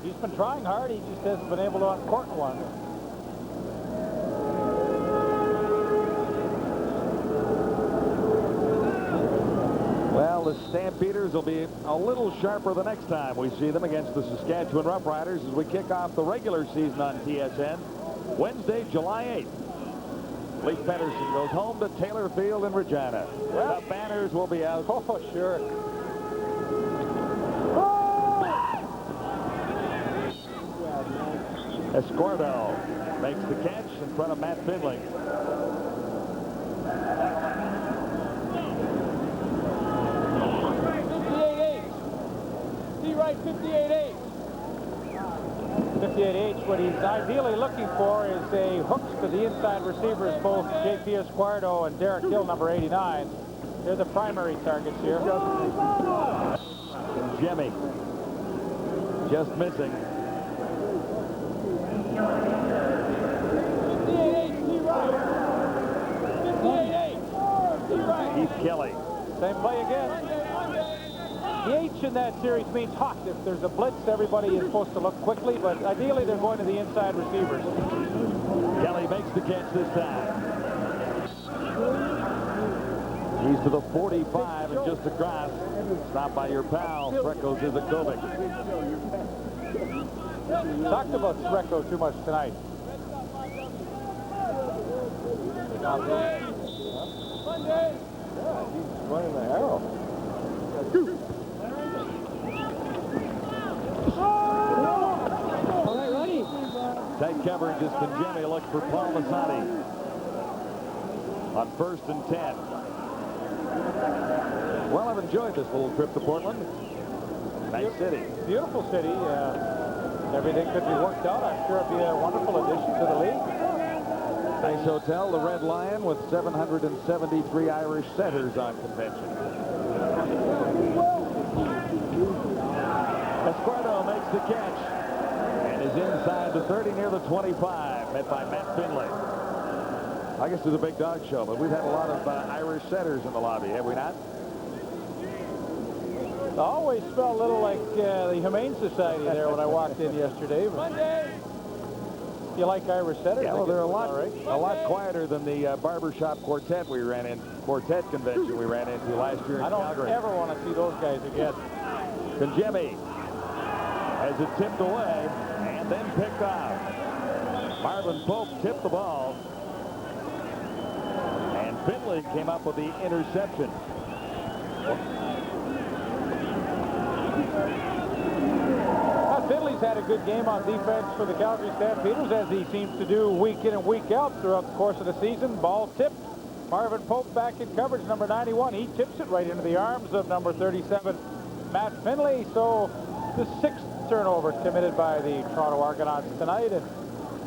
He's been trying hard. He just hasn't been able to uncork one. Well, the Stampeders will be a little sharper the next time we see them against the Saskatchewan Roughriders as we kick off the regular season on TSN Wednesday, July 8th. Lee Pedersen goes home to Taylor Field in Regina. Well, the banners will be out. Oh, sure. Escordo makes the catch in front of Matt Finley. Right, 58-8. 58-8. What he's ideally looking for is a hooks to the inside receivers, both J.P. Esquardo and Derek Hill, number 89. They're the primary targets here. Jimmy just missing. 58-8. Keith Kelly. Same play again. The H in that series means hot. If there's a blitz, everybody is supposed to look quickly, but ideally they're going to the inside receivers. Kelly makes the catch this time. He's to the 45 and just across. Stopped by your pal, Freckles Izakovic. Talked about Srecko too much tonight. He's running the arrow. Tight coverage as Conjemi looks for Paul Masati on 1st and 10. Well, I've enjoyed this little trip to Portland. Nice city. Beautiful city. Everything could be worked out. I'm sure it'd be a wonderful addition to the league. Nice hotel, the Red Lion, with 773 Irish setters on convention. Esquardo makes the catch and is inside the 30 near the 25, met by Matt Finley. I guess it's a big dog show, but we've had a lot of Irish setters in the lobby, have we not? It always smelled a little like the Humane Society there when I walked in yesterday. But you like Irish setters? Yeah, well, they're a lot right? quieter than the barbershop quartet convention we ran into last year in Calgary. I don't ever want to see those guys again. Conjemi has it tipped away and then picked off. Marvin Pope tipped the ball, and Finley came up with the interception. Finley's had a good game on defense for the Calgary Stampeders, as he seems to do week in and week out throughout the course of the season. Ball tipped. Marvin Pope back in coverage, number 91. He tips it right into the arms of number 37, Matt Finley. So the 6th turnover committed by the Toronto Argonauts tonight. And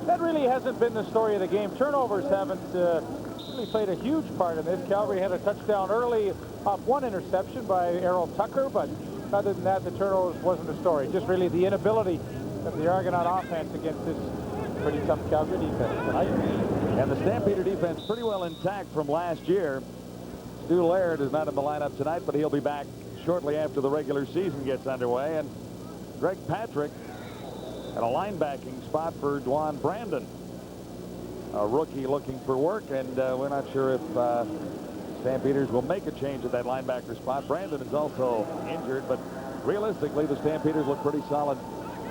that really hasn't been the story of the game. Turnovers haven't really played a huge part in this. Calgary had a touchdown early off one interception by Errol Tucker, but other than that, the turnovers wasn't a story. Just really the inability of the Argonaut offense against this pretty tough Calgary defense tonight. And the Stampeder defense pretty well intact from last year. Stu Laird is not in the lineup tonight, but he'll be back shortly after the regular season gets underway. And Greg Patrick at a linebacking spot for Dwan Brandon, a rookie looking for work, and we're not sure if Stampeders will make a change at that linebacker spot. Brandon is also injured, but realistically, the Stampeders look pretty solid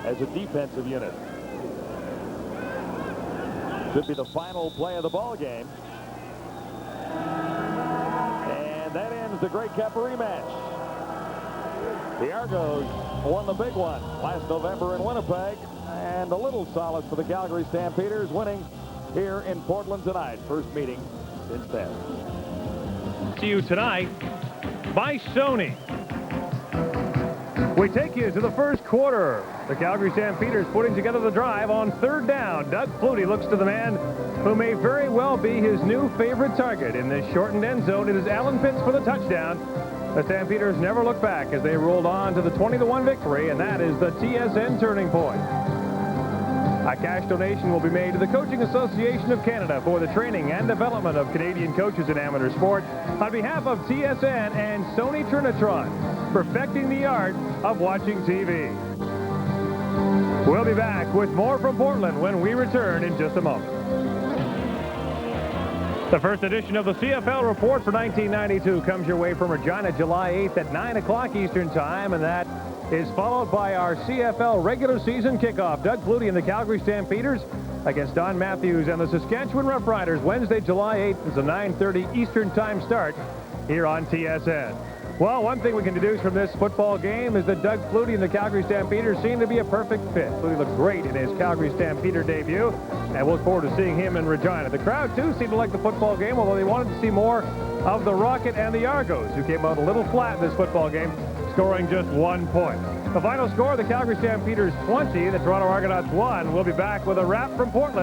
as a defensive unit. Should be the final play of the ball game. And that ends the Grey Cup rematch. The Argos won the big one last November in Winnipeg, and a little solace for the Calgary Stampeders, winning here in Portland tonight. First meeting since then. To you tonight by Sony. We take you to the first quarter. The Calgary Stampeders putting together the drive on third down. Doug Flutie looks to the man who may very well be his new favorite target in this shortened end zone. It is Alan Pitts for the touchdown. The Stampeders never look back as they rolled on to the 20-1 victory, and that is the TSN turning point. A cash donation will be made to the Coaching Association of Canada for the training and development of Canadian coaches in amateur sport on behalf of TSN and Sony Trinitron, perfecting the art of watching TV. We'll be back with more from Portland when we return in just a moment. The first edition of the CFL Report for 1992 comes your way from Regina July 8th at 9 o'clock Eastern Time, and that is followed by our CFL regular season kickoff. Doug Flutie and the Calgary Stampeders against Don Matthews and the Saskatchewan Roughriders. Wednesday, July 8th is a 9:30 Eastern Time start here on TSN. Well, one thing we can deduce from this football game is that Doug Flutie and the Calgary Stampeders seem to be a perfect fit. Flutie looked great in his Calgary Stampeder debut, and we'll look forward to seeing him in Regina. The crowd, too, seemed to like the football game, although they wanted to see more of the Rocket and the Argos, who came out a little flat in this football game, scoring just 1 point. The final score, the Calgary Stampeders 20, the Toronto Argonauts 1. We'll be back with a wrap from Portland.